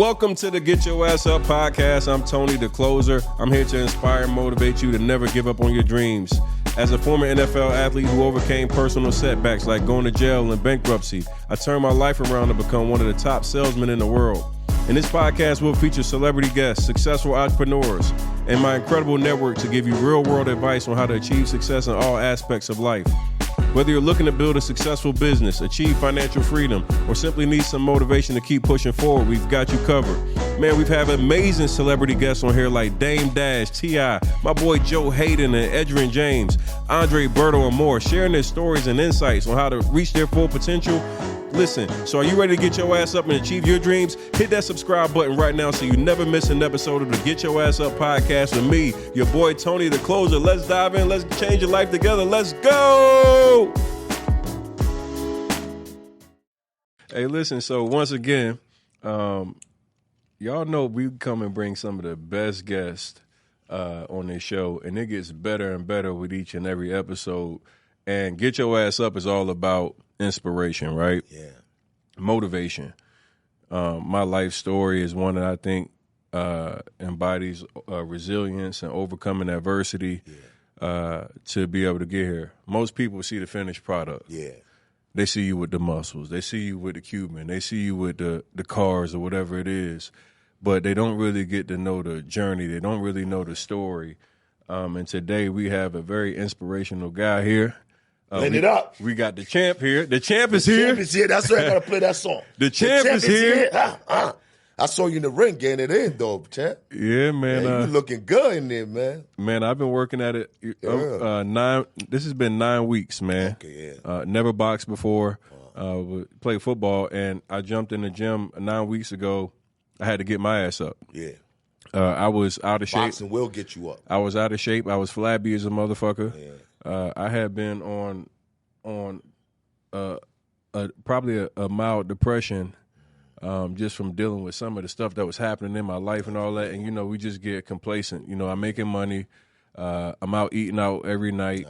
Welcome to the Get Your Ass Up podcast. I'm Tony, the closer. I'm here to inspire and motivate you to never give up on your dreams. As a former NFL athlete who overcame personal setbacks like going to jail and bankruptcy, I turned my life around to become one of the top salesmen in the world. In this podcast, we'll feature celebrity guests, successful entrepreneurs, and my incredible network to give you real-world advice on how to achieve success in all aspects of life. Whether you're looking to build a successful business, achieve financial freedom, or simply need some motivation to keep pushing forward, we've got you covered. Man, we've had amazing celebrity guests on here like Dame Dash, T.I., my boy Joe Hayden and Edgerrin James, Andre Berto, and more, sharing their stories and insights on how to reach their full potential. Listen, so are you ready to get your ass up and achieve your dreams? Hit that subscribe button right now so you never miss an episode of the Get Your Ass Up podcast with me, your boy Tony, the closer. Let's dive in. Let's change your life together. Let's go. Hey, listen, so once again, y'all know we come and bring some of the best guests on this show, and it gets better and better with each and every episode. And Get Your Ass Up is all about inspiration, right? Yeah. Motivation. My life story is one that I think embodies resilience and overcoming adversity to be able to get here. Most people see the finished product. Yeah. They see you with the muscles. They see you with the Cuban. They see you with the cars or whatever it is. But they don't really get to know the journey. They don't really know the story. And today we have a very inspirational guy here. Blend it up. We got the champ here. The champ is here. The champ is here. That's why I got to play that song. The champ is here. I saw you in the ring getting it in, though, champ. Yeah, man. You looking good in there, man. Man, I've been working at it. This has been 9 weeks, man. Okay, yeah. Never boxed before. Played football, and I jumped in the gym 9 weeks ago. I had to get my ass up. Yeah. I was out of shape. Boxing will get you up. I was out of shape. I was flabby as a motherfucker. Yeah. I had been on probably a mild depression just from dealing with some of the stuff that was happening in my life and all that. And, you know, we just get complacent. You know, I'm making money. I'm out eating out every night.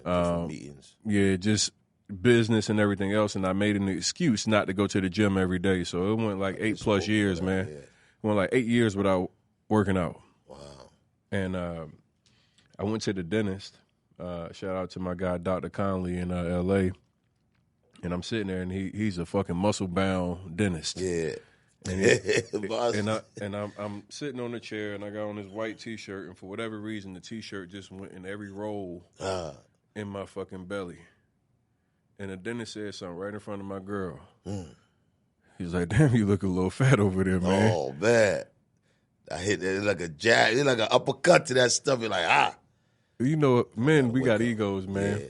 Different meetings. Yeah, just business and everything else. And I made an excuse not to go to the gym every day. So it went like 8+ years, man. It went like 8 years without working out. Wow. And I went to the dentist. Shout out to my guy, Dr. Conley in L.A., and I'm sitting there, and he's a fucking muscle-bound dentist. Yeah. And I'm sitting on the chair, and I got on this white T-shirt, and for whatever reason, the T-shirt just went in every roll in my fucking belly. And the dentist said something right in front of my girl. He's like, damn, you look a little fat over there, man. Oh, man. I hit it like a jab. It's like an uppercut to that stuff. You're like, You know, men, we got egos, man. Yeah.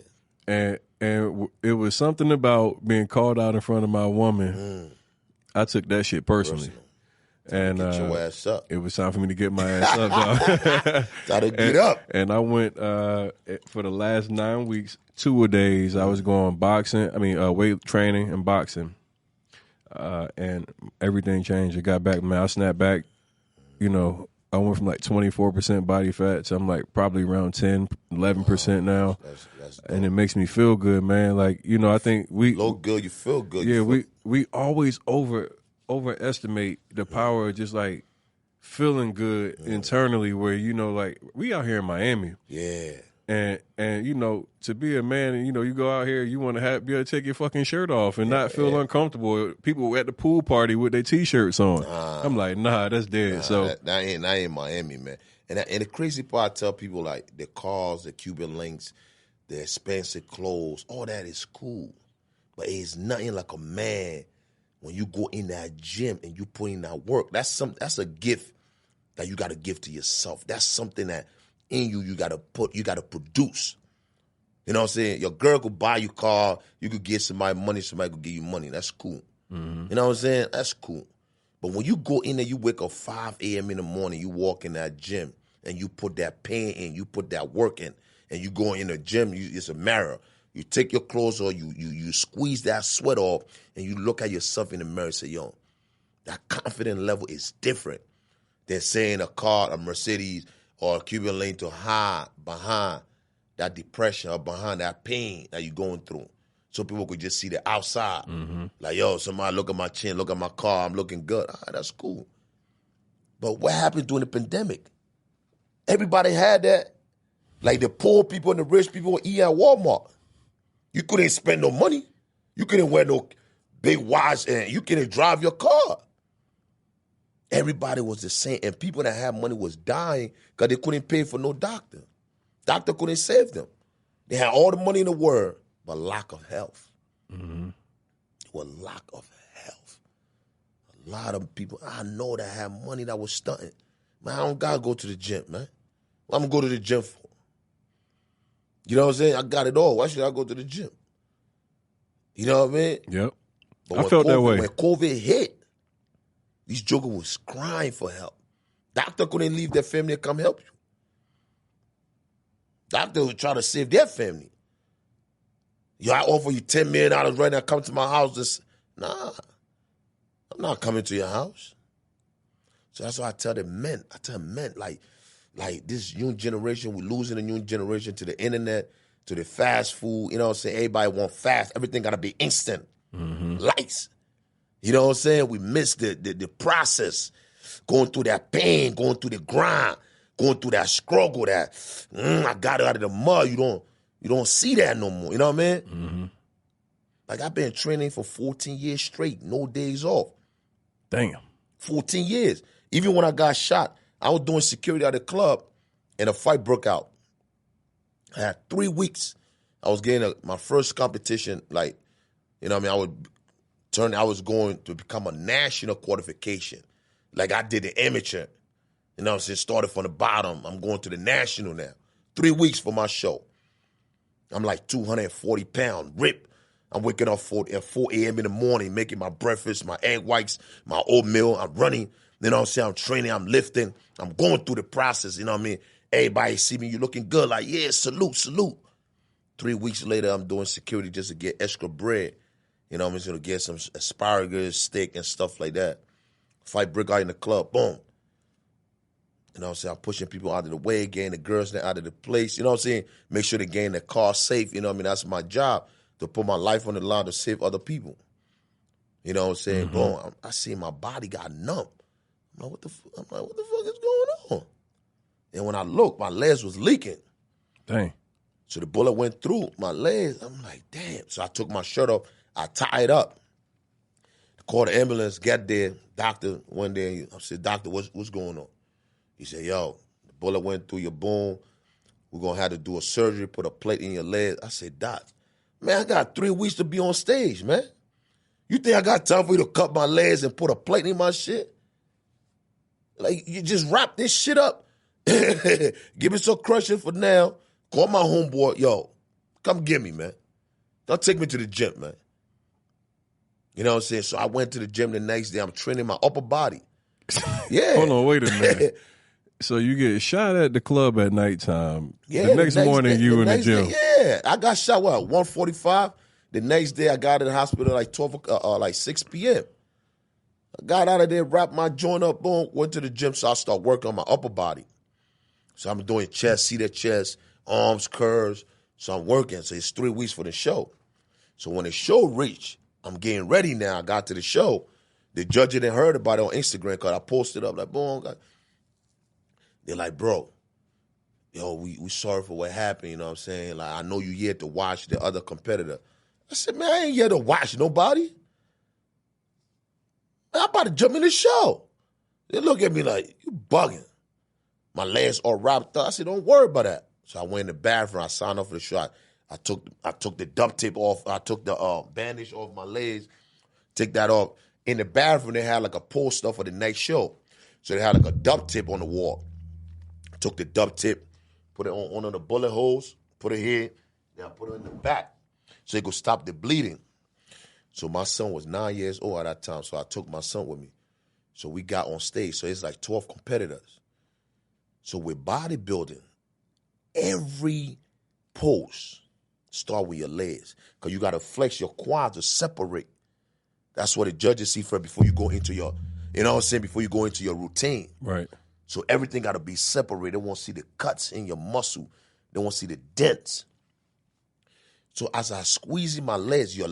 And it was something about being called out in front of my woman. I took that shit personally. And get your ass up. It was time for me to get my ass up, dog. Time to get up. And I went for the last 9 weeks, 2-a-days. I was going weight training and boxing. And everything changed. It got back, man. I snapped back, you know. I went from like 24% body fat to I'm like probably around 10, 11% now. That's and it makes me feel good, man. Like, you know, I think we look good, you feel good. Yeah, we always overestimate the power of just like feeling good internally, where, you know, like we out here in Miami. Yeah. And you know, to be a man, and you know, you go out here, you want to be able to take your fucking shirt off and not feel uncomfortable. People at the pool party with their T-shirts on. I'm like, nah, that's dead. So that ain't Miami, man. And the crazy part, I tell people, like, the cars, the Cuban links, the expensive clothes, all that is cool, but it's nothing like a man when you go in that gym and you put in that work. That's a gift that you got to give to yourself. That's something that in you gotta produce. You know what I'm saying? Your girl could buy you a car, you could give somebody money, somebody could give you money. That's cool. You know what I'm saying? That's cool. But when you go in there, you wake up 5 a.m. in the morning, you walk in that gym, and you put that pain in, you put that work in, and you go in the gym, it's a mirror. You take your clothes off, you squeeze that sweat off, and you look at yourself in the mirror and say, yo, that confidence level is different than saying a car, a Mercedes, or a Cuban link to hide behind that depression or behind that pain that you're going through. So people could just see the outside. Like, yo, somebody look at my chin, look at my car, I'm looking good. That's cool. But what happened during the pandemic? Everybody had that. Like the poor people and the rich people were eating at Walmart. You couldn't spend no money. You couldn't wear no big watch and you couldn't drive your car. Everybody was the same. And people that had money was dying because they couldn't pay for no doctor. Doctor couldn't save them. They had all the money in the world, but lack of health. Mm-hmm. Well, lack of health. A lot of people I know that had money that was stunting. Man, I don't gotta go to the gym, man. What I'm gonna go to the gym for? You know what I'm saying? I got it all. Why should I go to the gym? You know what I mean? Yep. But I felt that way. When COVID hit, these jokers was crying for help. Doctor couldn't leave their family to come help you. Doctor would try to save their family. Yo, I offer you $10 million right now. Come to my house. Nah, I'm not coming to your house. So that's why I tell them men. Like this young generation, we're losing a new generation to the internet, to the fast food. You know what I'm saying? Everybody want fast. Everything got to be instant. Mm-hmm. Lights. You know what I'm saying? We miss the process, going through that pain, going through the grind, going through that struggle. That I got it out of the mud. You don't see that no more. You know what I mean? Mm-hmm. Like I've been training for 14 years straight, no days off. Damn. 14 years. Even when I got shot, I was doing security at the club, and a fight broke out. I had 3 weeks. I was getting my first competition. Like, you know what I mean? I was going to become a national qualification. Like I did the amateur. You know what I'm saying? Started from the bottom. I'm going to the national now. 3 weeks for my show. I'm like 240 pounds, ripped. I'm waking up at 4 a.m. in the morning, making my breakfast, my egg whites, my oatmeal. I'm running. You know what I'm saying? I'm training. I'm lifting. I'm going through the process. You know what I mean? Everybody see me. You looking good. Like, yeah, salute. 3 weeks later, I'm doing security just to get extra bread. You know what I'm saying? To get some asparagus, steak, and stuff like that. Fight break out in the club. Boom. You know what I'm saying? I'm pushing people out of the way, getting the girls out of the place. You know what I'm saying? Make sure they get in their car safe. You know what I mean? That's my job, to put my life on the line to save other people. You know what I'm saying? Mm-hmm. Boom. I see my body got numb. I'm like, what the fuck is going on? And when I looked, my legs was leaking. Dang. So the bullet went through my legs. I'm like, damn. So I took my shirt off. I tied up. Called the ambulance, got there. Doctor went there. I said, doctor, what's going on? He said, yo, the bullet went through your bone. We're going to have to do a surgery, put a plate in your leg. I said, doc, man, I got 3 weeks to be on stage, man. You think I got time for you to cut my legs and put a plate in my shit? Like, you just wrap this shit up. Give me some crushing for now. Call my homeboy. Yo, come get me, man. Don't take me to the gym, man. You know what I'm saying? So I went to the gym the next day. I'm training my upper body. Yeah. Hold on, wait a minute. So you get shot at the club at nighttime. Yeah, the next morning you in the gym. Yeah, I got shot, 1:45? The next day I got in the hospital like 6 p.m. I got out of there, wrapped my joint up, boom, went to the gym, so I start working on my upper body. So I'm doing chest, seated chest, arms, curves. So I'm working. So it's 3 weeks for the show. So when the show reached, I'm getting ready now. I got to the show. The judge had heard about it on Instagram because I posted up like, boom. They're like, bro, yo, we sorry for what happened, you know what I'm saying? Like, I know you here to watch the other competitor. I said, man, I ain't here to watch nobody. Man, I'm about to jump in the show. They look at me like, you bugging. My legs all wrapped up. I said, don't worry about that. So I went in the bathroom. I signed up for the show. I took the duct tape off. I took the bandage off my legs. Take that off. In the bathroom, they had like a poster for the next show. So they had like a duct tape on the wall. Took the duct tape, put it on one of the bullet holes, put it here, then I put it in the back so it could stop the bleeding. So my son was 9 years old at that time, so I took my son with me. So we got on stage. So it's like 12 competitors. So with bodybuilding, every pose start with your legs because you got to flex your quads to separate. That's what the judges see first before you go into your, you know what I'm saying, before you go into your routine. Right. So everything got to be separated. They won't see the cuts in your muscle. They won't see the dents. So as I squeeze in my legs, your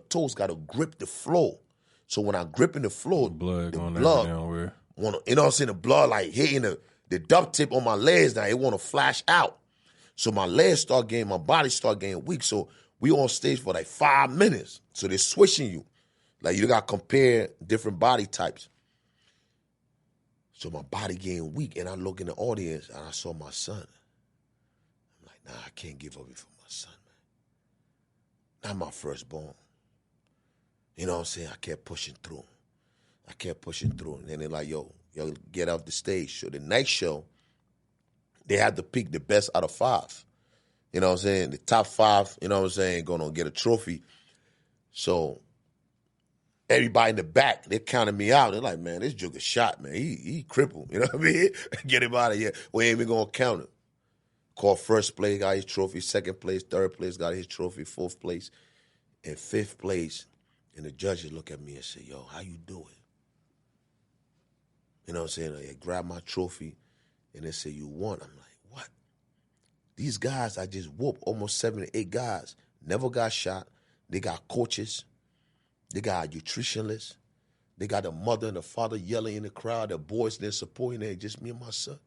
toes got to grip the floor. So when I'm gripping the floor, blood the going blood down where? you know what I'm saying, the blood like hitting the duct tip on my legs now. It want to flash out. So my legs start getting, my body start getting weak. So we on stage for like 5 minutes. So they're switching you. Like you got to compare different body types. So my body getting weak, and I look in the audience, and I saw my son. I'm like, nah, I can't give up before my son, man. Not my firstborn. You know what I'm saying? I kept pushing through. And then they're like, yo, get off the stage. So the next show, they had to pick the best out of 5. You know what I'm saying? The top 5, you know what I'm saying, going to get a trophy. So everybody in the back, they counted me out. They're like, man, this joker shot, man. He crippled. You know what I mean? Get him out of here. We ain't even going to count him. Called first place, got his trophy. Second place, third place, got his trophy. Fourth place. And fifth place. And the judges look at me and say, yo, how you doing? You know what I'm saying? They grab my trophy and they say, you won. I'm like, what? These guys I just whooped, almost 7 to 8 guys, never got shot. They got coaches. They got a nutritionist. They got the mother and the father yelling in the crowd. The boys there supporting it. Just me and my son.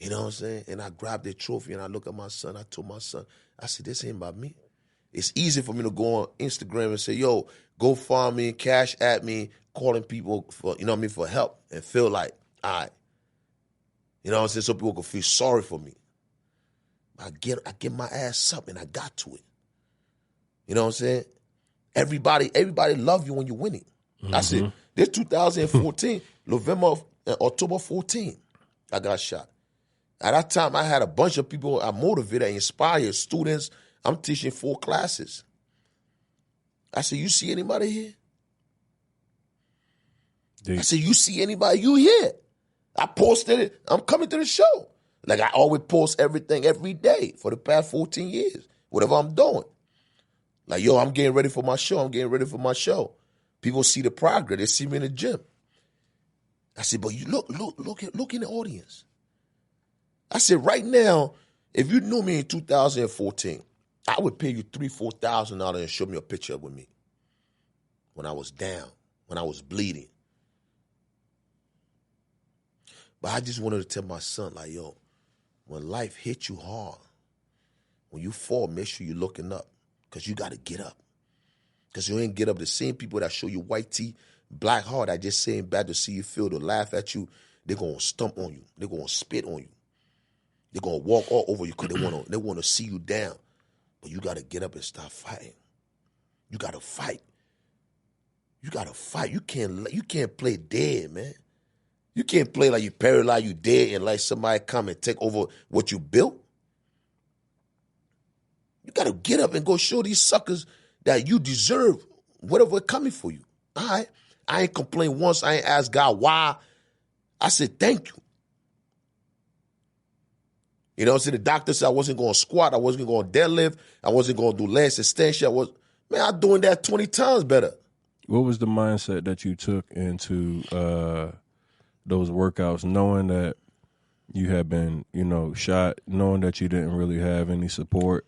You know what I'm saying? And I grabbed the trophy and I look at my son. I told my son, I said, this ain't about me. It's easy for me to go on Instagram and say, yo, go find me, cash at me, calling people for, you know what I mean, for help and feel like, all right. You know what I'm saying? So people can feel sorry for me. I get my ass up and I got to it. You know what I'm saying? Everybody love you when you're winning. Mm-hmm. I said, this 2014, October 14, I got shot. At that time, I had a bunch of people I motivated, inspired, students. I'm teaching 4 classes. I said, you see anybody here? I said, you see anybody? You here? I posted it. I'm coming to the show. Like I always post everything every day for the past 14 years, whatever I'm doing. Like, yo, I'm getting ready for my show. People see the progress. They see me in the gym. I said, but you look in the audience. I said, right now, if you knew me in 2014, I would pay you $3,000-$4,000 and show me a picture with me. When I was down, when I was bleeding. But I just wanted to tell my son, like, yo, when life hits you hard, when you fall, make sure you're looking up. Because you got to get up. Because you ain't get up. The same people that show you white tee, black heart, I just saying bad to see you feel, to laugh at you, they're going to stomp on you. They're going to spit on you. They're going to walk all over you because they want to see you down. But you got to get up and start fighting. You got to fight. You got to fight. You can't play dead, man. You can't play like you paralyzed, you dead, and like somebody come and take over what you built. You got to get up and go show these suckers that you deserve whatever coming for you. All right? I ain't complained once. I ain't asked God why. I said, thank you. You know, so the doctor said I wasn't going to squat. I wasn't going to deadlift. I wasn't going to do legs extension. I'm doing that 20 times better. What was the mindset that you took into those workouts, knowing that you had been, shot, knowing that you didn't really have any support?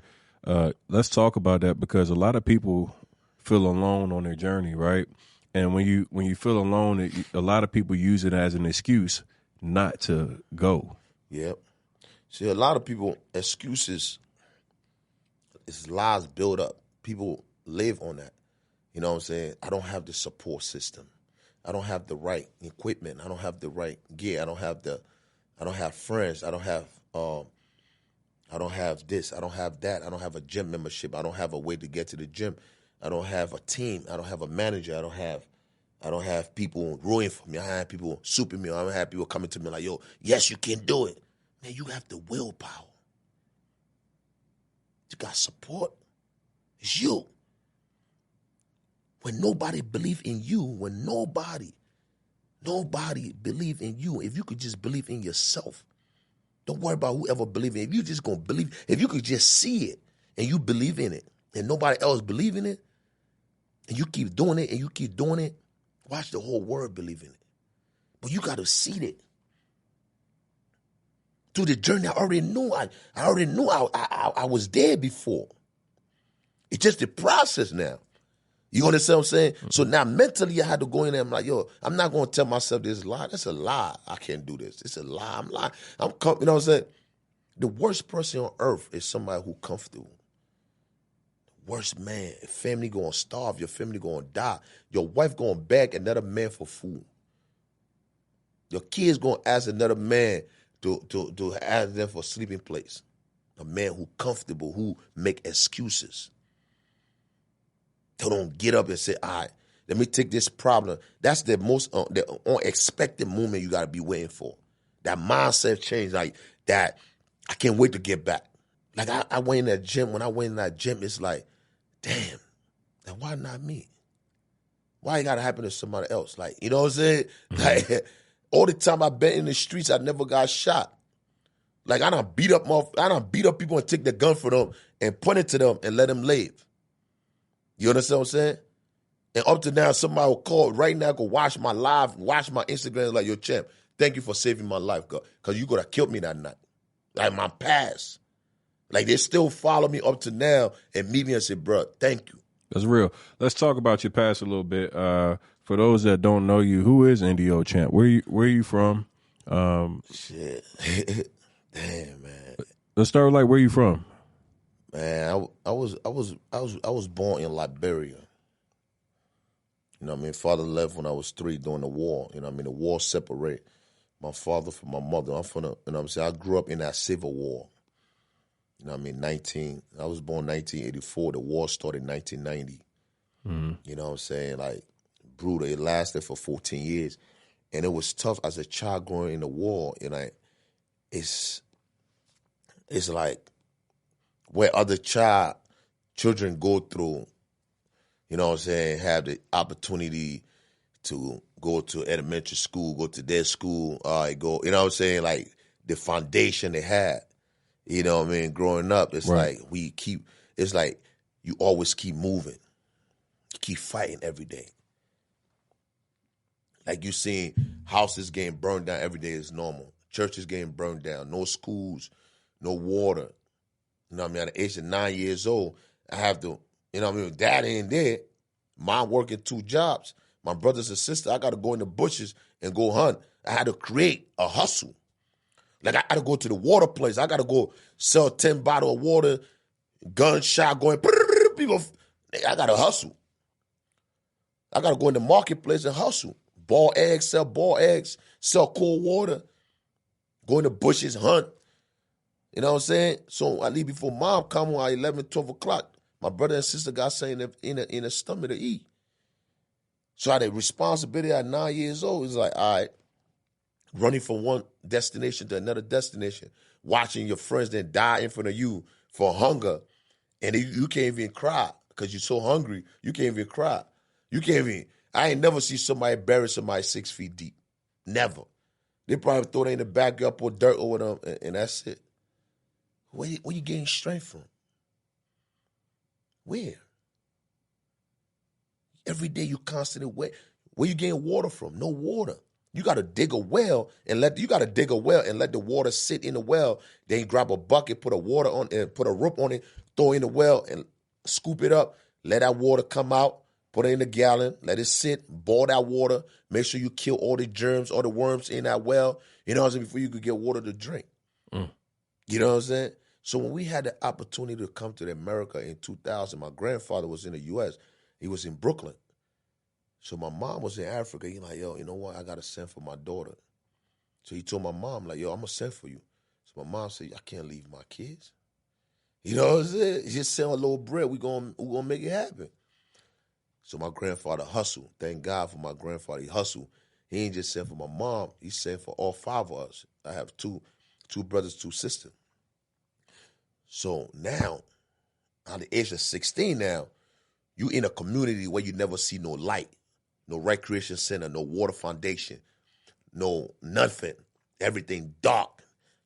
Let's talk about that, because a lot of people feel alone on their journey, right? And when you feel alone, a lot of people use it as an excuse not to go. Yep. See, a lot of people, excuses, it's lies build up. People live on that. You know what I'm saying? I don't have the support system. I don't have the right equipment. I don't have the right gear. I don't have friends. I don't have this. I don't have that. I don't have a gym membership. I don't have a way to get to the gym. I don't have a team. I don't have a manager. I don't have people rooting for me. I have people suping me. I don't have people coming to me like, yo, yes, you can do it. Man, you have the willpower. You got support. It's you. When nobody believe in you, when nobody believe in you, if you could just believe in yourself, don't worry about whoever believe in it. If you just gonna believe, if you could just see it and you believe in it and nobody else believe in it, and you keep doing it and you keep doing it, watch the whole world believe in it. But you gotta see it. Through the journey, I already knew I was there before. It's just the process now. You understand what I'm saying? So now mentally I had to go in there. I'm like, yo, I'm not going to tell myself this lie. That's a lie. I can't do this. It's a lie. I'm lying. You know what I'm saying? The worst person on earth is somebody who comfortable. Worst man. Your family going to starve. Your family going to die. Your wife going to beg another man for food. Your kids going to ask another man to ask them for a sleeping place. A man who comfortable, who make excuses. They don't get up and say, all right, let me take this problem. That's the most the unexpected moment you got to be waiting for. That mindset change, like that, I can't wait to get back. Like I went in that gym. When I went in that gym, it's like, damn, now why not me? Why it got to happen to somebody else? Like, you know what I'm saying? Like, all the time I've been in the streets, I never got shot. Like I done beat up people and take the gun from them and point it to them and let them live. You understand what I'm saying? And up to now, somebody will call right now, go watch my live, watch my Instagram, like, yo, champ, thank you for saving my life, because you could have killed me that night. Like my past. Like they still follow me up to now and meet me and say, bro, thank you. That's real. Let's talk about your past a little bit. For those that don't know you, who is NDO Champ? Where you from? Shit. Damn, man. Let's start with, like, where you from? Man, I was born in Liberia. You know what I mean? Father left when I was 3 during the war. You know what I mean? The war separated my father from my mother. I'm from you know what I'm saying? I grew up in that civil war. You know what I mean? I was born 1984. The war started in 1990. You know what I'm saying? Like, brutal. It lasted for 14 years. And it was tough as a child growing in the war. You know, it's like where other children go through, you know what I'm saying, have the opportunity to go to elementary school, go to their school, go, you know what I'm saying, like the foundation they had, you know what I mean, growing up, it's right. Like it's like you always keep moving, you keep fighting every day. Like you seeing houses getting burned down every day is normal. Churches getting burned down, no schools, no water. You know what I mean? At the age of 9 years old, I have to, you know what I mean? Dad ain't there. Mom working 2 jobs. My brothers and sister, I got to go in the bushes and go hunt. I had to create a hustle. Like I got to go to the water place. I got to go sell 10 bottles of water, gunshot going, people. I got to hustle. I got to go in the marketplace and hustle. Ball eggs, sell cold water, go in the bushes, hunt. You know what I'm saying? So I leave before mom come at 11, 12 o'clock. My brother and sister got something in the stomach to eat. So I had a responsibility at 9 years old. It's like, all right, running from one destination to another destination, watching your friends then die in front of you for hunger, and you can't even cry because you're so hungry. You can't even cry. You can't even. I ain't never see somebody bury somebody 6 feet deep. Never. They probably throw it in the backyard, put dirt over them, and that's it. Where you getting strength from? Where? Every day you constantly wet. Where you getting water from? No water. You gotta dig a well and let the water sit in the well. Then grab a bucket, put a water on and put a rope on it, throw it in the well and scoop it up. Let that water come out. Put it in a gallon. Let it sit. Boil that water. Make sure you kill all the germs, all the worms in that well. You know what I'm saying? Before you could get water to drink. You know what I'm saying? So when we had the opportunity to come to America in 2000, my grandfather was in the U.S. He was in Brooklyn. So my mom was in Africa. He like, yo, you know what? I got to send for my daughter. So he told my mom, like, yo, I'm going to send for you. So my mom said, I can't leave my kids. You know what I'm saying? Just send a little bread. We're gonna make it happen. So my grandfather hustled. Thank God for my grandfather. He hustled. He ain't just sent for my mom. He sent for all 5 of us. I have two brothers, 2 sisters. So now, at the age of 16 now, you in a community where you never see no light, no recreation center, no water foundation, no nothing. Everything dark.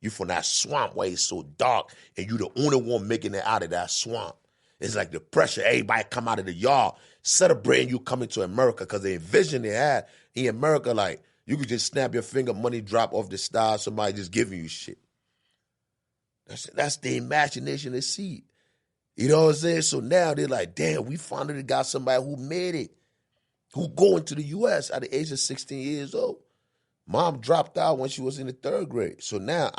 You from that swamp where it's so dark, and you the only one making it out of that swamp. It's like the pressure. Everybody come out of the yard celebrating you coming to America because the vision they had in America, like you could just snap your finger, money drop off the stars, somebody just giving you shit. That's the imagination they see. You know what I'm saying? So now they're like, damn, we finally got somebody who made it, who going to the U.S. at the age of 16 years old. Mom dropped out when she was in the 3rd grade. So now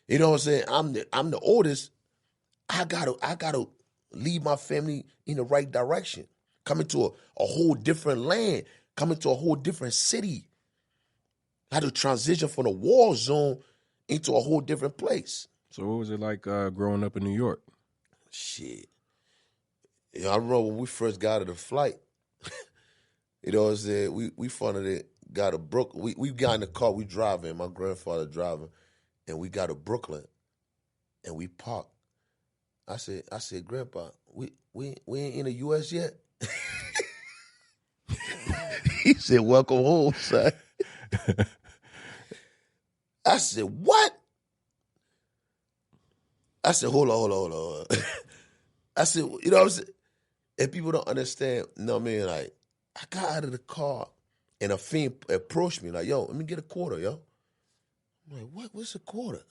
you know what I'm saying? I'm the oldest. I gotta lead my family in the right direction. Coming to a whole different land, coming to a whole different city. I had to transition from the war zone into a whole different place. So what was it like growing up in New York? Shit. You know, I remember when we first got to the flight, you know what I'm saying? We finally got to Brooklyn. We got in the car, we driving, my grandfather driving, and we got to Brooklyn, and we parked. I said, Grandpa, we ain't in the U.S. yet. He said, welcome home, son. I said, what? I said, hold on. I said, you know what I'm saying? And people don't understand, you know what I mean? Like, I got out of the car and a fiend approached me like, yo, let me get a quarter, yo. I'm like, what? What's a quarter?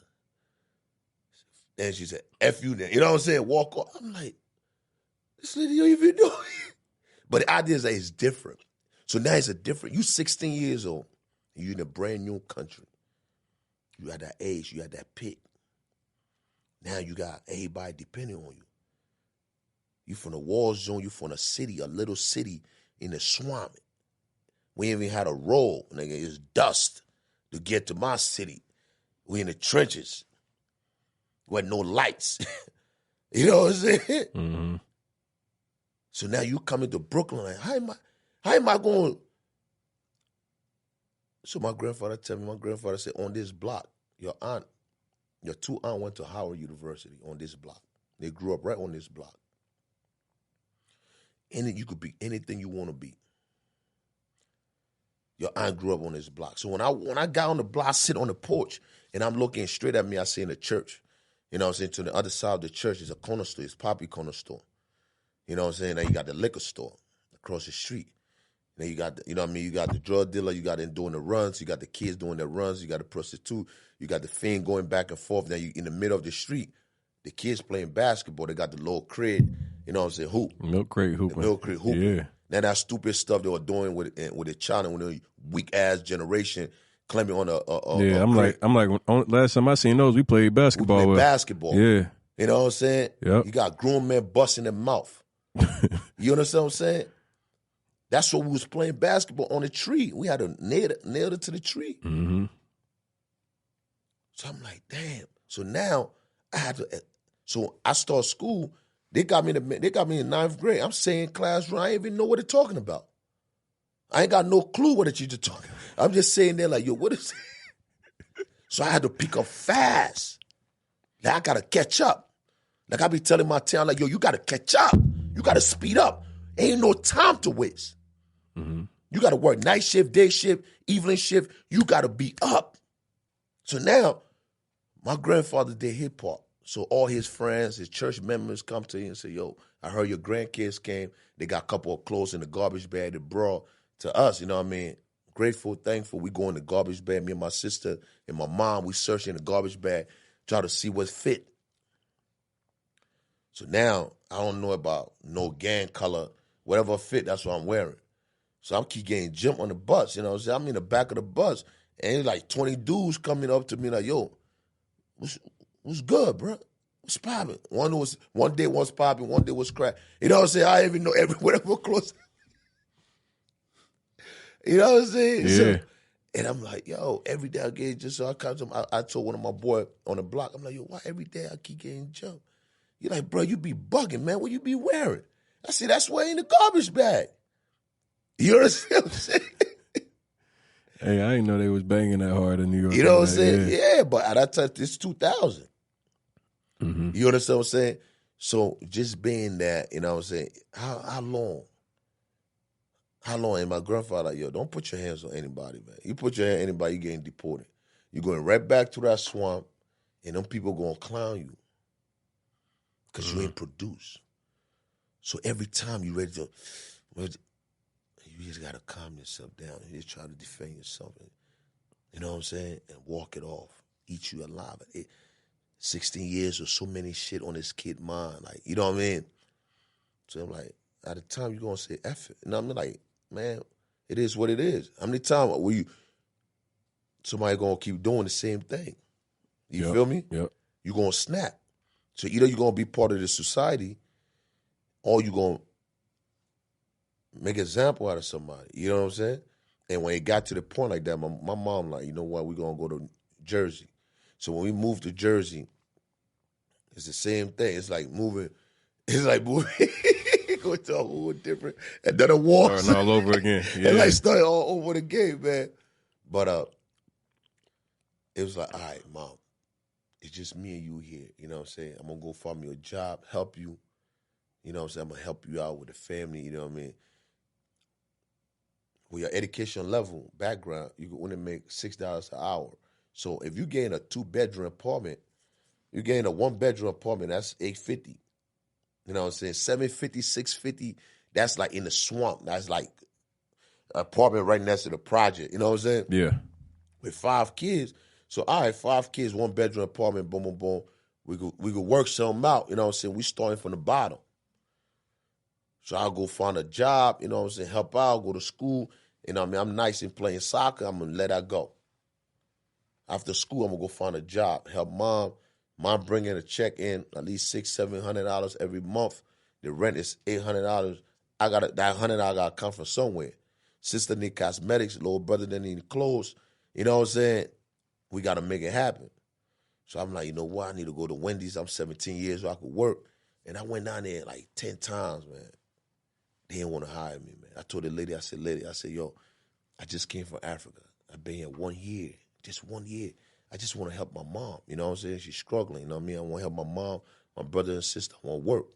And she said, F you then. You know what I'm saying? Walk off. I'm like, this lady don't even know. But the idea is that it's different. So now it's a different, you 16 years old, and you're in a brand new country. You had that age, you had that pick. Now you got everybody depending on you. You from the war zone, you from a city, a little city in the swamp. We ain't even had a road, nigga. It's dust to get to my city. We in the trenches. With no lights. You know what I'm saying? Mm-hmm. So now you coming to Brooklyn, like, how am I going? So my grandfather said, on this block, your two aunt went to Howard University on this block. They grew up right on this block. And you could be anything you want to be. Your aunt grew up on this block. So when I got on the block, I sit on the porch, and I'm looking straight at me, I see in the church. You know what I'm saying? To the other side of the church is a corner store. It's Poppy Corner Store. You know what I'm saying? Then you got the liquor store across the street. Then you got, you know what I mean? You got the drug dealer. You got them doing the runs. You got the kids doing their runs. You got the prostitute. You got the fiend going back and forth. Now you in the middle of the street. The kids playing basketball. They got the little crib. You know what I'm saying? Hoop. Milk crate hooping. The milk crate hooping. Yeah. Now that stupid stuff they were doing with the China, when the weak ass generation climbing on I'm crate. like last time I seen those, we played basketball. We played basketball. Yeah. You know what I'm saying? Yep. You got grown men busting their mouth. You understand what I'm saying? That's what we was playing basketball on a tree. We had to nail it to the tree. Mm-hmm. So I'm like, damn. So now I had to. So I start school. They got me in 9th grade. I'm saying classroom. I ain't even know what they're talking about. I ain't got no clue what the teacher talking. I'm just saying there like, yo, what is it? So I had to pick up fast. Now I gotta catch up. Like I be telling my town, like, yo, you gotta catch up. You gotta speed up. Ain't no time to waste. Mm-hmm. You gotta work night shift, day shift, evening shift. You gotta be up. So now, my grandfather did hip hop. So all his friends, his church members come to him and say, yo, I heard your grandkids came. They got a couple of clothes in the garbage bag they brought to us. You know what I mean? Grateful, thankful. We go in the garbage bag. Me and my sister and my mom, we search in the garbage bag, try to see what's fit. So now, I don't know about no gang color. Whatever fit, that's what I'm wearing. So I'm keep getting jumped on the bus. You know what I'm saying? I'm in the back of the bus. And it's like 20 dudes coming up to me like, yo, what's good, bro? What's popping? One day was popping, one day was crack. You know what I'm saying? I even know whatever close. You know what I'm saying? Yeah. So, and I'm like, yo, every day I get just so I told one of my boys on the block, I'm like, yo, why every day I keep getting jumped? You're like, bro, you be bugging, man. What you be wearing? I said, that's why in the garbage bag. You understand what I'm saying? Hey, I didn't know they was banging that hard in New York. You know what I'm saying? Yeah, but at that time, it's 2000. Mm-hmm. You understand what I'm saying? So just being that, you know what I'm saying? How long? How long? And my grandfather like, yo, don't put your hands on anybody, man. You put your hand on anybody, you're getting deported. You're going right back to that swamp, and them people going to clown you because you ain't produce. So every time you ready to, you just got to calm yourself down and just try to defend yourself. You know what I'm saying? And walk it off. Eat you alive. 16 years or so many shit on this kid mind. Like, you know what I mean? So I'm like, at the time, you're going to say F it. And I'm like, man, it is what it is. How many times somebody going to keep doing the same thing? You feel me? Yep. You're going to snap. So either you're going to be part of this society or you're going to make an example out of somebody. You know what I'm saying? And when it got to the point like that, my mom like, you know what, we're going to go to Jersey. So when we moved to Jersey, it's the same thing. It's like moving go to a whole different, another war. Starting all over again. Yeah. And like starting all over again, man. But it was like, all right, Mom, it's just me and you here. You know what I'm saying? I'm going to go find me a job, help you. You know what I'm saying? I'm going to help you out with the family, you know what I mean? With your education level, background, you can only make $6 an hour. So if you gain a 2-bedroom apartment, you gain a 1-bedroom apartment, that's $850. You know what I'm saying? $750, $650, that's like in the swamp. That's like an apartment right next to the project. You know what I'm saying? Yeah. With 5 kids. So, all right, 5 kids, 1-bedroom apartment, boom, boom, boom. We could work something out. You know what I'm saying? We starting from the bottom. So I'll go find a job, you know what I'm saying, help out, go to school. You know what I mean? I'm nice in playing soccer. I'm going to let that go. After school, I'm going to go find a job, help mom. Mom bringing a check in, at least $600-$700 every month. The rent is $800. That $100 I got to come from somewhere. Sister need cosmetics, little brother that need clothes. You know what I'm saying? We got to make it happen. So I'm like, you know what? I need to go to Wendy's. I'm 17 years old. I could work. And I went down there like 10 times, man. They didn't want to hire me, man. I told the lady, I said, yo, I just came from Africa. I've been here 1 year, just 1 year. I just want to help my mom. You know what I'm saying? She's struggling. You know what I mean? I want to help my mom, my brother and sister. I want to work.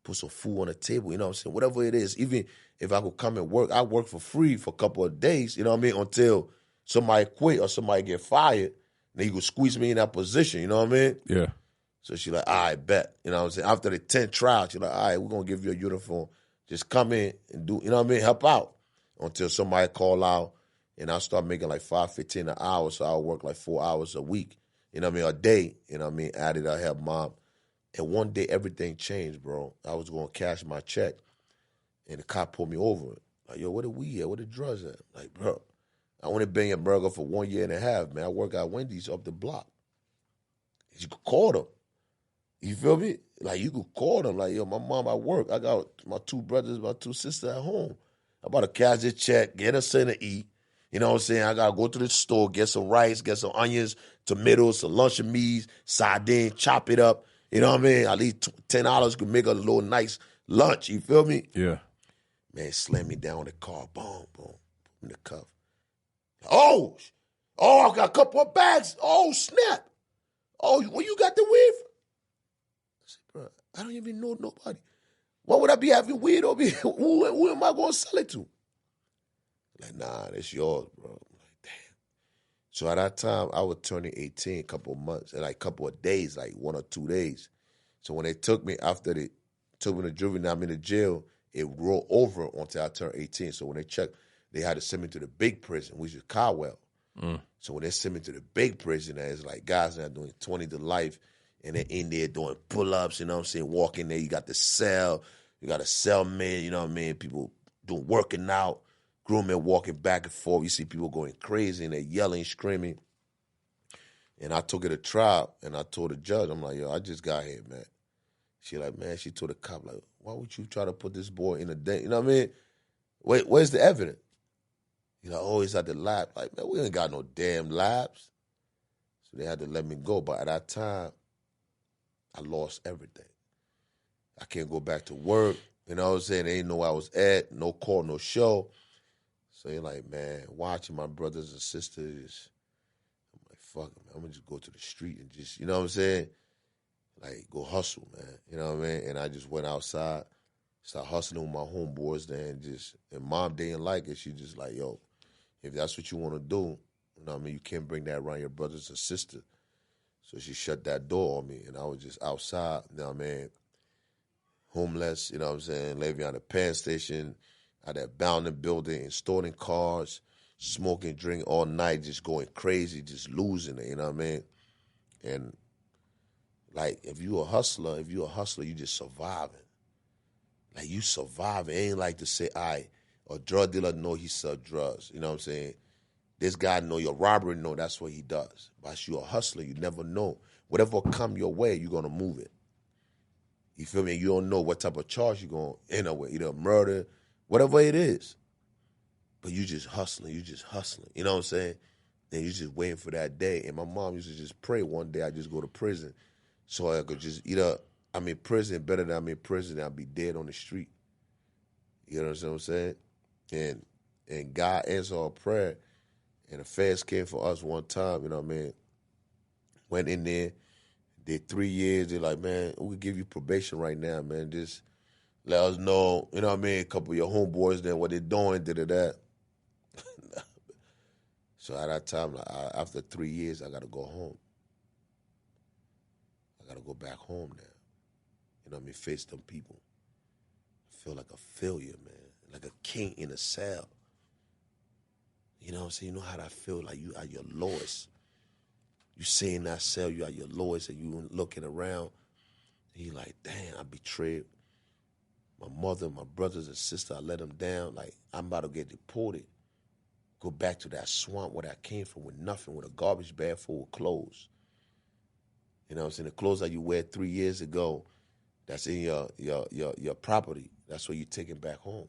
Put some food on the table. You know what I'm saying? Whatever it is. Even if I could come and work, I work for free for a couple of days. You know what I mean? Until somebody quit or somebody get fired. Then you could squeeze me in that position. You know what I mean? Yeah. So she like, all right, bet. You know what I'm saying? After the 10th trial, she like, all right, we're going to give you a uniform. Just come in and do, you know what I mean? Help out until somebody call out. And I'll start making like $5.15 an hour, so I'll work like 4 hours a week, you know what I mean, a day, you know what I mean, added I help mom. And one day everything changed, bro. I was going to cash my check, and the cop pulled me over. Like, yo, where the weed at? Where the drugs at? Like, bro, I only been in burger for 1.5 years, man. I work at Wendy's up the block. You could call them. You feel me? Like, you could call them. Like, yo, my mom at work. I got my 2 brothers, my 2 sisters at home. I'm about to cash this check, get us something to eat. You know what I'm saying? I got to go to the store, get some rice, get some onions, tomatoes, some luncheon meats, sardine, chop it up. You know what I mean? At least $10 could make a little nice lunch. You feel me? Yeah. Man, slam me down in the car. Boom, boom. Put me in the cuff. Oh, I got a couple of bags. Oh, snap. Oh, where you got the weed from? I said, bro, I don't even know nobody. Why would I be having weed over here? Who am I going to sell it to? Like, nah, that's yours, bro. I'm like, damn. So at that time, I was turning 18 a couple of months, and like a couple of days, like 1 or 2 days. So when they took me, after they took me to juvenile, I'm in the jail, it rolled over until I turned 18. So when they checked, they had to send me to the big prison, which is Caldwell. So when they send me to the big prison, it's like guys that are doing 20 to life, and they're in there doing pull-ups, you know what I'm saying, walking there. You got the cell, you got a cellmate, you know what I mean, people doing working out. Groommen walking back and forth. You see people going crazy and they're yelling, screaming. And I took it to trial and I told the judge, I'm like, yo, I just got here, man. She like, man, she told the cop, like, why would you try to put this boy in a den? You know what I mean? Wait, where's the evidence? He's like, oh, he's at the lab. Like, man, we ain't got no damn labs. So they had to let me go. But at that time, I lost everything. I can't go back to work. You know what I'm saying? They ain't know where I was at. No call, no show. So you're like, man, watching my brothers and sisters, I'm like, fuck it, man. I'm going to just go to the street and just, you know what I'm saying? Like, go hustle, man. You know what I mean? And I just went outside, started hustling with my homeboys there, and mom didn't like it. She just like, yo, if that's what you want to do, you know what I mean? You can't bring that around your brothers and sisters. So she shut that door on me, and I was just outside, you know what I mean? Homeless, you know what I'm saying? Living on the pen station, at that Bounding building, installing cars, smoking, drink all night, just going crazy, just losing it, you know what I mean? And Like, if you a hustler, you just surviving. Like, you surviving. It ain't like to say, all right, a drug dealer know he sell drugs. You know what I'm saying? This guy know your robbery know that's what he does. But you a hustler, you never know. Whatever come your way, you're going to move it. You feel me? You don't know what type of charge you're going to end up with. Either murder, whatever it is. But you just hustling. You know what I'm saying? And you just waiting for that day. And my mom used to just pray one day I just go to prison so I could just either I'm in prison better than I'm in prison and I'll be dead on the street. You know what I'm saying? And God answered our prayer. And the feds came for us one time, you know what I mean? Went in there, did 3 years. They're like, man, we could give you probation right now, man. Just let us know, you know what I mean? A couple of your homeboys there, what they're doing, that. So at that time, like, after 3 years, I got to go home. I got to go back home now. You know what I mean? Face them people. I feel like a failure, man. Like a king in a cell. You know what I'm saying? You know how that feel? Like you at your lowest. You see in that cell, you at your lowest, and you looking around, and you like, damn, I betrayed my mother, my brothers and sisters. I let them down. Like, I'm about to get deported. Go back to that swamp where I came from with nothing, with a garbage bag full of clothes. You know what I'm saying? The clothes that you wear 3 years ago, that's in your property. That's what you're taking back home.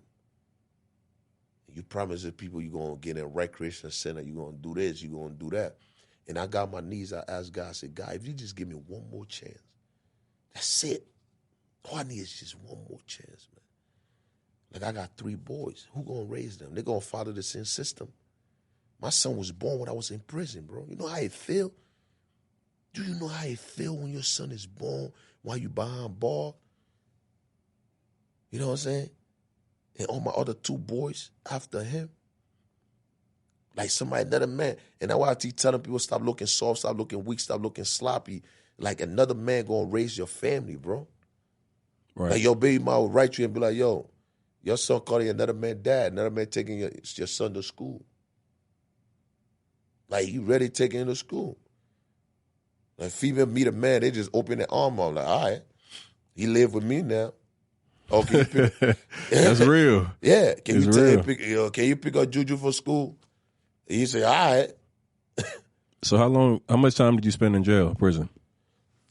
You promise the people you're going to get in a recreation center, you're going to do this, you're going to do that. And I got my knees, I asked God, I said, God, if you just give me one more chance, that's it. All I need is just one more chance, man. Like, I got 3 boys. Who going to raise them? They're going to follow the same system. My son was born when I was in prison, bro. You know how it feel? Do you know how it feel when your son is born while you behind bars? You know what I'm saying? And all my other 2 boys after him. Like somebody, another man. And that's why I keep telling people, stop looking soft, stop looking weak, stop looking sloppy. Like another man gonna raise your family, bro. Right. Like your baby mom will write you and be like, yo, your son calling another man dad, another man taking your son to school. Like, you ready taking him to school. Like, female meet a man, they just open their arm up. Like, all right, he live with me now. Oh, can you pick? That's real. Yeah. Can it's you real. can you pick up Juju for school? And he say, all right. So how much time did you spend in jail, prison?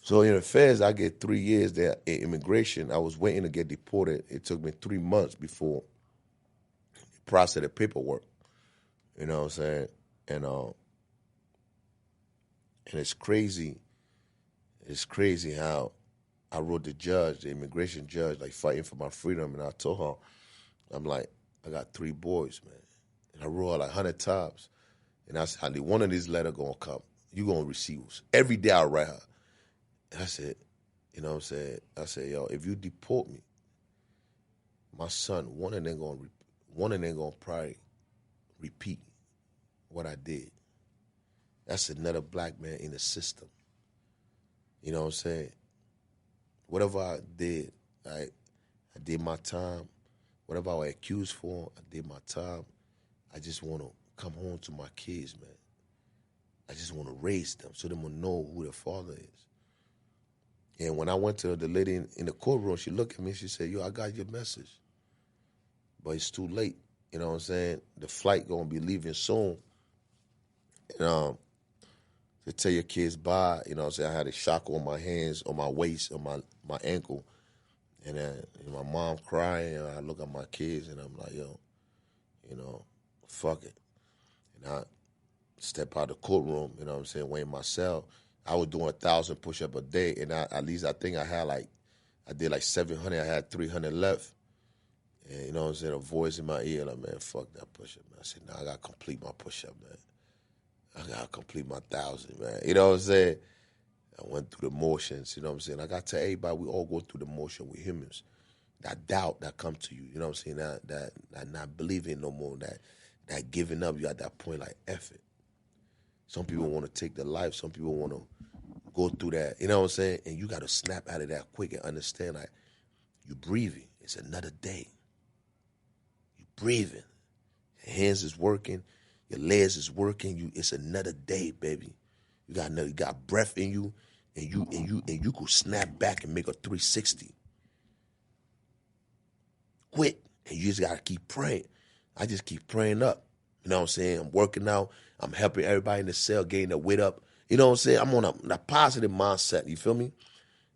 So in the feds, I get 3 years there. In immigration, I was waiting to get deported. It took me 3 months before the process of paperwork. You know what I'm saying? And it's crazy. It's crazy how I wrote the judge, the immigration judge, like fighting for my freedom. And I told her, I'm like, I got 3 boys, man. And I wrote her like 100 times. And I said, honey, one of these letters going to come. You going to receive us. Every day I write her. And I said, you know what I'm saying? I said, yo, if you deport me, my son, one of them going to probably repeat what I did. That's another black man in the system. You know what I'm saying? Whatever I did, I did my time. Whatever I was accused for, I did my time. I just want to come home to my kids, man. I just want to raise them so they will know who their father is. And when I went to the lady in the courtroom, she looked at me and she said, yo, I got your message. But it's too late. You know what I'm saying? The flight going to be leaving soon. And to tell your kids bye, you know what I'm saying? I had a shock on my hands, on my waist, on my ankle. And then my mom crying, and I look at my kids, and I'm like, yo, you know, fuck it. And I step out of the courtroom, you know what I'm saying, weighing myself. I was doing 1,000 push-ups a day, and at least I think I did like 700. I had 300 left. And you know what I'm saying, a voice in my ear, like, man, fuck that push-up, man. I said, I got to complete my push-up, man. I got to complete my 1,000, man. You know what I'm saying? I went through the motions, you know what I'm saying? I got to tell everybody, we all go through the motion with humans. That doubt that comes to you, you know what I'm saying? That not believing no more, that giving up, you at that point like, F it. Some people want to take their life. Some people want to go through that, you know what I'm saying? And you got to snap out of that quick and understand, like, you breathing. It's another day. You breathing. Your hands is working. Your legs is working. It's another day, baby. You got breath in you. and you could snap back and make a 360. Quit, and you just gotta keep praying. I just keep praying up. You know what I'm saying? I'm working out. I'm helping everybody in the cell getting their weight up. You know what I'm saying? I'm on a positive mindset. You feel me?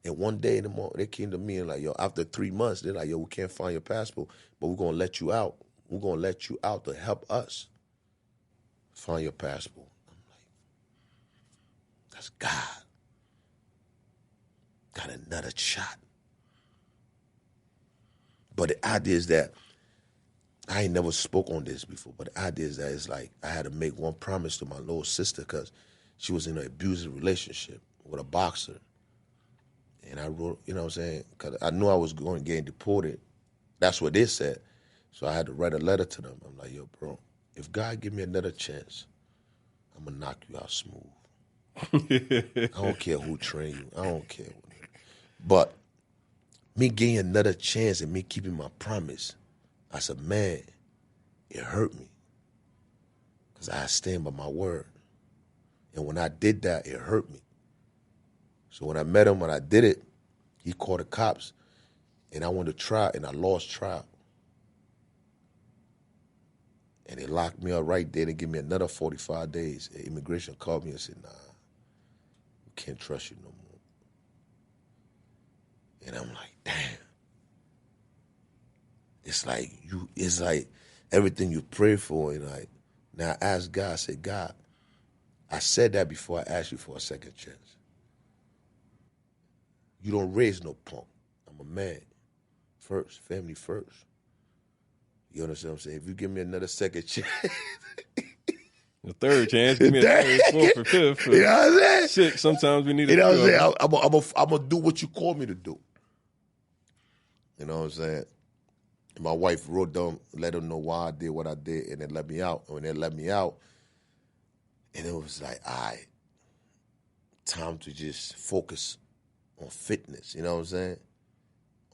And one day in the morning, they came to me and like, yo, after 3 months, they're like, yo, we can't find your passport, but we're gonna let you out. We're gonna let you out to help us find your passport. I'm like, that's God. Got another shot. But the idea is that I ain't never spoke on this before, but the idea is that it's like I had to make one promise to my little sister because she was in an abusive relationship with a boxer. And I wrote, you know what I'm saying, because I knew I was going to get deported. That's what they said. So I had to write a letter to them. I'm like, yo, bro, if God give me another chance, I'm going to knock you out smooth. I don't care who train you. I don't care. But me getting another chance and me keeping my promise, as a man, it hurt me because I stand by my word. And when I did that, it hurt me. So when I met him, when I did it, he called the cops, and I went to trial, and I lost trial. And they locked me up right there and gave me another 45 days. And immigration called me and said, nah, we can't trust you no more. And I'm like, damn. It's like everything you pray for, and like, now I asked God, I said, God, I said that before I asked you for a second chance. You don't raise no punk. I'm a man. First, family first. You understand what I'm saying? If you give me another second chance. The third chance, give me a third, fourth, or fifth. You know what I'm saying? Six, sometimes we need a You know what I'm few saying? of them. I'm going to do what you call me to do. You know what I'm saying? My wife wrote them, let them know why I did what I did, and they let me out. And when they let me out, and it was like, all right, time to just focus on fitness. You know what I'm saying?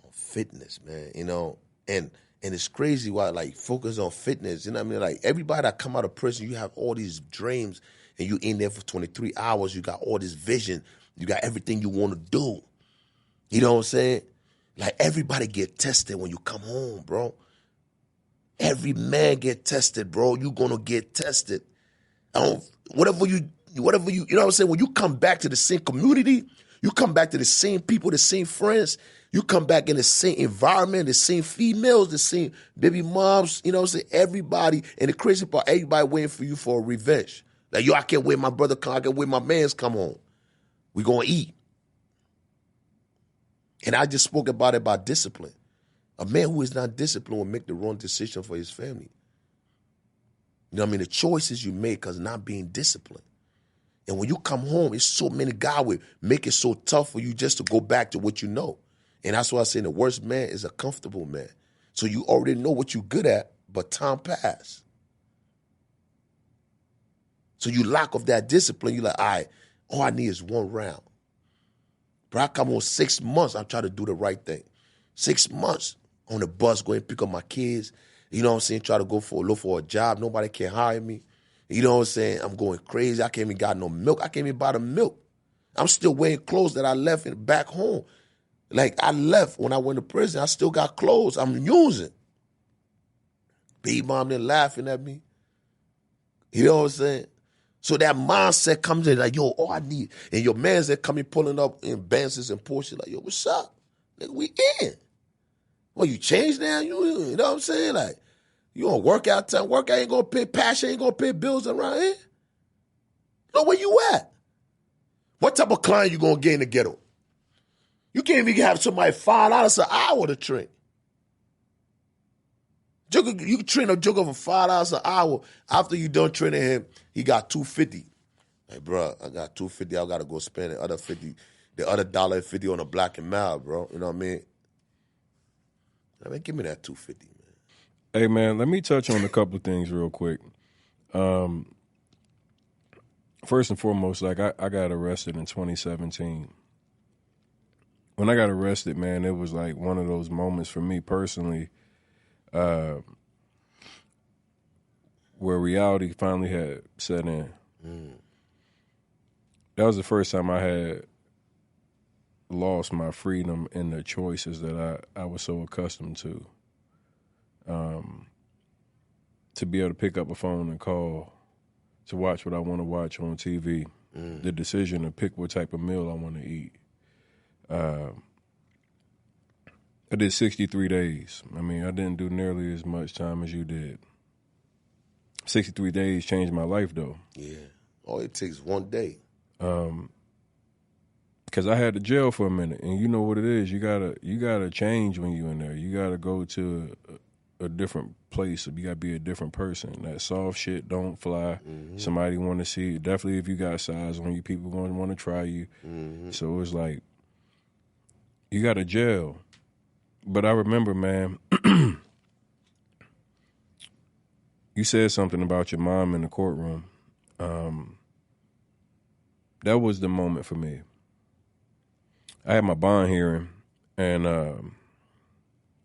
On fitness, man. You know, and it's crazy why, like, focus on fitness. You know what I mean? Like, everybody that come out of prison, you have all these dreams, and you in there for 23 hours. You got all this vision. You got everything you want to do. You know what I'm saying? Like, everybody get tested when you come home, bro. Every man get tested, bro. You gonna get tested. Whatever you know what I'm saying? When you come back to the same community, you come back to the same people, the same friends, you come back in the same environment, the same females, the same baby moms, you know what I'm saying? Everybody, and the crazy part, everybody waiting for you for a revenge. Like, yo, I can't wait my brother come, I can't wait my mans come home. We gonna eat. And I just spoke about discipline. A man who is not disciplined will make the wrong decision for his family. You know what I mean? The choices you make because not being disciplined. And when you come home, it's so many guys will make it so tough for you just to go back to what you know. And that's why I say the worst man is a comfortable man. So you already know what you're good at, but time pass. So you lack of that discipline. You're like, all right, all I need is one round. Bro, I come on 6 months, I'm trying to do the right thing. 6 months on the bus, going to pick up my kids. You know what I'm saying? Try to look for a job. Nobody can hire me. You know what I'm saying? I'm going crazy. I can't even got no milk. I can't even buy the milk. I'm still wearing clothes that I left back home. Like, I left when I went to prison. I still got clothes I'm using. Baby mom, they're laughing at me. You know what I'm saying? So that mindset comes in like, yo, all I need. And your mans that coming pulling up in Benzes and Porsche like, yo, what's up? Nigga, we in. Well, you changed now? You know what I'm saying? Like, you on workout time? Workout ain't gonna pay, passion ain't gonna pay bills around here. You know where you at? What type of client you gonna get in the ghetto? You can't even have somebody $5 an hour to train. You can train a joker for $5 an hour. After you done training him, he got $250. Like, bro, I got $250. I gotta go spend the other $50, the other $1.50 on a Black and Mild, bro. You know what I mean? Give me that $250, man. Hey, man, let me touch on a couple of things real quick. First and foremost, like, I got arrested in 2017. When I got arrested, man, it was like one of those moments for me personally where reality finally had set in. That was the first time I had lost my freedom in the choices that I was so accustomed to. To be able to pick up a phone and call, to watch what I want to watch on TV, the decision to pick what type of meal I want to eat. I did 63 days. I mean, I didn't do nearly as much time as you did. 63 days changed my life, though. Yeah. All it takes one day. Because I had to jail for a minute, and you know what it is. You gotta change when you in there. You gotta go to a different place. You gotta be a different person. That soft shit don't fly. Somebody want to see it. Definitely, if you got size on you, people gonna want to try you. So it's like you got to jail. But I remember, man, you said something about your mom in the courtroom. That was the moment for me. I had my bond hearing, and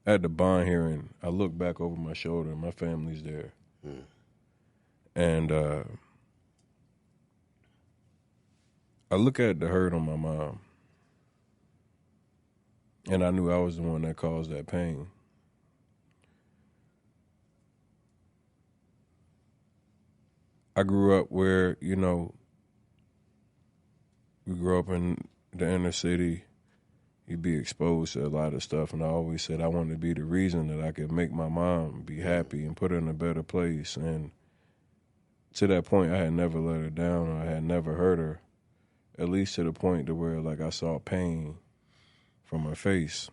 at the bond hearing, I looked back over my shoulder, and my family's there. And I look at the hurt on my mom, and I knew I was the one that caused that pain. I grew up where, you know, we grew up in the inner city. You'd be exposed to a lot of stuff, and I always said I wanted to be the reason that I could make my mom be happy and put her in a better place. And to that point, I had never let her down, or I had never hurt her, at least to the point to where, like, I saw pain from her face.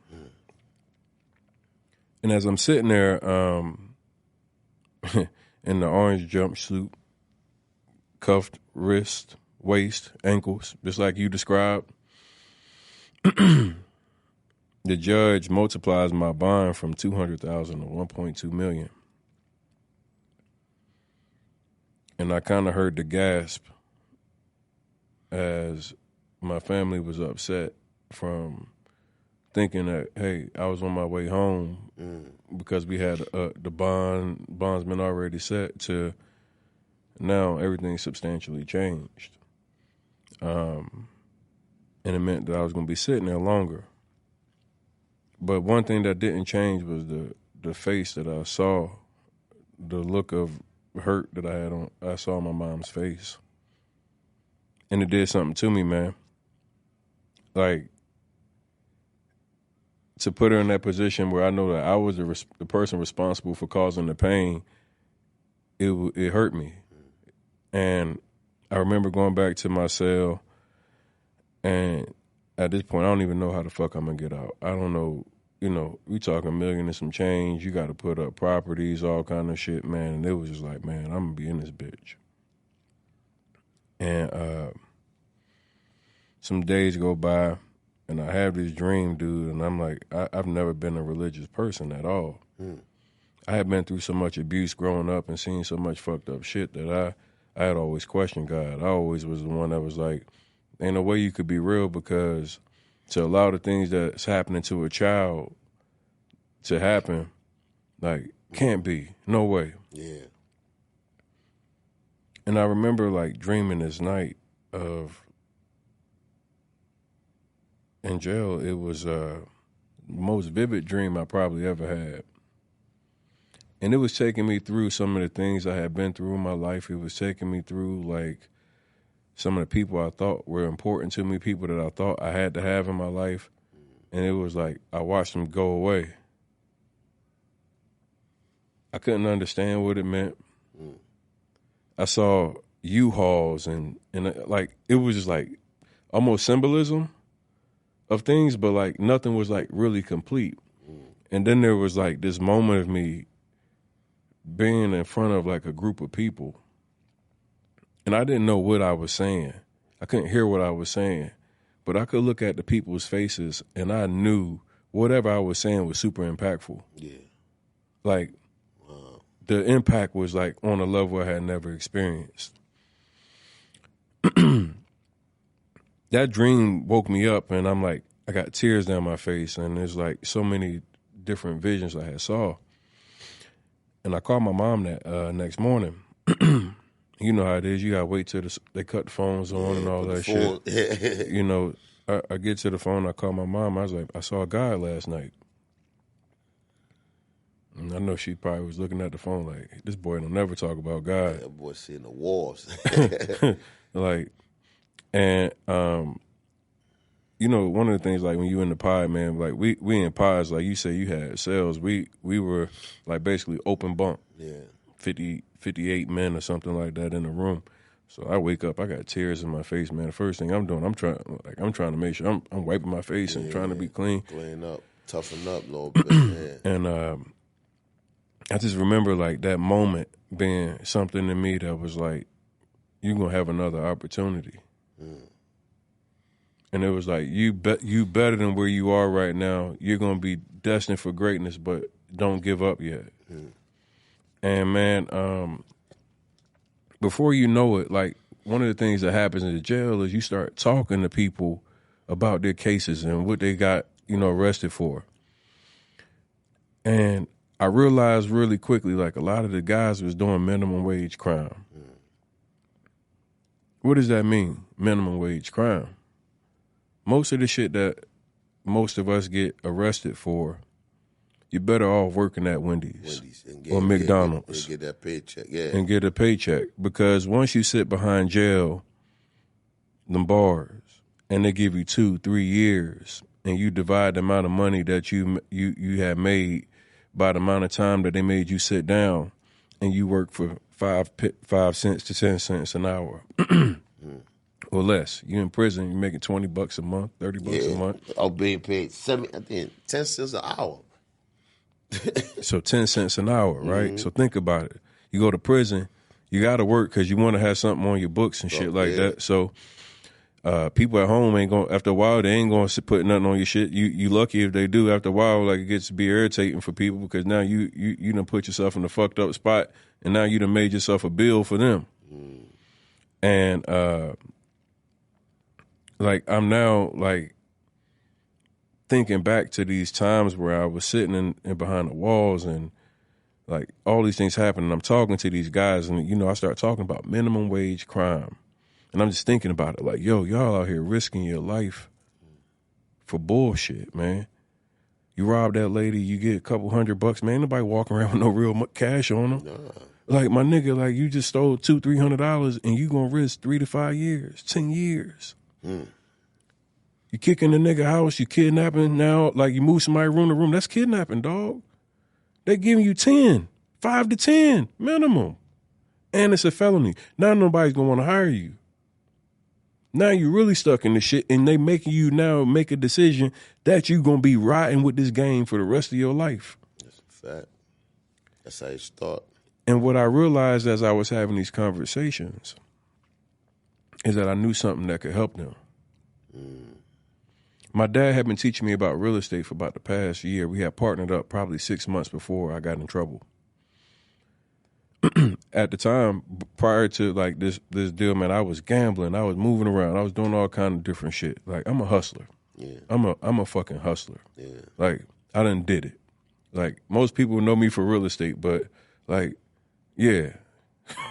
And as I'm sitting there in the orange jumpsuit, cuffed wrist, waist, ankles, just like you described, the judge multiplies my bond from $200,000 to $1.2 million. And I kind of heard the gasp as my family was upset from thinking that, hey, I was on my way home because we had the bondsman already set, to now everything substantially changed. And it meant that I was going to be sitting there longer. But one thing that didn't change was the face that I saw, the look of hurt that I saw on my mom's face. And it did something to me, man. Like, to put her in that position where I know that I was the person responsible for causing the pain, it hurt me. And I remember going back to my cell, and at this point, I don't even know how the fuck I'm going to get out. I don't know. You know, we talking $1 million and some change. You got to put up properties, all kind of shit, man. And it was just like, man, I'm going to be in this bitch. And some days go by, and I have this dream, dude, and I'm like, I've never been a religious person at all. I had been through so much abuse growing up and seen so much fucked up shit that I had always questioned God. I always was the one that was like, ain't no way you could be real, because to allow the things that's happening to a child to happen, like, can't be. No way. Yeah. And I remember, like, dreaming this night of, in jail, it was the most vivid dream I probably ever had. And it was taking me through some of the things I had been through in my life. It was taking me through, like, some of the people I thought were important to me, people that I thought I had to have in my life. And it was like I watched them go away. I couldn't understand what it meant. I saw U-Hauls and like, it was just like almost symbolism of things, but like nothing was like really complete. And then there was like this moment of me being in front of like a group of people. And I didn't know what I was saying. I couldn't hear what I was saying. But I could look at the people's faces, and I knew whatever I was saying was super impactful. Yeah. Like, the impact was like on a level I had never experienced. That dream woke me up, and I'm like, I got tears down my face, and there's like so many different visions I had saw. And I called my mom that next morning. You know how it is. You got to wait till they cut the phones on and all that shit. You know, I get to the phone, I call my mom, I was like, I saw a guy last night. And I know she probably was looking at the phone like, this boy don't never talk about God. Yeah, that boy seeing the wars. Like, and you know, one of the things, like when you in the pod, man, like we in pods, like you say you had cells, we were like basically open bunk. Yeah. 58 men or something like that in the room. So I wake up, I got tears in my face, man. The first thing I'm doing, I'm trying to make sure I'm wiping my face and trying to be clean. Clean up, toughen up a little bit. Yeah. And I just remember like that moment being something to me that was like, you're gonna have another opportunity. And it was like, you better than where you are right now. You're gonna be destined for greatness, but don't give up yet. And man, before you know it, like one of the things that happens in the jail is you start talking to people about their cases and what they got, arrested for. And I realized really quickly, like a lot of the guys was doing minimum wage crime. What does that mean, minimum wage crime? Most of the shit that most of us get arrested for, you're better off working at Wendy's or McDonald's. And get that paycheck, yeah. And get a paycheck. Because once you sit behind jail, them bars, and they give you 2-3 years, and you divide the amount of money that you have made by the amount of time that they made you sit down, and you work for 5 cents to 10 cents an hour. Or less. You in prison, you're making $20 a month, $30 a month. I'm being paid 10 cents an hour. So 10 cents an hour, right? So think about it. You go to prison, you got to work because you want to have something on your books and shit like that. So people at home ain't going, after a while, they ain't going to put nothing on your shit. You lucky if they do. After a while, like it gets to be irritating for people because now you done put yourself in a fucked up spot and now you done made yourself a bill for them. And like I'm now like thinking back to these times where I was sitting in behind the walls and like all these things happen and I'm talking to these guys and I start talking about minimum wage crime and I'm just thinking about it like, yo, y'all out here risking your life for bullshit, man. You rob that lady, you get a couple $100, man. Ain't nobody walking around with no real cash on them. Nah. Like my nigga, like you just stole $200-$300 and you gonna risk 3 to 5 years, 10 years. You kicking the nigga house, you kidnapping now, like you move somebody room to room, that's kidnapping, dog. They giving you 10, 5 to 10 minimum. And it's a felony. Now nobody's gonna wanna hire you. Now you really stuck in the shit and they making you now make a decision that you gonna be riding with this game for the rest of your life. That's a fact. That's how you start. And what I realized as I was having these conversations is that I knew something that could help them. My dad had been teaching me about real estate for about the past year. We had partnered up probably 6 months before I got in trouble. At the time, prior to like this deal, man, I was gambling. I was moving around. I was doing all kind of different shit. Like I'm a hustler. Yeah. I'm a fucking hustler. Yeah. Like I done did it. Like most people know me for real estate, but like, yeah,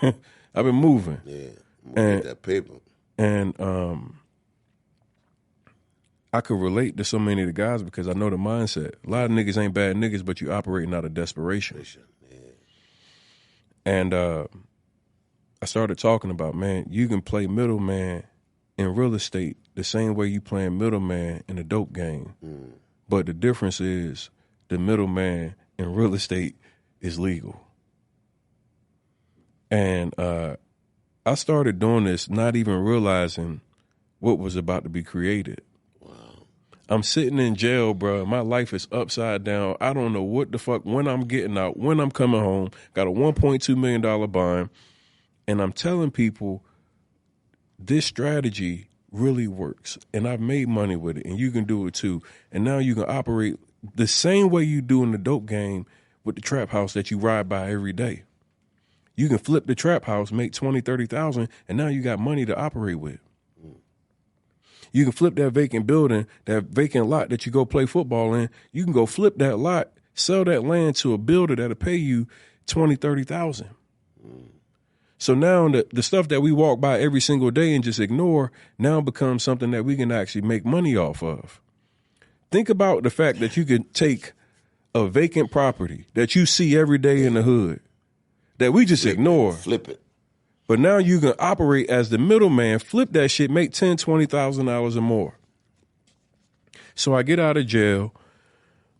I've been moving. Yeah. And that paper. And I could relate to so many of the guys because I know the mindset. A lot of niggas ain't bad niggas, but you operating out of desperation. Yeah. And I started talking about, man, you can play middleman in real estate the same way you playing middleman in a dope game. But the difference is the middleman in real estate is legal. And I started doing this not even realizing what was about to be created. I'm sitting in jail, bro. My life is upside down. I don't know what the fuck, when I'm getting out, when I'm coming home. Got a $1.2 million bond. And I'm telling people this strategy really works. And I've made money with it. And you can do it too. And now you can operate the same way you do in the dope game with the trap house that you ride by every day. You can flip the trap house, make 20, 30,000, and now you got money to operate with. You can flip that vacant building, that vacant lot that you go play football in. You can go flip that lot, sell that land to a builder that'll pay you 20, 30,000. So now the stuff that we walk by every single day and just ignore now becomes something that we can actually make money off of. Think about the fact that you can take a vacant property that you see every day in the hood that we just ignore. Flip it. But now you can operate as the middleman, flip that shit, make $10,000, $20,000 or more. So I get out of jail.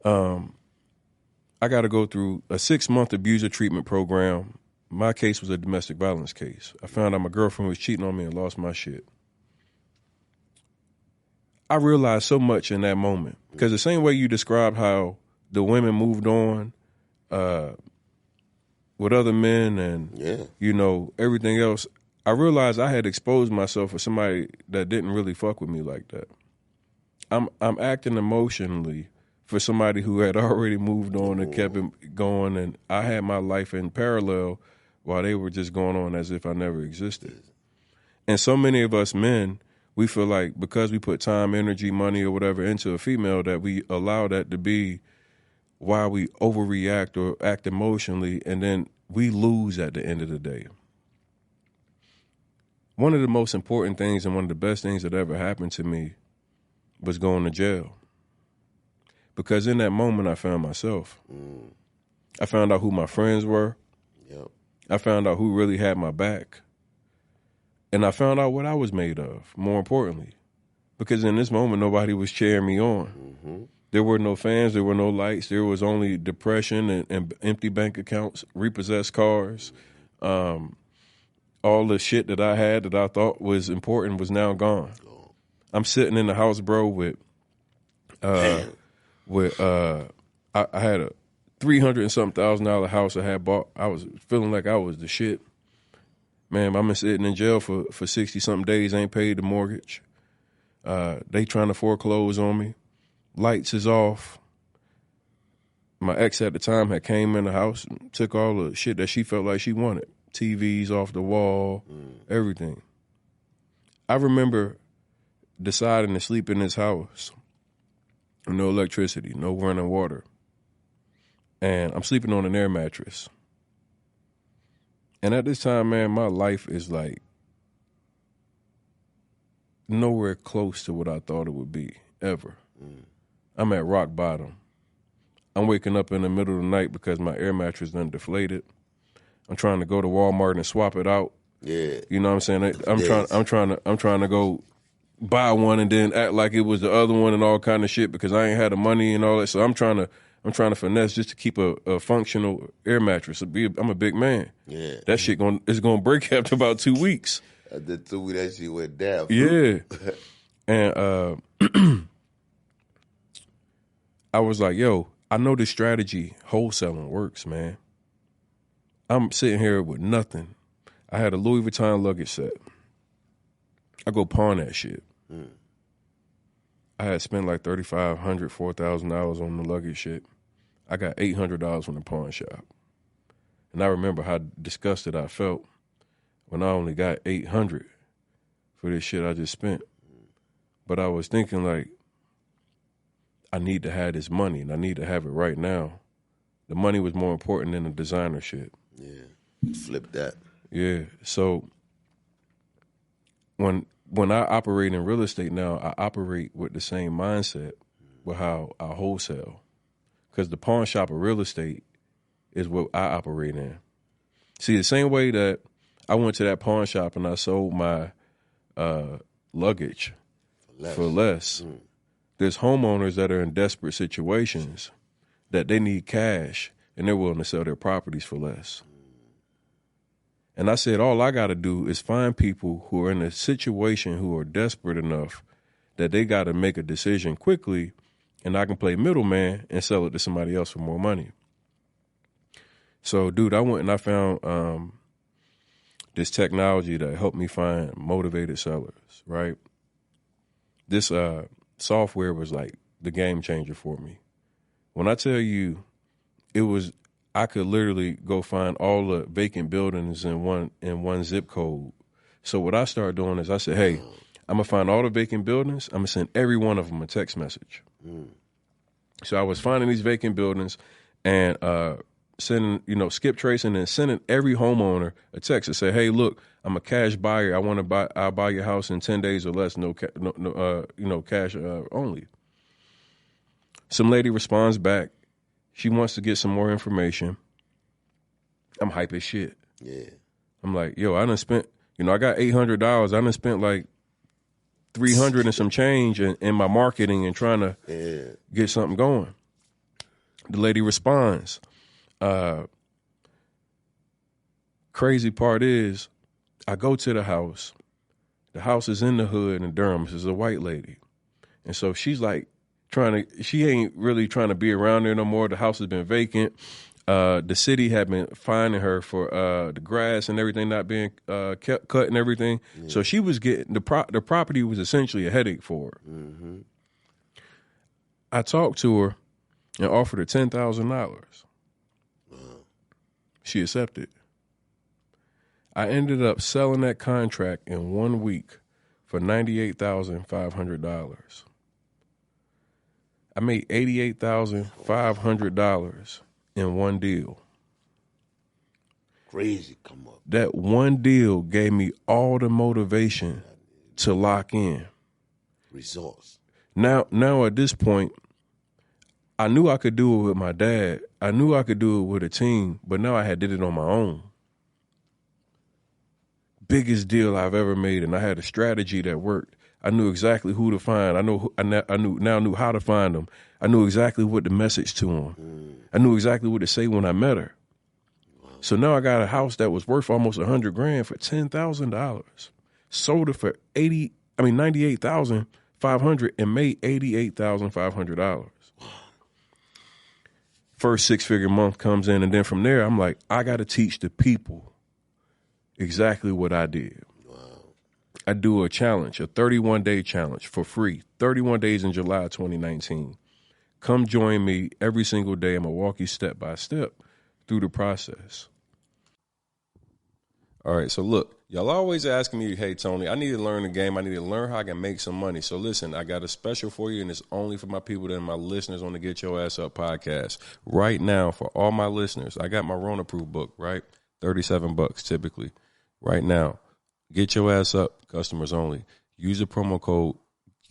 I got to go through a 6-month abuser treatment program. My case was a domestic violence case. I found out my girlfriend was cheating on me and lost my shit. I realized so much in that moment because the same way you described how the women moved on with other men and, you know, everything else, I realized I had exposed myself for somebody that didn't really fuck with me like that. I'm acting emotionally for somebody who had already moved on and kept it going, and I had my life in parallel while they were just going on as if I never existed. And so many of us men, we feel like because we put time, energy, money, or whatever into a female that we allow that to be why we overreact or act emotionally, and then we lose at the end of the day. One of the most important things and one of the best things that ever happened to me was going to jail. Because in that moment, I found myself. I found out who my friends were. Yep. I found out who really had my back. And I found out what I was made of, more importantly. Because in this moment, nobody was cheering me on. Mm-hmm. There were no fans. There were no lights. There was only depression and empty bank accounts, repossessed cars. All the shit that I had that I thought was important was now gone. I'm sitting in the house, bro, with I had a $300 and something thousand house I had bought. I was feeling like I was the shit. Man, I'm sitting in jail for 60 something days, ain't paid the mortgage. They trying to foreclose on me. Lights is off. My ex at the time had came in the house and took all the shit that she felt like she wanted. TVs off the wall, everything. I remember deciding to sleep in this house. No electricity, no running water. And I'm sleeping on an air mattress. And at this time, man, my life is like nowhere close to what I thought it would be, ever. I'm at rock bottom. I'm waking up in the middle of the night because my air mattress done deflated. I'm trying to go to Walmart and swap it out. Yeah. You know what I'm saying? I'm trying to go buy one and then act like it was the other one and all kind of shit because I ain't had the money and all that. So I'm trying to finesse just to keep a functional air mattress. I'm a big man. Yeah. That shit is gonna break after about 2 weeks. After 2 weeks, that shit went down. Yeah. And I was like, yo, I know this strategy, wholesaling, works, man. I'm sitting here with nothing. I had a Louis Vuitton luggage set. I go pawn that shit. I had spent like $3,500, $4,000 on the luggage shit. I got $800 from the pawn shop. And I remember how disgusted I felt when I only got $800 for this shit I just spent. But I was thinking like, I need to have this money and I need to have it right now. The money was more important than the designer shit. Yeah, flip that. Yeah, so when I operate in real estate now, I operate with the same mindset with how I wholesale. Because the pawn shop of real estate is what I operate in. See, the same way that I went to that pawn shop and I sold my luggage for less. There's homeowners that are in desperate situations that they need cash and they're willing to sell their properties for less. And I said, all I got to do is find people who are in a situation who are desperate enough that they got to make a decision quickly, and I can play middleman and sell it to somebody else for more money. So, dude, I went and I found this technology that helped me find motivated sellers, right? This software was like the game changer for me. When I tell you, I could literally go find all the vacant buildings in one zip code. So what I started doing is I said, hey, I'm going to find all the vacant buildings. I'm going to send every one of them a text message. So I was finding these vacant buildings, and skip tracing and sending every homeowner a text to say, hey, look, I'm a cash buyer. I'll buy your house in 10 days or less. Cash only. Some lady responds back. She wants to get some more information. I'm hype as shit. Yeah. I'm like, yo, I done spent, I got $800. I done spent like 300 and some change in my marketing and trying to get something going. The lady responds. Crazy part is, I go to the house. The house is in the hood in Durham. This is a white lady. And so she's like she ain't really trying to be around there no more. The house has been vacant. The city had been fining her for the grass and everything not being kept cut and everything. Yeah. So she was getting, the property was essentially a headache for her. Mm-hmm. I talked to her and offered her $10,000. She accepted. I ended up selling that contract in 1 week for $98,500. I made $88,500 in one deal. Crazy come up. That one deal gave me all the motivation to lock in. Results. Now at this point, I knew I could do it with my dad. I knew I could do it with a team, but now I had did it on my own. Biggest deal I've ever made, and I had a strategy that worked. I knew exactly who to find. I knew how to find them. I knew exactly what to message to them. I knew exactly what to say when I met her. Wow. So now I got a house that was worth almost $100,000 for $10,000. Sold it for $98,500 and made $88,500. First 6-figure month comes in, and then from there, I'm like, I got to teach the people exactly what I did. Wow. I do a challenge, a 31-day challenge for free, 31 days in July 2019. Come join me every single day. I'm going to walk you step by step through the process. All right, so look, y'all always asking me, hey, Tony, I need to learn the game. I need to learn how I can make some money. So listen, I got a special for you, and it's only for my people that are my listeners on the Get Your Ass Up podcast. Right now, for all my listeners, I got my Rona Proof book, right? $37 typically. Right now, Get Your Ass Up, customers only. Use the promo code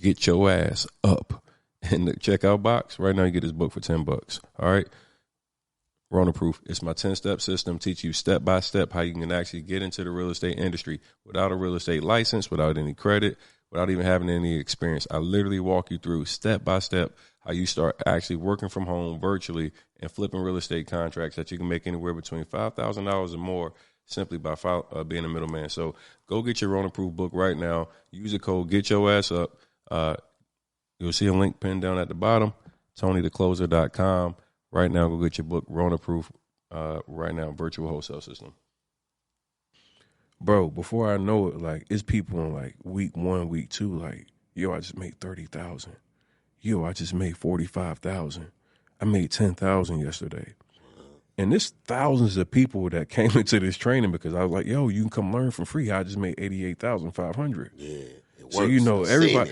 Get Your Ass Up in the checkout box. Right now, you get this book for $10. All right? Rona Proof. It's my 10-step system. Teach you step by step how you can actually get into the real estate industry without a real estate license, without any credit, without even having any experience. I literally walk you through step by step how you start actually working from home virtually and flipping real estate contracts that you can make anywhere between $5,000 or more simply by being a middleman. So go get your Rona Proof book right now. Use the code Get Your Ass Up. You'll see a link pinned down at the bottom, TonyTheCloser.com. Right now, go get your book, Rona Proof, right now, virtual wholesale system. Bro, before I know it, like, it's people in, like, week 1, week 2, like, yo, I just made $30,000. Yo, I just made $45,000. I made $10,000 yesterday. And there's thousands of people that came into this training because I was like, yo, you can come learn for free. I just made $88,500. Yeah.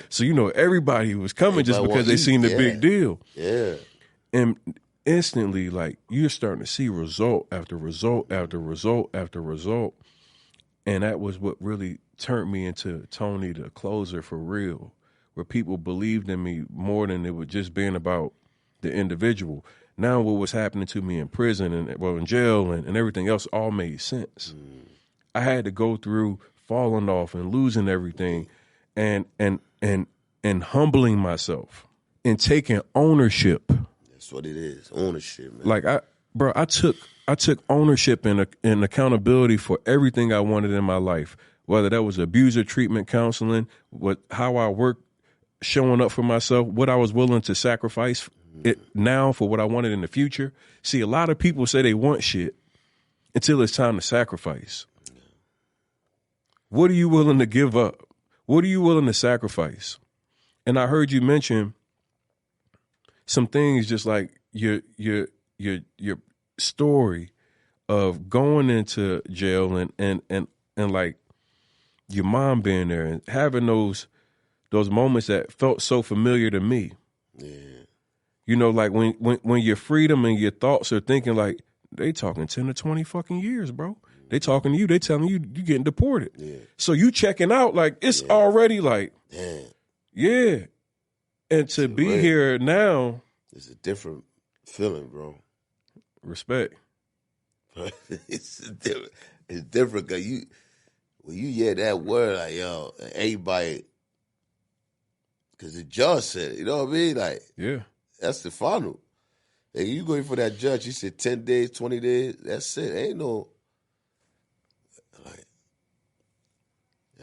So everybody was coming just because they seen the big deal. Yeah. And instantly, like, you're starting to see result after result after result after result. And that was what really turned me into Tony the Closer for real, where people believed in me more than it was just being about the individual. Now what was happening to me in prison and in jail and everything else all made sense. I had to go through falling off and losing everything and humbling myself and taking ownership. That's what it is, ownership, man. Like I took ownership and accountability for everything I wanted in my life, whether that was abuser treatment counseling, how I worked, showing up for myself, what I was willing to sacrifice it now for what I wanted in the future. See, a lot of people say they want shit until it's time to sacrifice. What are you willing to give up? What are you willing to sacrifice? And I heard you mention some things, just like your story of going into jail and like your mom being there and having those moments that felt so familiar to me. Yeah. You know, like when your freedom and your thoughts are thinking like, they talking 10 to 20 fucking years, bro. They talking to you. They telling you getting deported. Yeah. So you checking out like it's already like, damn. Yeah. And to be here now, it's a different feeling, bro. Respect. It's different because when you hear that word, like, yo, everybody, because the judge said it, you know what I mean? Like, yeah, that's the final. Like, you go for that judge, you said 10 days, 20 days, that's it. Ain't no,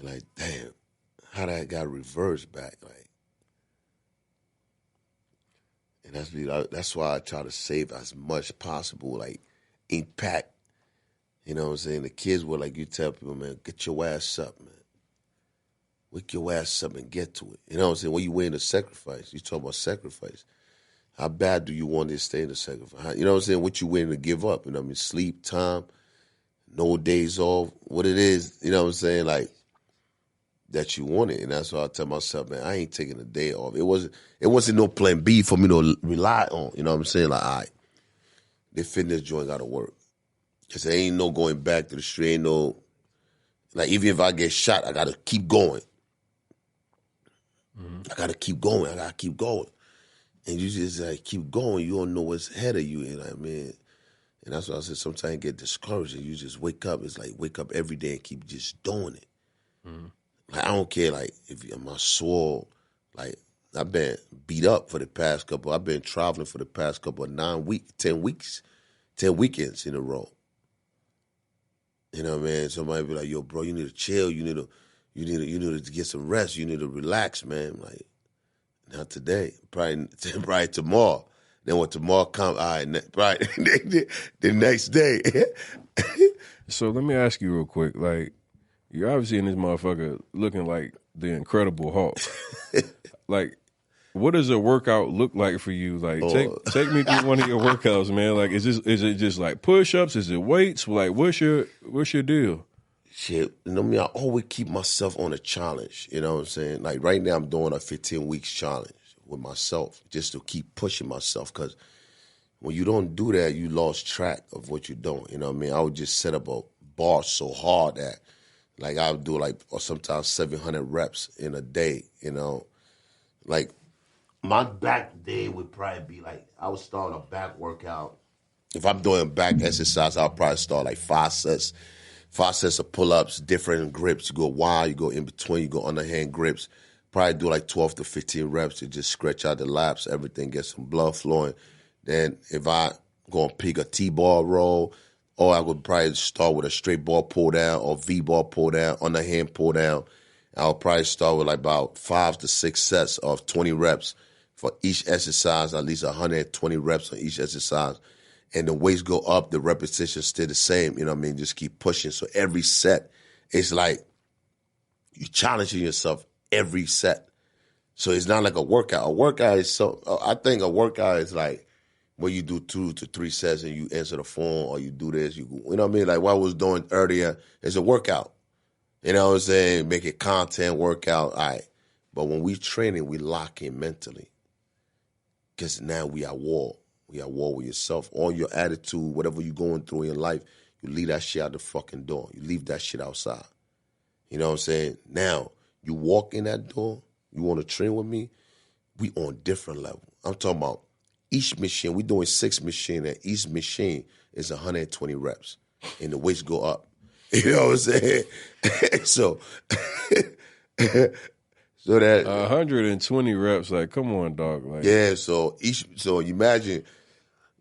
like, damn, how that got reversed back, like. And that's why I try to save as much possible, like, impact. You know what I'm saying? The kids were like, you tell people, man, get your ass up, man. Wake your ass up and get to it. You know what I'm saying? When you willing to sacrifice, you talk about sacrifice. How bad do you want to stay in the sacrifice? You know what I'm saying? What you willing to give up? You know what I mean? Sleep, time, no days off, what it is, you know what I'm saying? Like, that you want it. And that's why I tell myself, man, I ain't taking a day off. It wasn't no plan B for me to rely on. You know what I'm saying? Like, all right, the fitness joint got to work. Because there ain't no going back to the street. Ain't no, like, even if I get shot, I got to keep going. I got to keep going. I got to keep going. And you just, like, keep going. You don't know what's ahead of you. You know what I mean? And that's why I said sometimes you get discouraged and you just wake up. It's like wake up every day and keep just doing it. Like, I don't care, like, if I'm sore, like, I've been beat up for the past couple. I've been traveling for the past couple of 10 weekends in a row. You know what I mean? Somebody be like, yo, bro, you need to chill. You need to get some rest. You need to relax, man. I'm like, not today. Probably tomorrow. Then when tomorrow comes, all right, probably the next day. So let me ask you real quick, like, you're obviously in this motherfucker looking like the Incredible Hulk. Like, what does a workout look like for you? Like, take me through one of your workouts, man. Like, is it just like push-ups? Is it weights? Like, what's your deal? Shit, you know me, I always keep myself on a challenge. You know what I'm saying? Like, right now I'm doing a 15 weeks challenge with myself just to keep pushing myself, because when you don't do that, you lost track of what you're doing. You know what I mean? I would just set up a bar so hard that, like, I would do, like, or sometimes 700 reps in a day, you know. Like, my back day would probably be, like, I would start a back workout. If I'm doing back exercise, I'll probably start, like, 5 sets of pull-ups, different grips. You go wide, you go in between, you go underhand grips. Probably do, like, 12 to 15 reps to just stretch out the laps, everything, get some blood flowing. Then if I go and pick a T-ball roll, or I would probably start with a straight ball pull down or V-ball pull down, underhand pull down. I'll probably start with like about 5 to 6 sets of 20 reps for each exercise, at least 120 reps on each exercise. And the weights go up, the repetitions stay the same, you know what I mean? Just keep pushing. So every set, it's like you're challenging yourself every set. So it's not like a workout. A workout is I think a workout is like, where you do 2 to 3 sets and you answer the phone or you do this, you know what I mean? Like what I was doing earlier is a workout. You know what I'm saying? Make it content, workout, all right. But when we training, we lock in mentally. Because now we at war. We at war with yourself. All your attitude, whatever you're going through in your life, you leave that shit out the fucking door. You leave that shit outside. You know what I'm saying? Now, you walk in that door, you want to train with me, we on different level. I'm talking about each machine, we're doing 6 machines, and each machine is 120 reps, and the weights go up. You know what I'm saying? so that 120 reps, like, come on, dog. Like, yeah, so imagine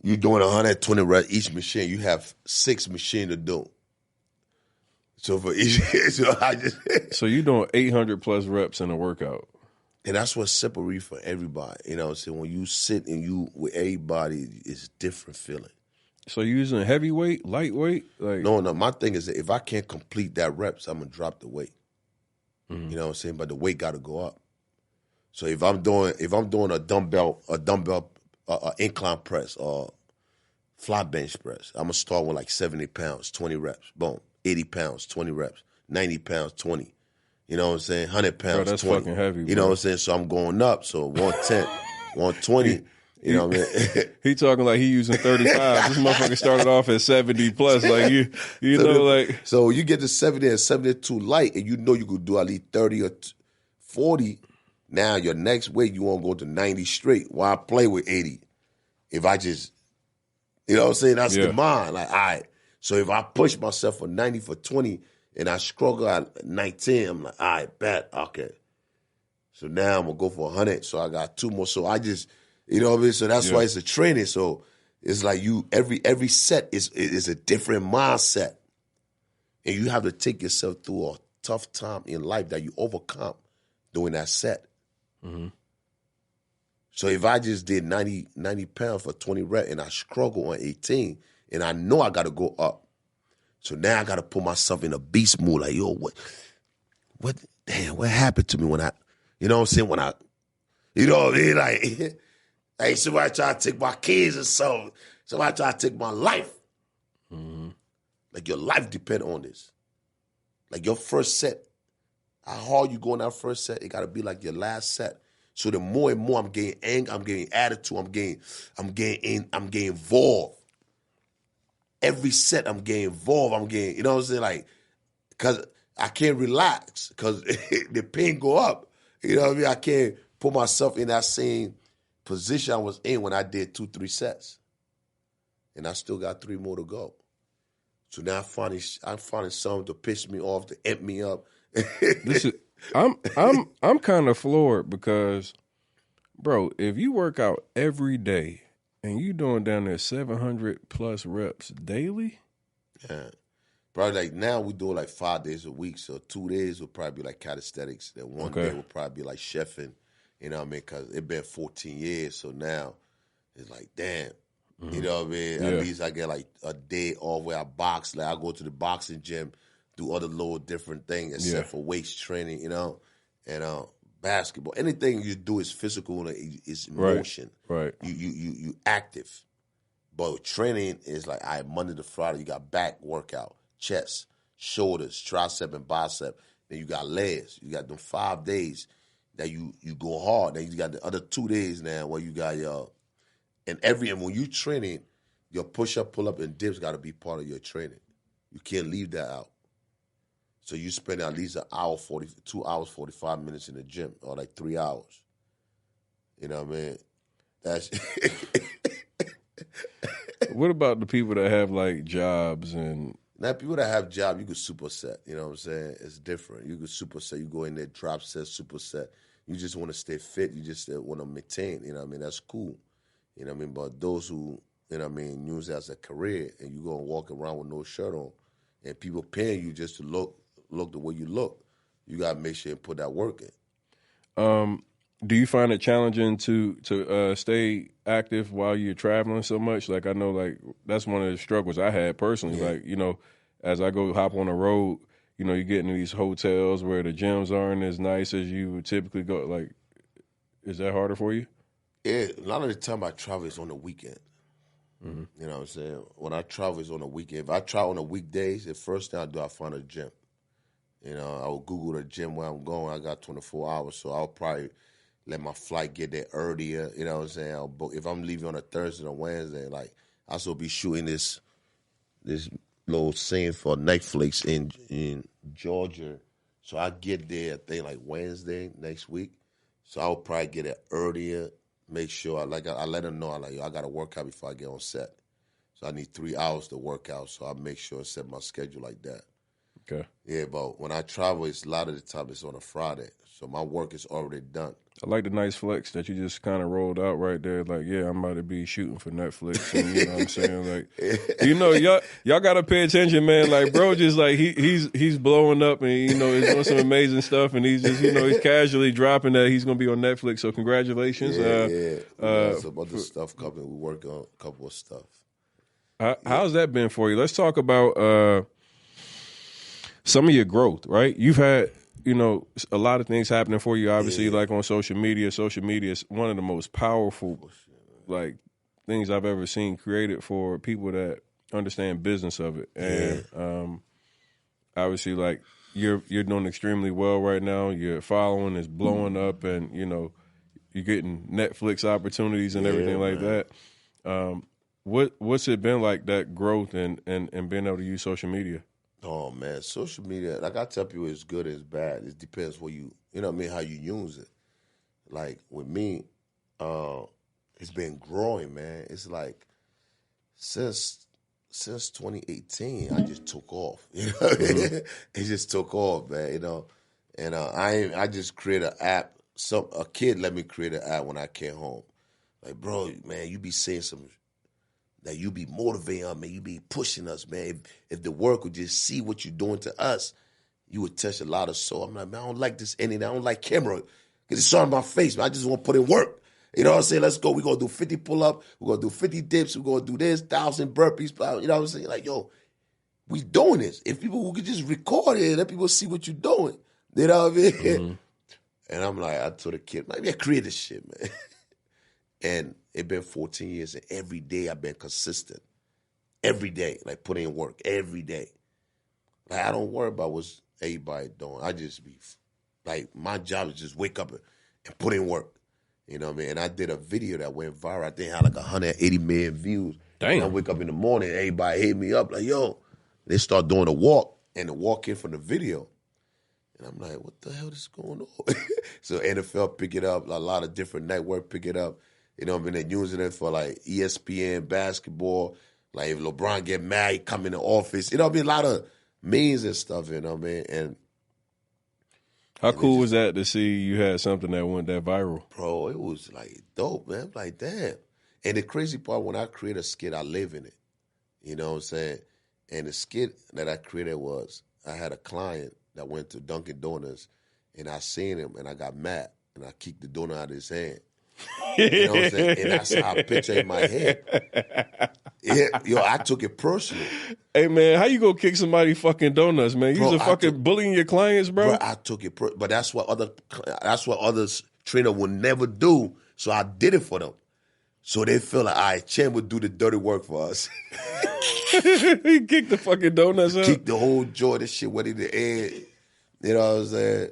you're doing 120 reps each machine. You have 6 machines to do. So for each, so you're doing 800 plus reps in a workout. And that's what's separate for everybody. You know what I'm saying? When you sit and you with everybody, it's a different feeling. So you using heavyweight, lightweight? Like, no. My thing is that if I can't complete that reps, I'm gonna drop the weight. You know what I'm saying? But the weight got to go up. So if I'm doing a dumbbell incline press or flat bench press, I'm gonna start with like 70 pounds, 20 reps. Boom. 80 pounds, 20 reps. 90 pounds, 20. You know what I'm saying? 100 pounds, bro, that's 20. fucking heavy, you know what I'm saying? So I'm going up. So 110, 120, You know what I mean? He talking like he using 35. This motherfucker started off at 70 plus. Like you so know, like so you get to 70 and 72 light, and you know you could do at least 30 or 40. Now your next weight you want to go to 90 straight. Why play with 80? If I just, you know what I'm saying? That's the mind. Like, all right. So if I push myself for 90 for 20 and I struggle at 19, I'm like, all right, bet, okay. So now I'm gonna go for 100. So I got 2 more. So I just, you know what I mean? So that's why it's a training. So it's like you every set is a different mindset. And you have to take yourself through a tough time in life that you overcome doing that set. Mm-hmm. So if I just did 90 pounds for 20 reps and I struggle on 18, and I know I got to go up. So now I got to put myself in a beast mood. Like, yo, what happened to me when I, you know what I'm saying? When I, you know what I mean? Like somebody try to take my kids or something. Somebody try to take my life. Mm-hmm. Like your life depend on this. Like your first set, how hard you go in that first set, it got to be like your last set. So the more and more I'm getting anger, I'm getting attitude, I'm getting involved. Every set I'm getting involved, I'm getting, you know what I'm saying? Like, because I can't relax because the pain go up. You know what I mean? I can't put myself in that same position I was in when I did 2-3 sets. And I still got 3 more to go. So now I'm finding something to piss me off, to amp me up. I'm kind of floored because, bro, if you work out every day and you doing down there 700 plus reps daily, yeah, probably like now we do it like 5 days a week. So 2 days will probably be like calisthenics. Then one day will probably be like chefing. You know what I mean? Because it's been 14 years. So now it's like, damn. Mm-hmm. You know what I mean? At least I get like a day off where I box. Like I go to the boxing gym, do other little different things except for weights training, you know, and basketball. Anything you do is physical and it's motion. Right. You active. But training is like, all right, Monday to Friday, you got back workout, chest, shoulders, tricep and bicep. Then you got legs. You got them 5 days that you go hard. Then you got the other 2 days now where you got your, and when you training, your push-up, pull-up, and dips got to be part of your training. You can't leave that out. So you spend at least 2 hours, 45 minutes in the gym, or like 3 hours. You know what I mean? That's. What about the people that have like jobs and? Now, people that have jobs, you could superset. You know what I'm saying? It's different. You could superset. You go in there, drop set, superset. You just want to stay fit. You just want to maintain. You know what I mean? That's cool. You know what I mean? But those who, you know what I mean, use it as a career and you go and walk around with no shirt on and people paying you just to look the way you look, you got to make sure and put that work in. Do you find it challenging to stay active while you're traveling so much? Like I know like that's one of the struggles I had personally. Like, you know, as I go hop on the road, you know, you get into these hotels where the gyms aren't as nice as you would typically go. Like, is that harder for you? Yeah, a lot of the time I travel is on the weekend. Mm-hmm. You know what I'm saying? When I travel is on the weekend. If I travel on the weekdays, the first thing I do, I find a gym. You know, I will Google the gym where I'm going. I got 24 hours, so I'll probably let my flight get there earlier. You know what I'm saying? I'll book, if I'm leaving on a Thursday or Wednesday, like I'll also be shooting this little scene for Netflix in Georgia. So I get there, I think like Wednesday next week. So I'll probably get it earlier. Make sure, I let them know, I got to work out before I get on set. So I need 3 hours to work out, so I make sure I set my schedule like that. Okay. Yeah, but when I travel, it's a lot of the time it's on a Friday, so my work is already done. I like the nice flex that you just kind of rolled out right there. Like, yeah, I'm about to be shooting for Netflix. And, you know what I'm saying? Like, you know, y'all got to pay attention, man. Like, bro, just like he's blowing up and, you know, he's doing some amazing stuff. And he's just, you know, he's casually dropping that he's going to be on Netflix. So congratulations. Some other stuff coming. We work on a couple of stuff. How's that been for you? Let's talk about some of your growth, right? You've had, you know, a lot of things happening for you, obviously, like on social media. Social media is one of the most powerful, like, things I've ever seen created for people that understand business of it. And obviously, like, you're doing extremely well right now. Your following is blowing up, and, you know, you're getting Netflix opportunities and everything like that. What's it been like, that growth and being able to use social media? Oh man, social media, like I tell people, it's good or it's bad. It depends what you know what I mean, how you use it. Like with me, it's been growing, man. It's like since 2018, I just took off. You know what I mean? It just took off, man. You know, and I just created an app. A kid let me create an app when I came home. Like, bro, man, you be saying some that you be motivating us, man. You be pushing us, man. If the work would just see what you're doing to us, you would touch a lot of soul. I'm like, man, I don't like this anything. I don't like camera because it's on my face, man. I just want to put in work. You know what I'm saying? Let's go. We're going to do 50 pull-ups. We're going to do 50 dips. We're going to do this, 1,000 burpees. You know what I'm saying? Like, yo, we doing this. If people could just record it, let people see what you're doing. You know what I mean? And I'm like, I told the kid, man, I create this shit, man. And it been 14 years, and every day I've been consistent. Every day, like putting in work every day. Like I don't worry about what everybody doing. I just be like, my job is just wake up and put in work. You know what I mean? And I did a video that went viral. I think it had like 180 million views. Damn. And I wake up in the morning, everybody hit me up like, yo, they start doing a walk, and the walk in from the video. And I'm like, what the hell is going on? So NFL pick it up, a lot of different network pick it up. You know what I mean? They're using it for like ESPN, basketball. Like if LeBron get mad, he come in the office. You know what I mean? A lot of memes and stuff, you know what I mean? And how cool was that to see you had something that went that viral? Bro, it was like dope, man. Like, damn. And the crazy part, when I create a skit, I live in it. You know what I'm saying? And the skit that I created was, I had a client that went to Dunkin' Donuts, and I seen him, and I got mad, and I kicked the donut out of his hand. You know what I'm saying? And that's how I picture it in my head. Yeah, yo, I took it personal. Hey, man, how you gonna kick somebody fucking donuts, man? You just fucking bullying your clients, bro? I took it but that's what others trainer would never do, so I did it for them. So they feel like, all right, Champ would do the dirty work for us. He kicked the fucking donuts out? Kicked the whole joint, this shit went in the air. You know what I'm saying?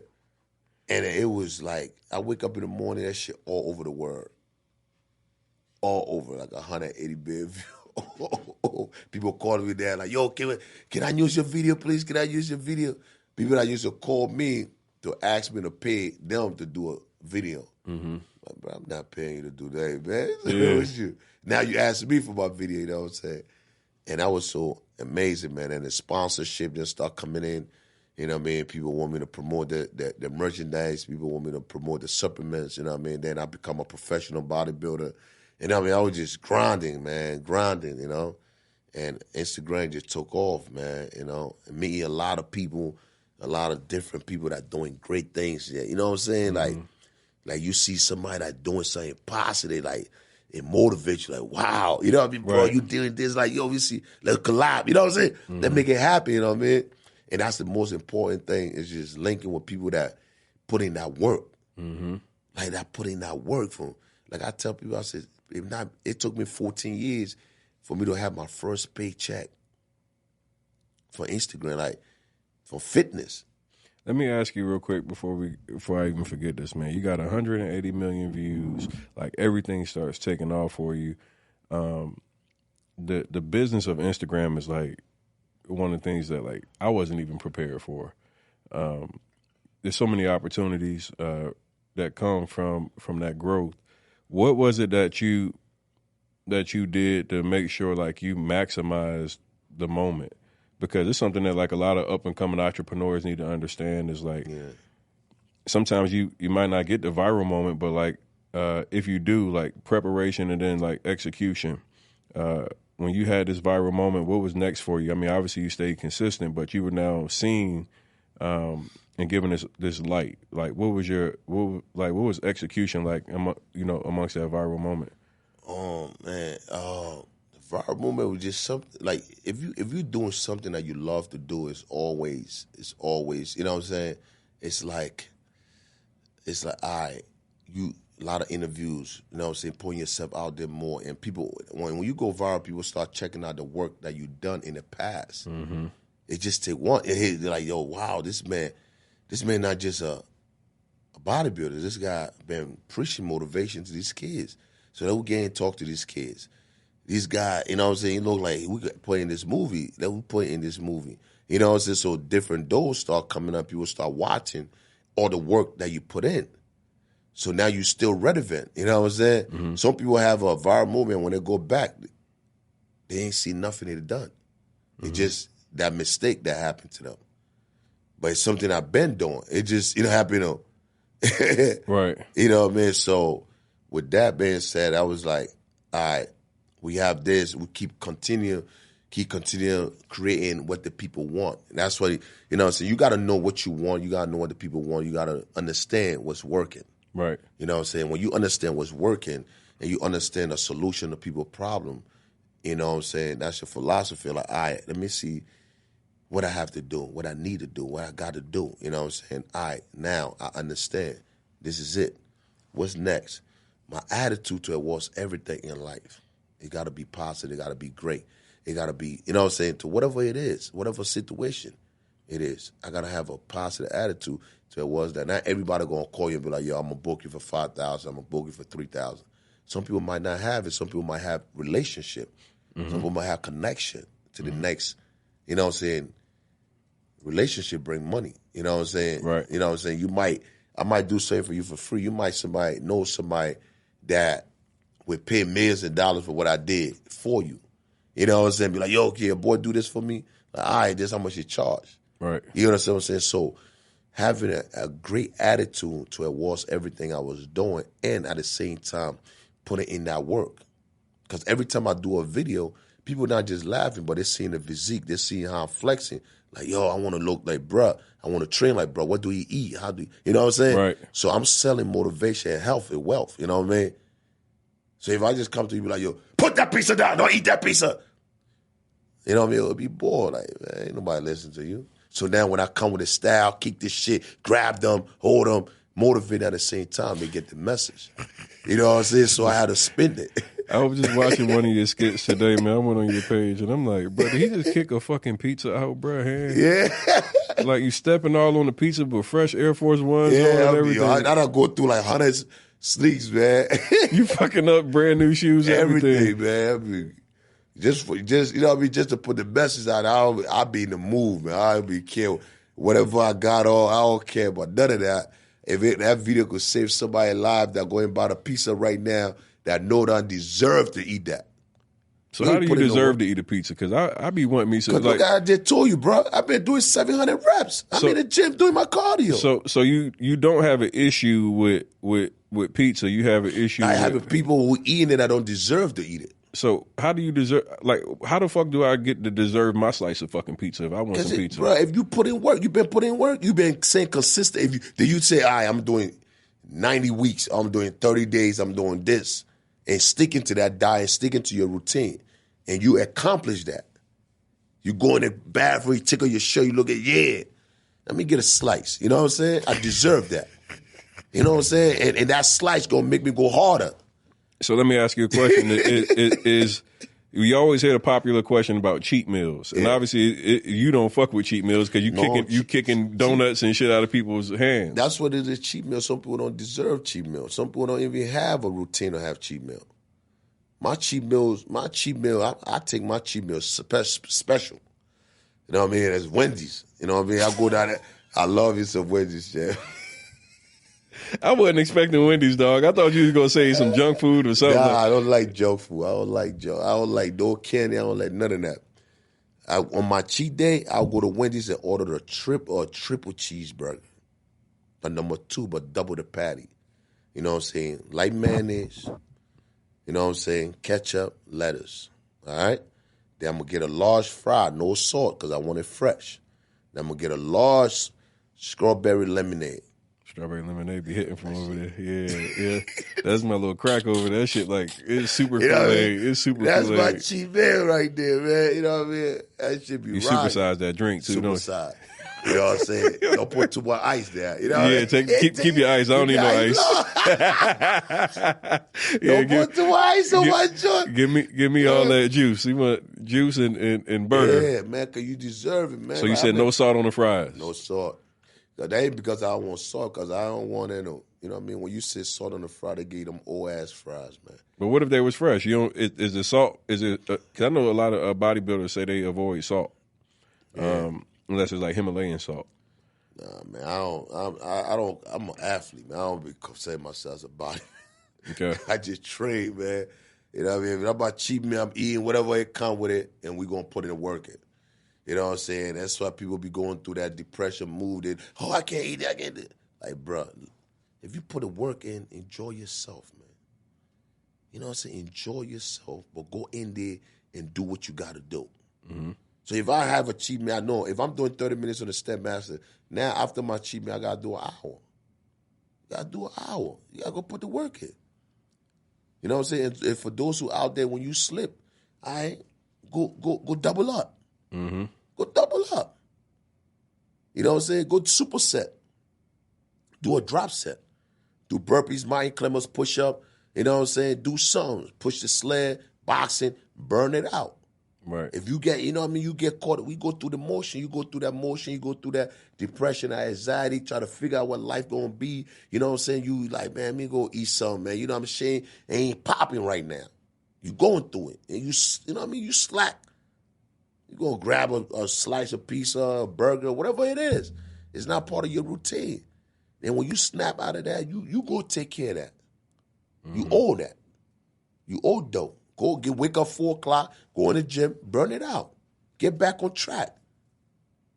And it was like, I wake up in the morning, that shit all over the world. All over, like 180 billion views. People calling me there like, yo, can I use your video, please? Can I use your video? People that used to call me to ask me to pay them to do a video. Like, bro, I'm not paying you to do that, man. Yeah. Now you ask me for my video, you know what I'm saying? And that was so amazing, man. And the sponsorship just start coming in. You know what I mean? People want me to promote the merchandise. People want me to promote the supplements, you know what I mean? Then I become a professional bodybuilder. You know what I mean? I was just grinding, you know? And Instagram just took off, man, you know? And meeting a lot of people, a lot of different people that doing great things. Yeah, you know what I'm saying? Like you see somebody that doing something positive, like it motivates you, like, wow. You know what I mean, bro? Right. You doing this, like, yo, we see, let's collab. You know what I'm saying? That make it happen, you know what I mean? And that's the most important thing, is just linking with people that put in that work. Like that put in that work from, like I tell people, I said, it took me 14 years for me to have my first paycheck for Instagram, like for fitness. Let me ask you real quick before I even forget this, man. You got 180 million views. Like everything starts taking off for you. The business of Instagram is like one of the things that like I wasn't even prepared for. There's so many opportunities that come from that growth. What was it that you did to make sure like you maximized the moment? Because it's something that like a lot of up and coming entrepreneurs need to understand is like sometimes you might not get the viral moment, but like if you do, like preparation and then like execution. When you had this viral moment, what was next for you? I mean, obviously you stayed consistent, but you were now seen and given this light. Like, what was execution like? Amongst that viral moment. Oh man, the viral moment was just something like if you're doing something that you love to do, it's always you know what I'm saying. It's like all right, a lot of interviews, you know what I'm saying, putting yourself out there more. And people, when you go viral, people start checking out the work that you've done in the past. It just take one, they're like, yo, wow, this man not just a bodybuilders. This guy been preaching motivation to these kids. So they would get and talk to these kids. These guys, you know what I'm saying, look like we could play in this movie. That we play in this movie. You know what I'm saying? So different doors start coming up. People start watching all the work that you put in. So now you're still relevant. You know what I'm saying? Mm-hmm. Some people have a viral moment when they go back, they ain't see nothing they've done. It's just that mistake that happened to them. But it's something I've been doing. It just, happened. Right. You know what I mean? So with that being said, I was like, all right, we have this. We keep continuing creating what the people want. And that's what, so you got to know what you want. You got to know what the people want. You got to understand what's working. Right. You know what I'm saying? When you understand what's working and you understand a solution to people's problem, you know what I'm saying? That's your philosophy. Like, all right, let me see what I have to do, what I need to do, what I got to do. You know what I'm saying? All right, now I understand. This is it. What's next? My attitude towards everything in life. It got to be positive. It got to be great. It got to be, you know what I'm saying, to whatever it is, whatever situation it is. I got to have a positive attitude towards that. Not everybody going to call you and be like, yo, I'm going to book you for $5,000. I'm going to book you for $3,000. Some people might not have it. Some people might have relationship. Some people might have connection to the next, you know what I'm saying, relationship bring money. You know what I'm saying? Right. You know what I'm saying? I might do something for you for free. You might know somebody that would pay millions of dollars for what I did for you. You know what I'm saying? Be like, yo, okay, boy, do this for me. Like, all right, this is how much you charge. Right. You understand what I'm saying? So having a great attitude towards everything I was doing and at the same time putting in that work. Because every time I do a video, people not just laughing, but they're seeing the physique. They're seeing how I'm flexing. Like, yo, I want to look like bruh. I want to train like bruh. What do you eat? How do you know what I'm saying? Right. So I'm selling motivation and health and wealth. You know what I mean? So if I just come to you and be like, yo, put that pizza down. Don't eat that pizza. You know what I mean? It'll be bored. Like, man, ain't nobody listening to you. So now when I come with a style, kick this shit, grab them, hold them, motivate at the same time, they get the message. You know what I'm saying? So I had to spin it. I was just watching one of your skits today, man. I went on your page, and I'm like, bro, did he just kick a fucking pizza out, bro? Hand? Yeah. Like, you stepping all on the pizza with fresh Air Force Ones on and everything. I don't go through like hundreds sneaks, man. You fucking up brand new shoes, everything, man. I mean, just you know what I mean, just to put the message out. I'll be in the mood, man. I'll be killed. Whatever I got on, I don't care about none of that. If that video could save somebody alive that going buy a pizza right now that know that deserve to eat that. So how do you deserve to eat a pizza? Because I be wanting me some. Like, I just told you, bro. I've been doing 700 reps. I'm in the gym doing my cardio. So you don't have an issue with pizza. You have an issue. I have people who eating it. I don't deserve to eat it. So how do you deserve? Like, how the fuck do I get to deserve my slice of fucking pizza if I want some pizza? Bro, if you put in work, you've been putting in work. You've been saying consistent. Then you say, all right, I'm doing 90 weeks. I'm doing 30 days. I'm doing this. And sticking to that diet, sticking to your routine. And you accomplish that. You go in the bathroom, you tickle your shirt, you look at, let me get a slice. You know what I'm saying? I deserve that. You know what I'm saying? And that slice gonna make me go harder. So let me ask you a question. is we always hear the popular question about cheat meals, and obviously you don't fuck with cheat meals because you kicking donuts and shit out of people's hands. That's what it is. Cheat meal. Some people don't deserve cheat meals. Some people don't even have a routine to have cheat meal. My cheat meal. I take my cheat meals special. You know what I mean? It's Wendy's. You know what I mean? I go down there. I love you some Wendy's, yeah. I wasn't expecting Wendy's, dog. I thought you was gonna say some junk food or something. Nah, I don't like junk food. I don't like no candy. I don't like none of that. On my cheat day, I'll go to Wendy's and order a triple cheeseburger. But number 2, but double the patty. You know what I'm saying? Light mayonnaise. You know what I'm saying? Ketchup, lettuce. All right? Then I'm going to get a large fry, no salt, because I want it fresh. Then I'm going to get a large strawberry lemonade. Strawberry lemonade be hitting from over there. Yeah. That's my little crack over there. That shit, like, it's super filet. It's super That's filet. my cheap meal right there, man. You know what I mean? That shit be right. You supersize that drink, too, don't you? Supersize. You know what I'm saying? Don't put too much ice there. You know what I mean? Keep your ice. I don't need no ice. Don't put too much ice on my joint. Give me all that juice. You want juice and burger. Yeah, man, because you deserve it, man. So you said no salt on the fries? No salt. That ain't because I don't want salt, because I don't want any, you know what I mean? When you say salt on the fry, they give them old-ass fries, man. But what if they was fresh? You don't. Is it salt? Is it? Because I know a lot of bodybuilders say they avoid salt, unless it's like Himalayan salt. Nah, man, I'm an athlete, man. I don't be say myself as a body. Okay. I just train, man. You know what I mean? If I'm about cheap me, I'm eating whatever it come with it, and we going to put it in work it. You know what I'm saying? That's why people be going through that depression mood. That, I can't eat that, I can't do it. Like, bro, if you put the work in, enjoy yourself, man. You know what I'm saying? Enjoy yourself, but go in there and do what you got to do. Mm-hmm. So if I have a cheat meal, I know if I'm doing 30 minutes on the Step Master, now after my cheat meal, I got to do an hour. You got to do an hour. You got to go put the work in. You know what I'm saying? And for those who out there, when you slip, go double up. Mm-hmm. Go double up. You know what I'm saying? Go superset. Do a drop set. Do burpees, mind climbers, push up. You know what I'm saying? Do something. Push the sled, boxing, burn it out. Right. If you get, you know what I mean, you get caught, we go through the motion, you go through that motion, you go through that depression, that anxiety, try to figure out what life gonna be. You know what I'm saying? You like, man, me go eat something, man. You know what I'm saying? It ain't popping right now. You going through it. And you know what I mean? You slack. You gonna grab a slice of pizza, a burger, whatever it is. It's not part of your routine. And when you snap out of that, you go take care of that. Mm-hmm. You owe that. You owe dope. Wake up 4 o'clock, go in the gym, burn it out. Get back on track.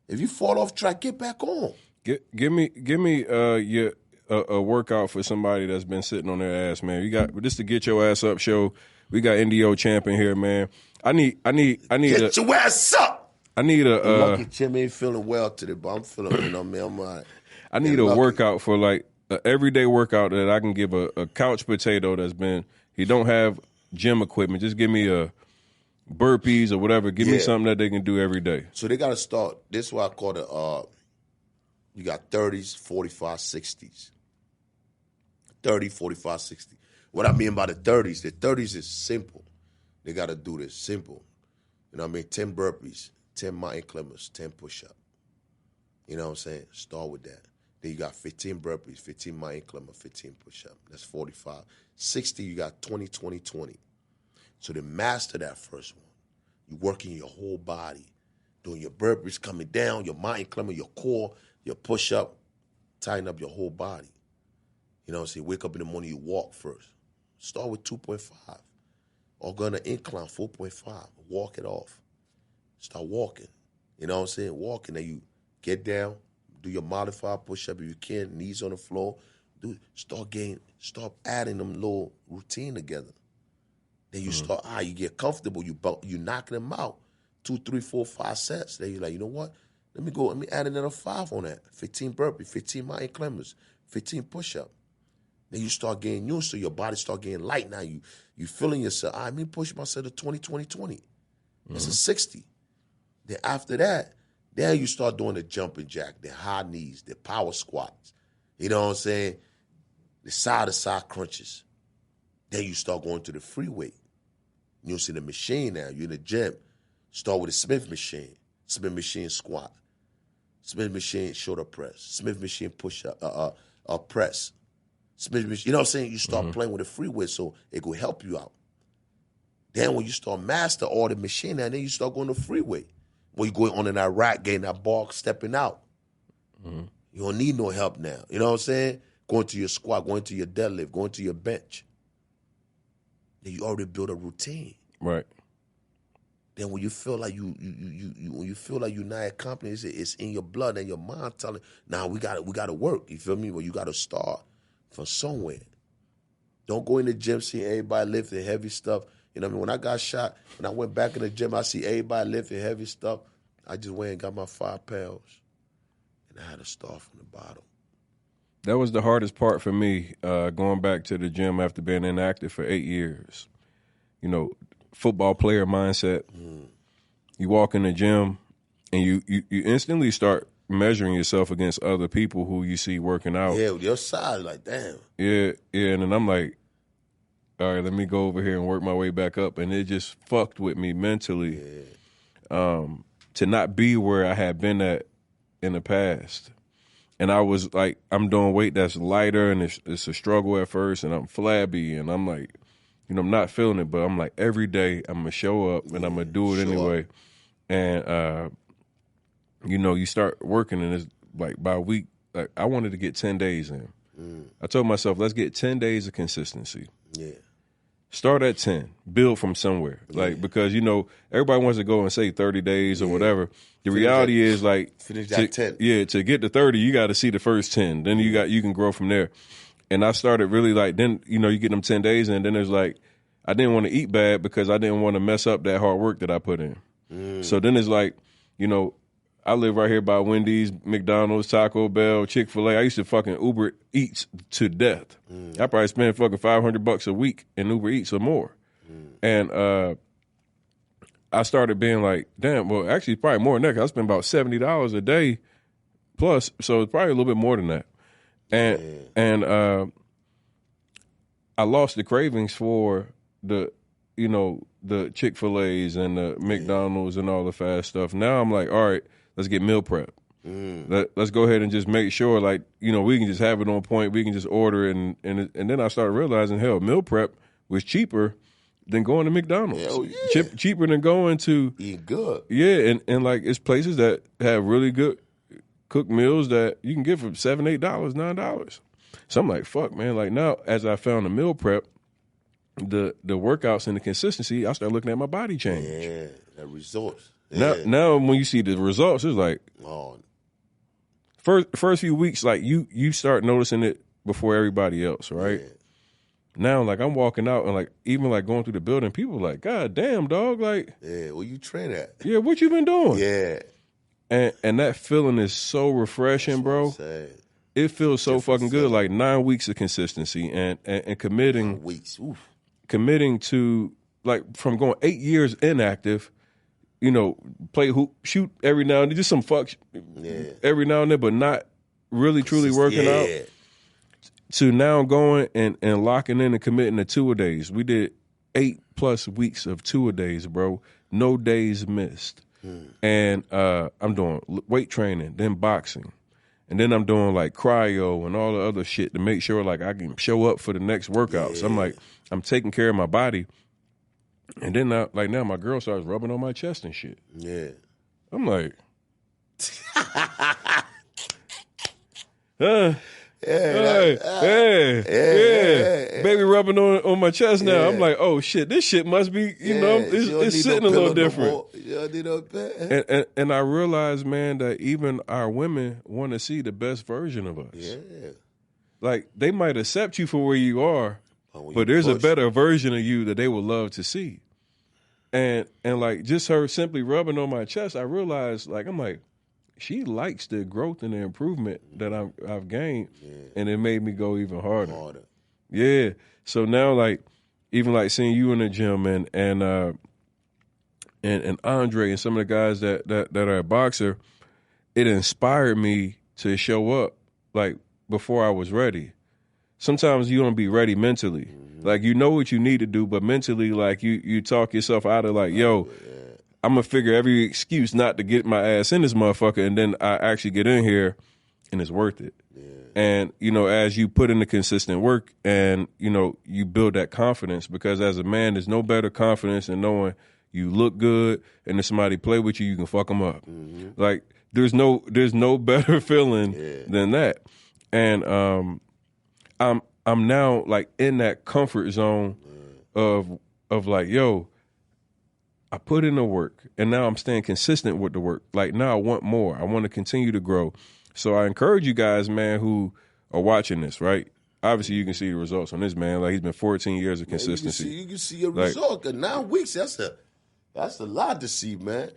If you fall off track, get back on. Give me a workout for somebody that's been sitting on their ass, man. You got this to get your ass up show. We got NDO Champ in here, man. I need get your ass up. I need a lucky Jim ain't feeling well today, but I'm feeling, you know, man, I'm all right. I need a workout for like an everyday workout that I can give a couch potato that's been, he don't have gym equipment. Just give me a burpees or whatever. Give me something that they can do every day. So they got to start. This is what I call it. You got 30s, 45, 60s. 30, 45, 60. What I mean by the 30s is simple. They got to do this simple. You know what I mean? 10 burpees, 10 mountain climbers, 10 push-up. You know what I'm saying? Start with that. Then you got 15 burpees, 15 mountain climber, 15 push-up. That's 45. 60, you got 20, 20, 20. So to master that first one, you're working your whole body, doing your burpees, coming down, your mountain climber, your core, your push-up, tighten up your whole body. You know what I'm saying? Wake up in the morning, you walk first. Start with 2.5. Or go on an incline, 4.5. Walk it off. Start walking. You know what I'm saying? Walking, then you get down, do your modified push-up if you can, knees on the floor. Start adding them little routine together. Then you start, you get comfortable, you knocking them out. 2, 3, 4, 5 sets. Then you're like, you know what? Let me add another 5 on that. 15 burpees, 15 mountain climbers, 15 push-up. Then you start getting used to your body, start getting light now. You feeling yourself. Let me push myself to 20, 20, 20. That's a 60. Then after that, then you start doing the jumping jack, the high knees, the power squats. You know what I'm saying? The side-to-side crunches. Then you start going to the free weight. You see the machine now. You're in the gym. Start with a Smith machine. Smith machine squat. Smith machine shoulder press. Smith machine push-up, press. Smith machine, you know what I'm saying? You start playing with the free weight so it will help you out. Then when you start master all the machine, then you start going to free weight. When you go on in that rack, getting that bar, stepping out. You don't need no help now. You know what I'm saying? Going to your squat, going to your deadlift, going to your bench. Then you already build a routine. Right. Then when you feel like when you feel like you're not accomplished, it's in your blood and your mind telling, now we gotta work. You feel me? Well, you gotta start from somewhere. Don't go in the gym seeing everybody lifting heavy stuff. You know what I mean? When I got shot, when I went back in the gym, I see everybody lifting heavy stuff. I just went and got my 5 pounds. And I had to start from the bottom. That was the hardest part for me, going back to the gym after being inactive for 8 years. You know, football player mindset. You walk in the gym and you instantly start measuring yourself against other people who you see working out. Yeah, with your size, like, damn. Yeah, and then I'm like, all right, let me go over here and work my way back up. And it just fucked with me mentally to not be where I had been at in the past. And I was like, I'm doing weight that's lighter, and it's a struggle at first, and I'm flabby, and I'm like, I'm not feeling it, but I'm like, every day I'm gonna show up and I'm gonna do it anyway. And you start working, and it's like by a week, like I wanted to get 10 days in. I told myself, let's get 10 days of consistency. Yeah. Start at 10, build from somewhere. Like, because, everybody wants to go and say 30 days or whatever. The reality is, like, finish that 10. Yeah, to get to 30, you got to see the first 10. Then you can grow from there. And I started really like, then, you get them 10 days, and then there's like, I didn't want to eat bad because I didn't want to mess up that hard work that I put in. So then it's like, I live right here by Wendy's, McDonald's, Taco Bell, Chick-fil-A. I used to fucking Uber Eats to death. I probably spend fucking $500 a week in Uber Eats or more. And I started being like, damn, well, actually probably more than that, 'cause I spend about $70 a day plus, so it's probably a little bit more than that. And I lost the cravings for the Chick-fil-A's and the McDonald's and all the fast stuff. Now I'm like, all right, let's get meal prep. Let's go ahead and just make sure, like, we can just have it on point. We can just order it. And then I started realizing, hell, meal prep was cheaper than going to McDonald's. Hell yeah. Cheaper than going to eat good. Yeah, and like it's places that have really good cooked meals that you can get for $7, $8, $9. So I'm like, fuck, man. Like now, as I found the meal prep, the workouts and the consistency, I started looking at my body change. Yeah, the results. Yeah. Now when you see the results, it's like, first few weeks, like you start noticing it before everybody else, right? Yeah. Now, like I'm walking out and like even like going through the building, people are like, God damn, dog, like, yeah, where you train at? Yeah, what you been doing? Yeah, and that feeling is so refreshing, bro. It feels so fucking good. Like 9 weeks of consistency and committing 9 weeks. Oof. Committing to, like, from going 8 years inactive, play hoop, shoot every now and then, just some fuck every now and then, but not really truly working out. To now going and locking in and committing to 2-a-days. We did 8+ weeks of 2-a-days, bro. No days missed. And I'm doing weight training, then boxing. And then I'm doing like cryo and all the other shit to make sure like I can show up for the next workout. So I'm like, I'm taking care of my body. And then now my girl starts rubbing on my chest and shit. Yeah. I'm like, baby rubbing on my chest now. I'm like, oh shit, this shit must be, it's sitting a little different. And I realized, man, that even our women want to see the best version of us. Yeah. Like they might accept you for where you are, but there's a better version of you that they would love to see. And like just her simply rubbing on my chest, I realized, like, I'm like, she likes the growth and the improvement that I've gained, and it made me go even harder. Yeah. So now, like, even like seeing you in the gym and Andre and some of the guys that are a boxer, it inspired me to show up like before I was ready. Sometimes you don't be ready mentally. Like, you know what you need to do, but mentally, like, you talk yourself out of like, yo, I'm going to figure every excuse not to get my ass in this motherfucker, and then I actually get in here, and it's worth it. Yeah. And, as you put in the consistent work and, you build that confidence, because as a man, there's no better confidence than knowing you look good, and if somebody play with you, you can fuck them up. Like, there's no better feeling than that. And I'm now, like, in that comfort zone of like, yo, I put in the work, and now I'm staying consistent with the work. Like, now I want more. I want to continue to grow. So I encourage you guys, man, who are watching this, right? Obviously, you can see the results on this, man. Like, he's been 14 years of consistency. You can see a result. 9 weeks, that's a lot to see, man.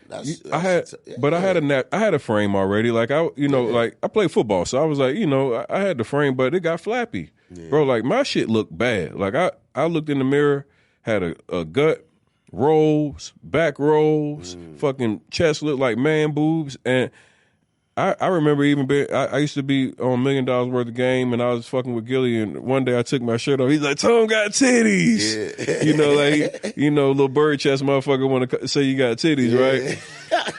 I had a frame already. Like, like I play football, so I was like, I had the frame, but it got flappy. Yeah. Bro, like, my shit looked bad. Like, I looked in the mirror, had a gut, rolls, back rolls, fucking chest looked like man boobs, and I remember even I used to be on $1 million worth of game, and I was fucking with Gilly, and one day I took my shirt off. He's like, "Tom got titties," little bird chest motherfucker want to say you got titties, right?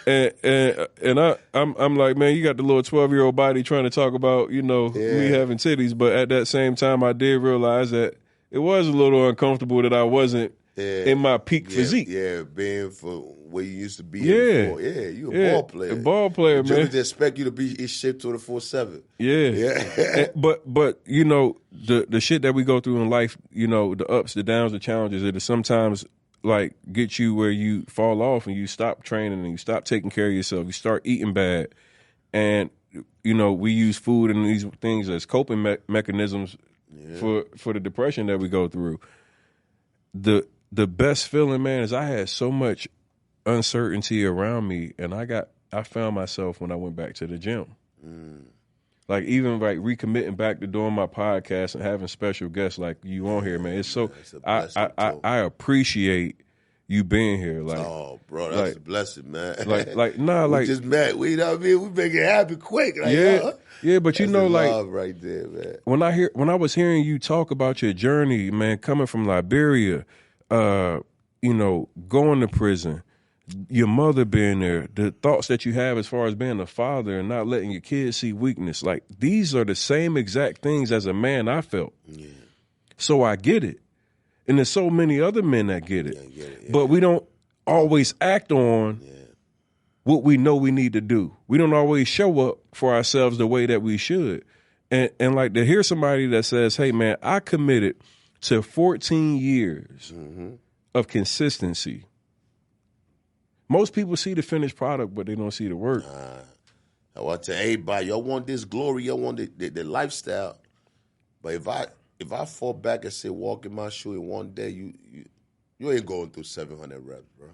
And I'm like, man, you got the little 12-year-old body trying to talk about me having titties, but at that same time, I did realize that it was a little uncomfortable that I wasn't in my peak physique. Yeah, being for where you used to be Yeah. before. Yeah, you a ball player. A ball player, man. They expect you to be in shape 24/7. Yeah. But the shit that we go through in life, the ups, the downs, the challenges, it is sometimes like get you where you fall off and you stop training and you stop taking care of yourself. You start eating bad. And, we use food and these things as coping mechanisms for the depression that we go through. The best feeling, man, is I had so much uncertainty around me, and I found myself when I went back to the gym. Like even like recommitting back to doing my podcast and having special guests like you on here, man. It's so I appreciate you being here. Like, oh, bro, that's a blessing, man. We just met. We know what I mean. We make it happen quick. Like, yeah, but that's love right there, man. When I was hearing you talk about your journey, man, coming from Liberia, going to prison, your mother being there, the thoughts that you have as far as being a father and not letting your kids see weakness, like these are the same exact things as a man I felt. Yeah. So I get it. And there's so many other men that get it. Yeah. But we don't always act on what we know we need to do. We don't always show up for ourselves the way that we should. And like to hear somebody that says, hey, man, I committed to 14 years of consistency. Most people see the finished product, but they don't see the work. I want to tell everybody, y'all want this glory, y'all want the lifestyle. But if I fall back and say walk in my shoe in one day, you ain't going through 700 reps, bro.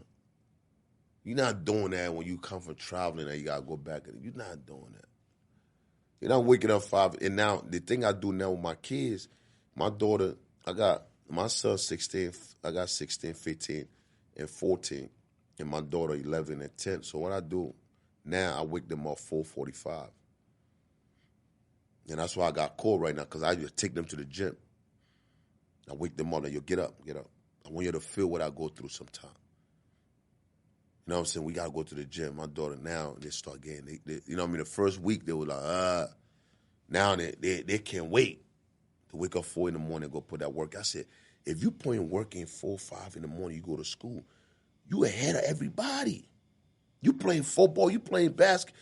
You're not doing that when you come from traveling and you got to go back. You're not doing that. You're not waking up 5. And now, the thing I do now with my kids, my daughter, I got my son 16, I got 16, 15, and 14, and my daughter 11 and 10. So what I do now, I wake them up 4:45. And that's why I got called right now, because I just take them to the gym. I wake them up, like, yo, get up. I want you to feel what I go through sometimes. You know what I'm saying? We got to go to the gym. My daughter now, they start getting, the first week they were like, now they can't wait to wake up 4 in the morning and go put that work. I said, if you put in work in 4, 5 in the morning, you go to school, you ahead of everybody. You playing football, you playing basketball.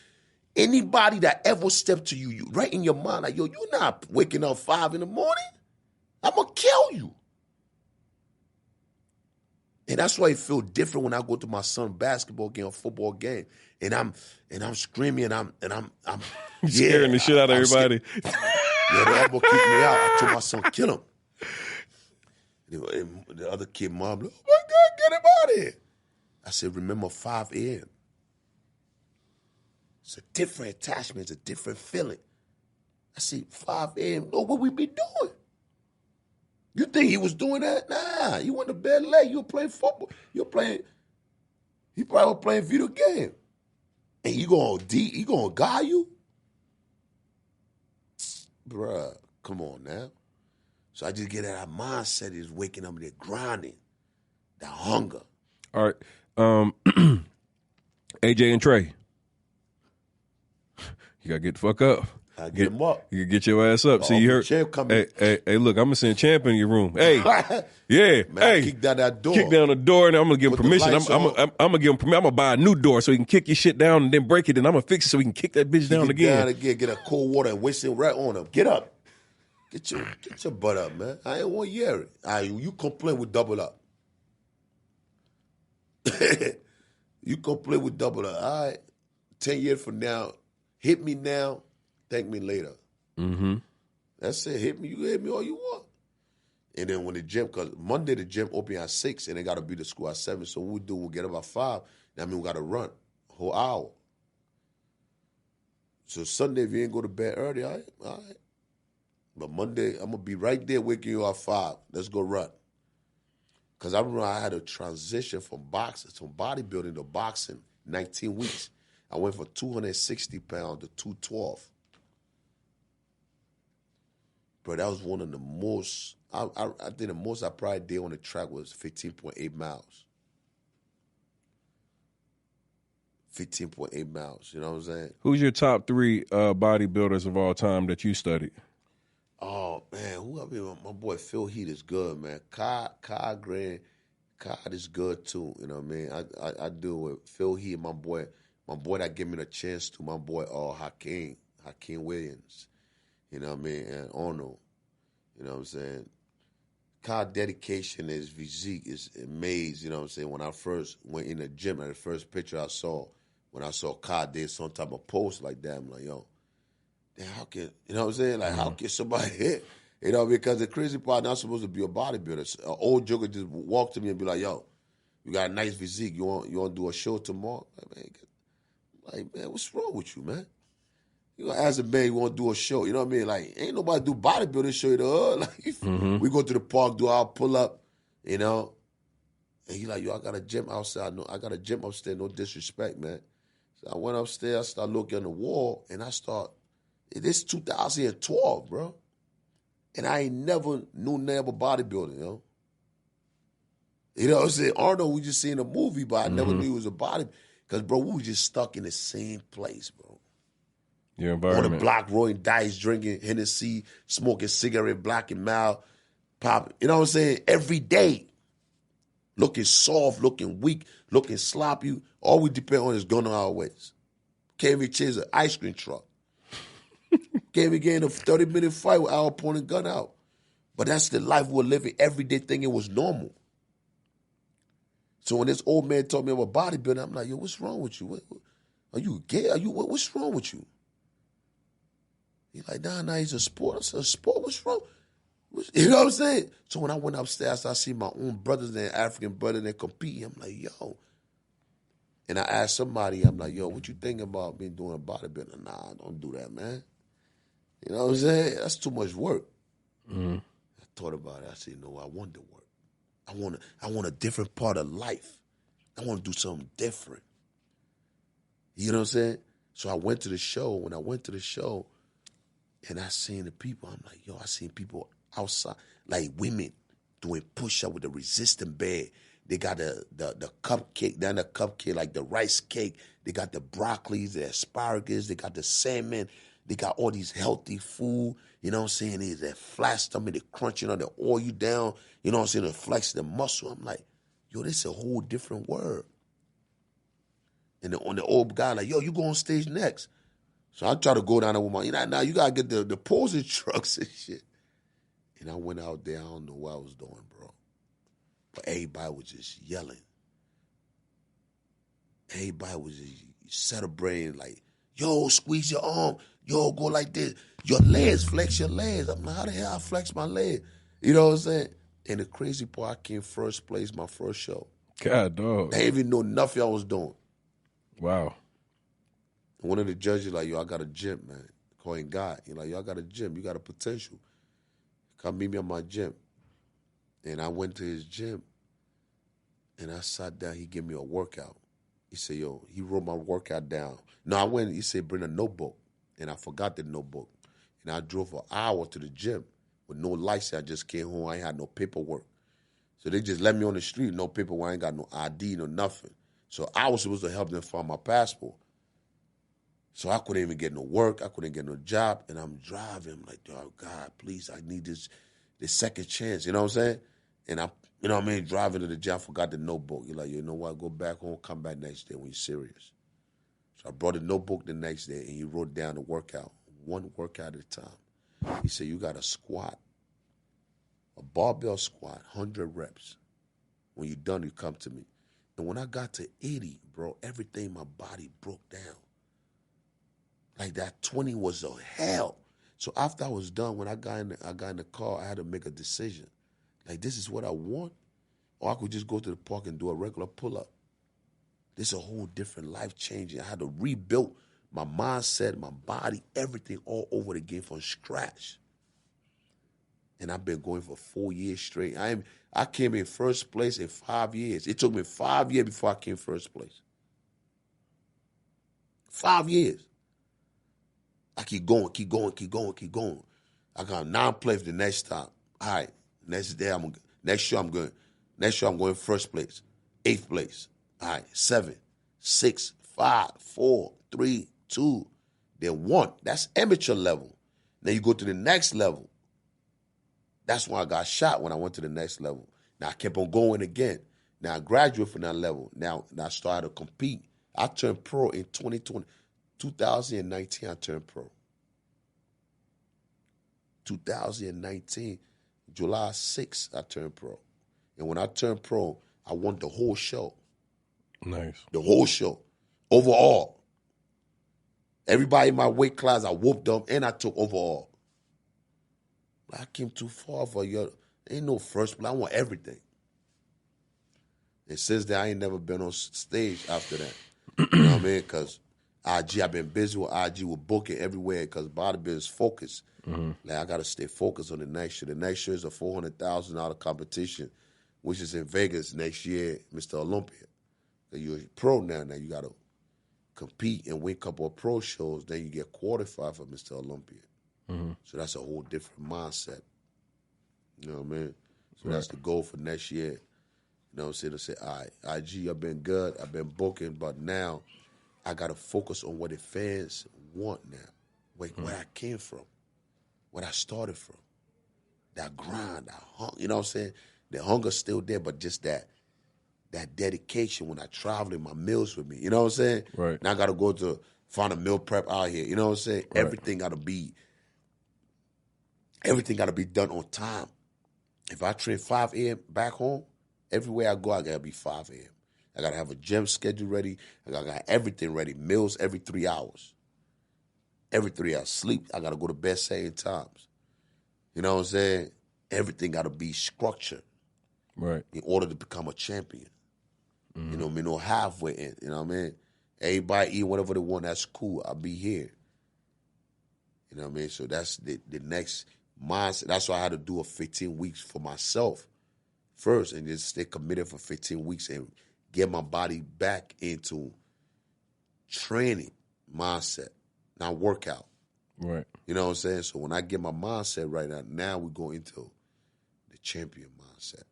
Anybody that ever stepped to you right in your mind, like, yo, you're not waking up 5 in the morning. I'm going to kill you. And that's why it feels different when I go to my son's basketball game or football game, and I'm screaming and I'm scaring the shit out of everybody. Yeah, they all gonna kick me out. I told my son, kill him. And the other kid, mom, like, oh my God, get him out of here. I said, remember 5 a.m. It's a different attachment, it's a different feeling. I said, 5 a.m., know what we be doing. You think he was doing that? Nah, you went to bed late. You were playing football. He probably was playing video game. And he gonna guide you? Bruh, come on now. So I just get that mindset is waking up and they're grinding. That hunger. All right. AJ and Trey. You gotta get the fuck up. I get him up. You get your ass up. See, you heard. Champ coming. Hey, look, I'm gonna send Champ in your room. Hey, yeah, man, hey, kick down that door. Kick down the door, and I'm gonna give him Put permission. I'm gonna give him permission. I'm gonna buy a new door so he can kick your shit down and then break it, and I'm gonna fix it so he can kick that bitch down again. Get a cold water and waste it right on him. Get up. Get your butt up, man. I ain't want to hear it. You complain with double up. You complain with double up. All right. 10 years from now, hit me now, thank me later. Mm-hmm. That's it. Hit me. You hit me all you want. And then when the gym, because Monday the gym open at 6 and they got to be to school at 7. So what we do, we'll get up at 5. That means we got to run a whole hour. So Sunday, if you ain't go to bed early, all right. But Monday, I'm going to be right there waking you up at 5. Let's go run. Because I remember I had a transition from boxing, from bodybuilding to boxing, 19 weeks. I went from 260 pounds to 212. Bro, that was one of the most, I think the most I probably did on the track was 15.8 miles. 15.8 miles, you know what I'm saying? Who's your top 3 bodybuilders of all time that you studied? Oh, man, who I mean, my boy Phil Heath is good, man. Kai Grant, Kai is good, too, you know what I mean? I do with Phil Heath, my boy that gave me the chance to, my boy Hakeem Williams, you know what I mean, and Arnold, you know what I'm saying? Kai's dedication, his physique is amazing, you know what I'm saying? When I first went in the gym, and the first picture I saw, when I saw Kai did some type of post like that, I'm like, yo, damn, how can, you know what I'm saying? Like, how can somebody hit? You know, because the crazy part, not supposed to be a bodybuilder. An old joker just walk to me and be like, yo, you got a nice physique. You want to do a show tomorrow? Like, man, what's wrong with you, man? You gonna ask a man you want to do a show. You know what I mean? Like, ain't nobody do bodybuilding show you the hood. Like, we go to the park, do our pull-up, you know. And he like, yo, I got a gym outside. No, I got a gym upstairs. No disrespect, man. So I went upstairs, I started looking on the wall, and I start, this 2012, bro. And I ain't never knew nothing about bodybuilding, you know. You know what I'm saying? Arnold, we just seen a movie, but I never knew he was a bodybuilder. Because, bro, we was just stuck in the same place, bro. Your environment. On the block, rolling dice, drinking Hennessy, smoking cigarette, Black and Mild, popping. You know what I'm saying? Every day. Looking soft, looking weak, looking sloppy. All we depend on is gun on our waist. Can't even chase an ice cream truck. Can't even get in a 30-minute fight with our opponent gun out. But that's the life we're living. Every day thinking it was normal. So when this old man told me about bodybuilding, I'm like, yo, what's wrong with you? Are you gay? What's wrong with you? He's like, nah, it's a sport. I said, a sport? What's wrong? You know what I'm saying? So when I went upstairs, I see my own brothers and African brothers that compete. I'm like, yo. And I asked somebody, I'm like, yo, what you think about me doing bodybuilding? Nah, don't do that, man. You know what I'm saying? That's too much work. I thought about it. I said, no, I want to work. I want a different part of life. I want to do something different. You know what I'm saying? So I went to the show. When I went to the show and I seen the people, I'm like, yo, I seen people outside, like women doing push-up with the resistant band. They got the cupcake, then the cupcake, like the rice cake. They got the broccolis, the asparagus. They got the salmon. They got all these healthy food. You know what I'm saying? They're flat stomach, they're crunching on the oil you down. You know what I'm saying? They flex the muscle. I'm like, yo, this is a whole different world. And on the old guy, like, yo, you go on stage next. So I try to go down there with my, you know, now you got to get the posing trucks and shit. And I went out there, I don't know what I was doing, bro. But everybody was just yelling. Everybody was just celebrating, like, yo, squeeze your arm. Yo, go like this. Your legs, flex your legs. I'm like, how the hell I flex my leg? You know what I'm saying? And the crazy part, I came first place my first show. God, dog. They didn't even know nothing I was doing. Wow. And one of the judges like, yo, I got a gym, man. Calling God. He's like, yo, I got a gym. You got a potential. Come meet me at my gym. And I went to his gym, and I sat down. He gave me a workout. He said, yo, he wrote my workout down. No, I went, he said, bring a notebook. And I forgot the notebook. And I drove an hour to the gym with no license. I just came home. I ain't had no paperwork. So they just let me on the street, no paperwork. I ain't got no ID, no nothing. So I was supposed to help them find my passport. So I couldn't even get no work. I couldn't get no job. And I'm driving. I'm like, oh, God, please, I need this second chance. You know what I'm saying? And I, you know what I mean, driving to the job, forgot the notebook. You're like, you know what, go back home, come back next day when you're serious. So I brought a notebook the next day, and he wrote down the workout, one workout at a time. He said, you got to squat, a barbell squat, 100 reps. When you're done, you come to me. And when I got to 80, bro, everything in my body broke down. Like that 20 was a hell. So after I was done, when I got in the car, I had to make a decision. Like, this is what I want, or I could just go to the park and do a regular pull-up. This is a whole different life changing. I had to rebuild my mindset, my body, everything all over again from scratch. And I've been going for 4 years straight. I came in first place in 5 years. It took me 5 years before I came first place. 5 years. I keep going. I got 9 plays the next time. All right, next year I'm going. Next year I'm going first place, 8th place. All right, 7, 6, 5, 4, 3, 2, then 1. That's amateur level. Then you go to the next level. That's when I got shot when I went to the next level. Now I kept on going again. Now I graduated from that level. Now I started to compete. I turned pro in 2019 I turned pro. 2019, July 6th, I turned pro. And when I turned pro, I won the whole show. Nice. The whole show. Overall. Everybody in my weight class, I whooped them, and I took overall. I came too far for you. Ain't no first, but I want everything. And since then, I ain't never been on stage after that. You know what I mean? Because IG, I've been busy with IG, with booking everywhere because bodybuilding is focused. Like, I got to stay focused on the next year. The next year is a $400,000 competition, which is in Vegas next year, Mr. Olympia. You're a pro now. Now you got to compete and win a couple of pro shows. Then you get qualified for Mr. Olympia. So that's a whole different mindset. You know what I mean? So that's the goal for next year. You know what I'm saying? To say, all right, IG, I've been good. I've been booking, but now I got to focus on what the fans want now. Where I came from. Where I started from. That grind, that hunger. You know what I'm saying? The hunger's still there, but just that dedication when I travel in my meals with me. You know what I'm saying? Right. Now I got to go to find a meal prep out here. You know what I'm saying? Right. Everything got to be done on time. If I train 5 a.m. back home, everywhere I go, I got to be 5 a.m. I got to have a gym schedule ready. I got to have everything ready. Meals every 3 hours. Every 3 hours. Sleep, I got to go to bed same times. You know what I'm saying? Everything got to be structured. Right. In order to become a champion. You know what I mean? No halfway in. You know what I mean? Everybody eat whatever they want. That's cool. I'll be here. You know what I mean? So that's the next mindset. That's why I had to do a 15 weeks for myself first and just stay committed for 15 weeks and get my body back into training mindset, not workout. Right. You know what I'm saying? So when I get my mindset right now we go into the champion mindset.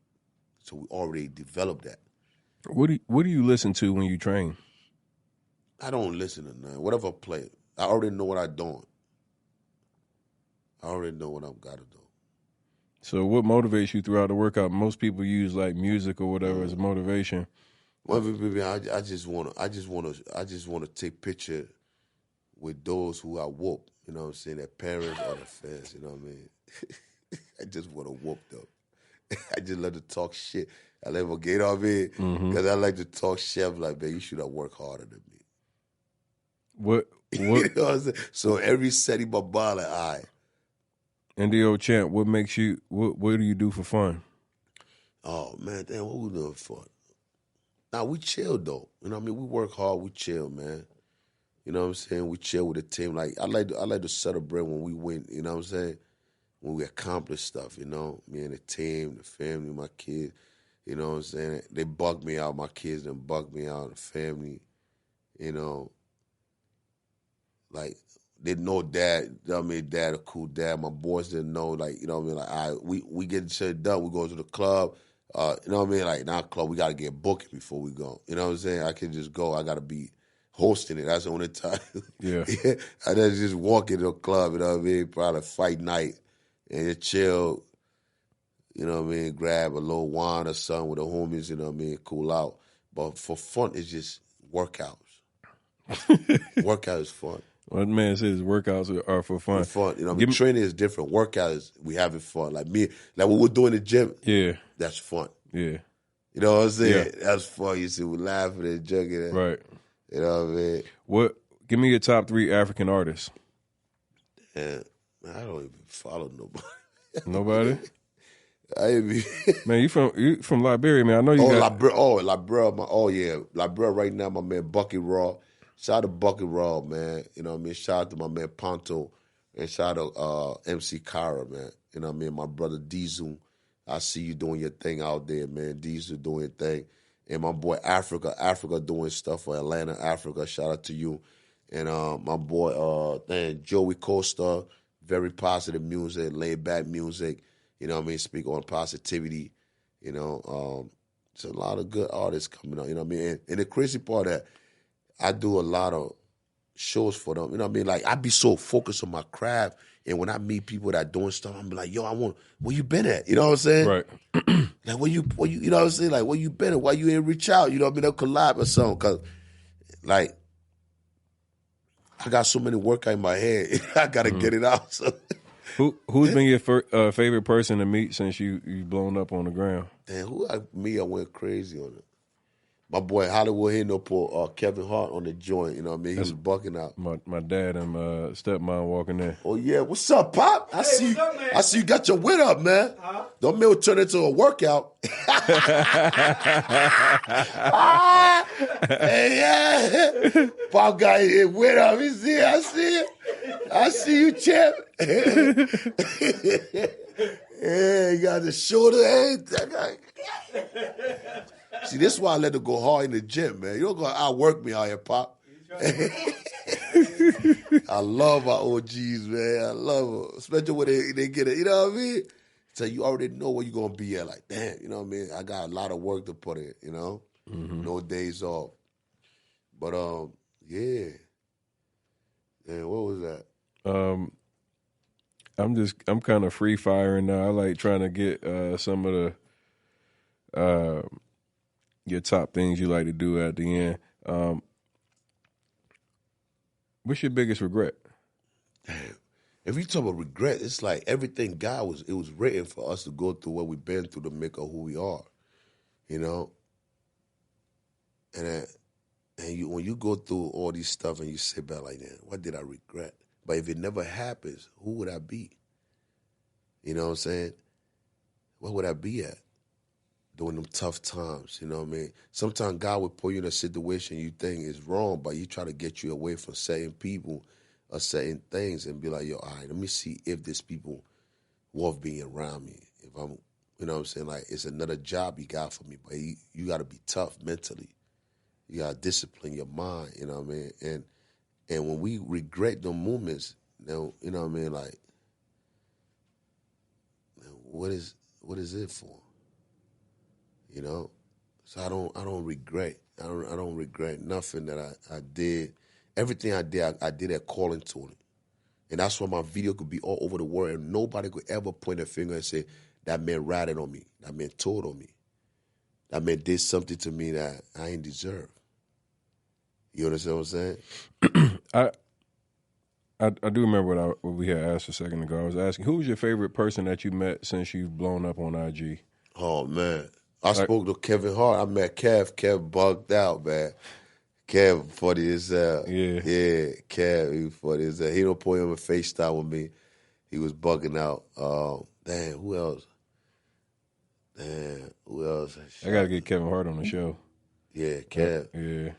So we already developed that. What do you listen to when you train? I don't listen to nothing. Whatever I play, I already know what I'm doing. I already know what I've got to do. So what motivates you throughout the workout? Most people use like music or whatever as motivation. Well, I just want to take picture with those who I whoop. You know what I'm saying? Their parents or their fans. You know what I mean? I just want to whoop them. I just like to talk shit. I let them get off it because I like to talk shit. I'm like, man, you should have worked harder than me. What? You know what I'm saying? So every set in my body, like, all right. NDO Champ, what makes you, what do you do for fun? Oh, man, damn, what we doing for fun? Nah, we chill, though. You know what I mean? We work hard, we chill, man. You know what I'm saying? We chill with the team. Like, I like to celebrate when we win, you know what I'm saying? When we accomplish stuff, you know? Me and the team, the family, my kids, you know what I'm saying? They bug me out. My kids done bug me out, the family, you know? Like, they know dad, you know what I mean? Dad a cool dad. My boys didn't know, like, you know what I mean? Like, all right, we get shit done. We go to the club. You know what I mean? Like, not club, we got to get booked before we go. You know what I'm saying? I can just go. I got to be hosting it. That's the only time. Yeah. I just walk into a club, you know what I mean? Probably fight night and just chill, you know what I mean? Grab a little wine or something with the homies, you know what I mean? Cool out. But for fun, it's just workouts. Workout is fun. What man says workouts are for fun. For fun. You know what I mean? Training is different. Workout is we having fun. Like me, like what we're doing in the gym, yeah, that's fun. Yeah. You know what I'm saying? Yeah. That's fun. You see, we're laughing and joking. Right. You know what I mean? Give me your top 3 African artists. And I don't even follow nobody. Nobody? I ain't be Man, you from Liberia, man. I know you got Liberia. Liberia right now, my man Bucky Raw. Shout out to Bucky Raw, man. You know what I mean? Shout out to my man Ponto and shout out to MC Kara, man. You know what I mean? My brother Diesel. I see you doing your thing out there, man. Diesel doing your thing. And my boy Africa doing stuff for Atlanta, Africa. Shout out to you. And my boy, Joey Costa, very positive music, laid back music. You know what I mean? Speak on positivity. You know, it's a lot of good artists coming out. You know what I mean? And the crazy part that I do a lot of shows for them. You know what I mean? Like I be so focused on my craft, and when I meet people that doing stuff, I'm be like, yo, where you been at? You know what I'm saying? Right. Like where you you know what I'm saying? Like where you been at? Why you ain't reach out? You know what I mean? They'll collab or something. Cause like I got so many work in my head, I gotta get it out. So. Who's been your favorite person to meet since you blown up on the ground? Damn, I went crazy on it. My boy Hollywood here no pull Kevin Hart on the joint, you know what I mean? He was bucking out. My dad and my stepmom walking in. Oh yeah, what's up, Pop? I see you got your wit up, man. Huh? Don't make it turn into a workout. Hey, yeah. Pop got his wit up. I see it. I see you, champ. Yeah, you got the shoulder. See, this is why I let them go hard in the gym, man. You don't go outwork me out here, Pop. I love our OGs, man. I love them, especially when they get it. You know what I mean? So you already know where you're going to be at. Like, damn, you know what I mean? I got a lot of work to put in, you know? Mm-hmm. No days off. But, yeah. Yeah, what was that? I'm kind of free firing now. I like trying to get some of the your top things you like to do at the end. What's your biggest regret? Damn. If you talk about regret, it's like everything it was written for us to go through what we've been through to make us who we are, you know? And when you go through all these stuff and you sit back like, man, what did I regret? But if it never happens, who would I be? You know what I'm saying? Where would I be at during them tough times? You know what I mean? Sometimes God would put you in a situation you think is wrong, but He try to get you away from certain people or certain things and be like, yo, all right, let me see if this people worth being around me. If I'm, you know what I'm saying? Like, it's another job you got for me, but you got to be tough mentally. You got to discipline your mind, you know what I mean? And when we regret them moments, you know what I mean? Like, what is it for? You know? So I don't regret. I don't regret nothing that I did. Everything I did according to it. And that's why my video could be all over the world and nobody could ever point a finger and say, that man ratted on me. That man told on me. That man did something to me that I ain't deserve. You understand what I'm saying? I do remember what we had asked a second ago. I was asking, who's your favorite person that you met since you've blown up on IG? Oh, man. I spoke to Kevin Hart. I met Kev. Kev bugged out, man. Kev, funny as hell. Yeah. Yeah, Kev, he was funny as hell. He don't put him a FaceTime with me. He was bugging out. Damn, who else? I got to get Kevin Hart on the show. Yeah, Kev. Yeah.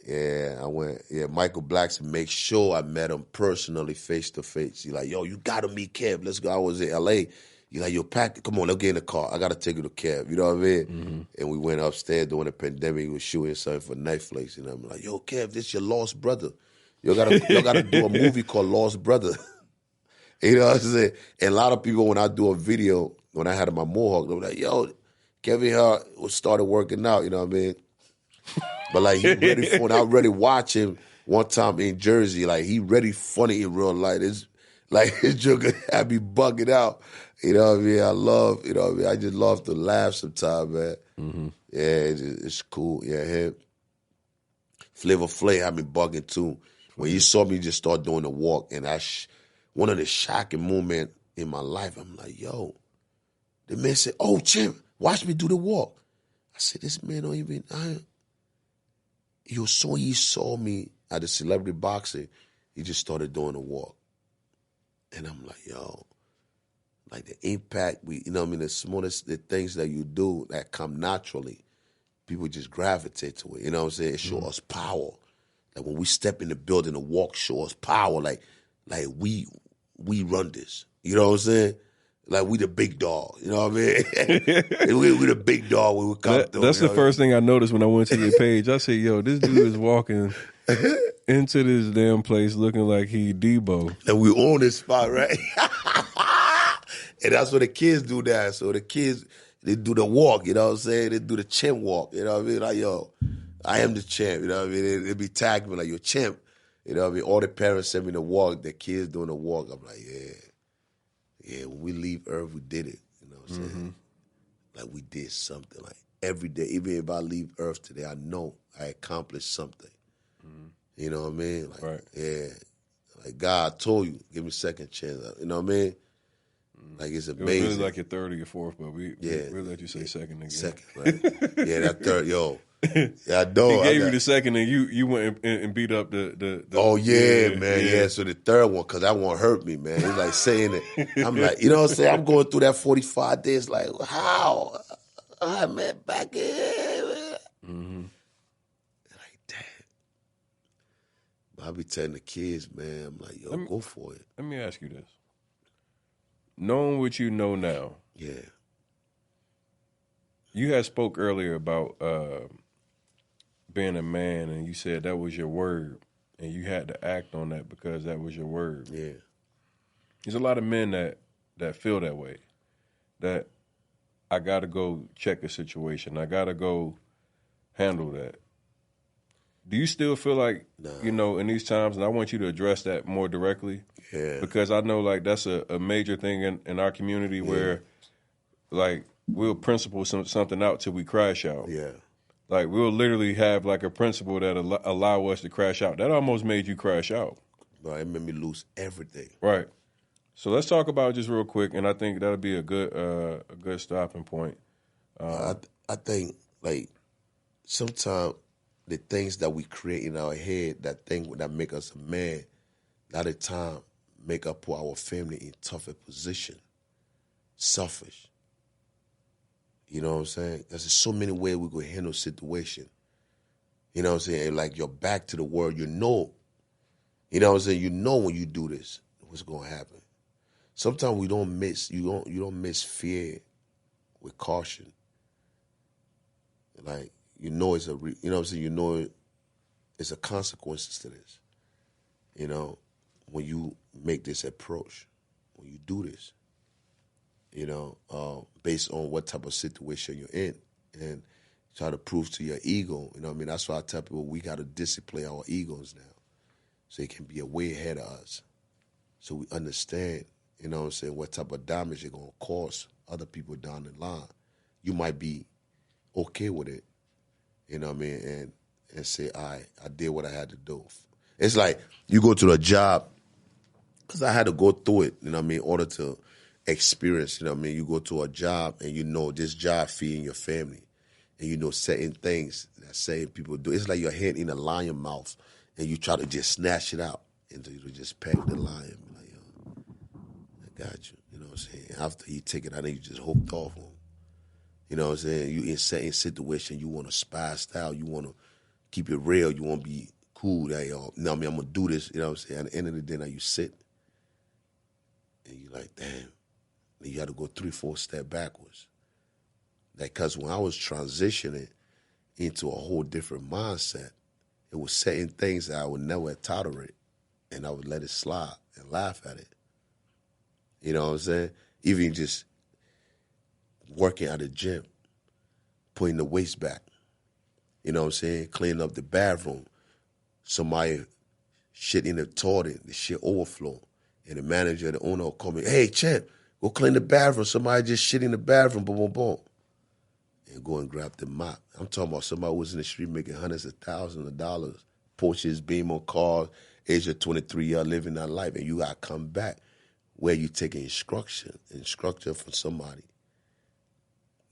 Yeah, I went. Yeah, Michael Blackson make sure I met him personally, face to face. He's like, yo, you got to meet Kev. Let's go. I was in L.A. He's like, yo, pack, come on, let's get in the car. I got to take you to Kev. You know what I mean? Mm-hmm. And we went upstairs during the pandemic. He was shooting something for Netflix. And I'm like, yo, Kev, this your lost brother. You gotta do a movie called Lost Brother. You know what I'm saying? And a lot of people, when I do a video, when I had my mohawk, they were like, yo, Kevin Hart started working out. You know what I mean? But like he ready for it. I already watched him one time in Jersey. Like he really funny in real life. It's like his joke had me bugging out. You know what I mean? You know what I mean? I just love to laugh sometimes, man. Mm-hmm. Yeah, it's cool. Yeah, him. Flavor Flav had me bugging too. When he saw me just start doing the walk, and one of the shocking moments in my life, I'm like, yo, the man said, oh, Champ, watch me do the walk. I said, this man don't even, he saw me at the celebrity boxing. He just started doing the walk. And I'm like, yo, like the impact, you know what I mean, the things that you do that come naturally, people just gravitate to it. You know what I'm saying? It shows us power. Like when we step in the building and walk, show us power. Like we run this. You know what I'm saying? Like we the big dog. You know what I mean? we the big dog when we come through. That's the first thing I noticed when I went to your page. I said, yo, this dude is walking into this damn place looking like he Debo. And we own this spot, right? And that's what the kids do there. So the kids, they do the walk, you know what I'm saying? They do the champ walk, you know what I mean? Like, yo, I am the champ, you know what I mean? They be tagging me like, you're champ. You know what I mean? All the parents send me the walk, the kids doing the walk. I'm like, yeah, when we leave Earth, we did it. You know what I'm saying? Like, we did something. Like, every day, even if I leave Earth today, I know I accomplished something. You know what I mean? Like, right. Yeah. Like, God told you, give me a second chance. You know what I mean? Like, it's amazing. It was really like your third or your fourth, but we let you say second again. Second, right? Yeah, that third, yo. Yeah, I know. He gave you the second, and you went and beat up the Oh, yeah, man. Yeah, so the third one, because that one hurt me, man. He's like saying it. I'm like, you know what I'm saying? I'm going through that 45 days, like, how? I met back in. Like, damn. But I be telling the kids, man, I'm like, yo, go for it. Let me ask you this. Knowing what you know now. Yeah. You had spoke earlier about being a man, and you said that was your word, and you had to act on that because that was your word. Yeah. There's a lot of men that feel that way, that I got to go check a situation. I got to go handle that. Do you still feel like, you know, in these times, and I want you to address that more directly, because I know, like, that's a major thing in our community where, like, we'll principle something out till we crash out. Yeah. Like, we'll literally have, like, a principle that allow us to crash out. That almost made you crash out. Bro, it made me lose everything. Right. So let's talk about it just real quick, and I think that'll be a good stopping point. I think, like, sometimes the things that we create in our head, that make us a man, at the time make us put our family in tougher position. Selfish. You know what I'm saying? There's so many ways we could handle situation. You know what I'm saying? Like, you're back to the world, you know. You know what I'm saying? You know when you do this, what's going to happen. Sometimes we don't miss, you don't miss fear with caution. Like, you know it's you know what I'm saying? You know it's a consequences to this. You know, when you make this approach, when you do this, you know, based on what type of situation you're in, and try to prove to your ego, you know what I mean? That's why I tell people we got to discipline our egos now so it can be a way ahead of us. So we understand, you know what I'm saying, what type of damage you're going to cause other people down the line. You might be okay with it, you know what I mean, and say, I did what I had to do. It's like you go to a job, because I had to go through it, you know what I mean, in order to experience, you know what I mean. You go to a job and you know this job feeding your family, and you know certain things that certain people do. It's like your head in a lion mouth, and you try to just snatch it out until you just peg the lion. Like, yo, I got you. You know what I'm saying? After you take it out, then you just hooked off on. You know what I'm saying? You in certain situation, you want to spy style, you want to keep it real, you want to be cool. That, yo, you know what I mean? I'm going to do this. You know what I'm saying? At the end of the day, now you sit, and you're like, damn. Then you got to go 3-4 steps backwards. Because when I was transitioning into a whole different mindset, it was certain things that I would never tolerate, and I would let it slide and laugh at it. You know what I'm saying? Even just working at a gym, putting the weights back. You know what I'm saying? Cleaning up the bathroom. Somebody shit in the toilet, the shit overflow. And the manager, the owner will call me, hey, Champ, go clean the bathroom. Somebody just shit in the bathroom, boom, boom, boom. And go and grab the mop. I'm talking about somebody who was in the street making hundreds of thousands of dollars, Porsches, Beamer cars, age of 23 years, living that life. And you got to come back where you taking instruction from somebody.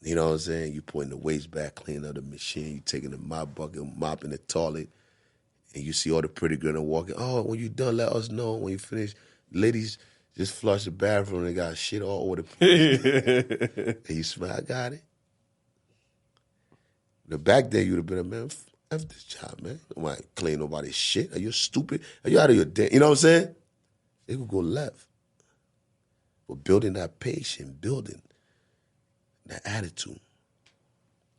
You know what I'm saying? You putting the weights back, cleaning up the machine, you taking the mop bucket, mopping the toilet, and you see all the pretty girls walking. Oh, when you done, let us know. When you finish, ladies, just flush the bathroom. They got shit all over the place. And you smile, I got it. The back there, you'd have been a man, F this job, man. I'm like, clean nobody's shit. Are you stupid? Are you out of your day? You know what I'm saying? It would go left. But building that patience, building that attitude,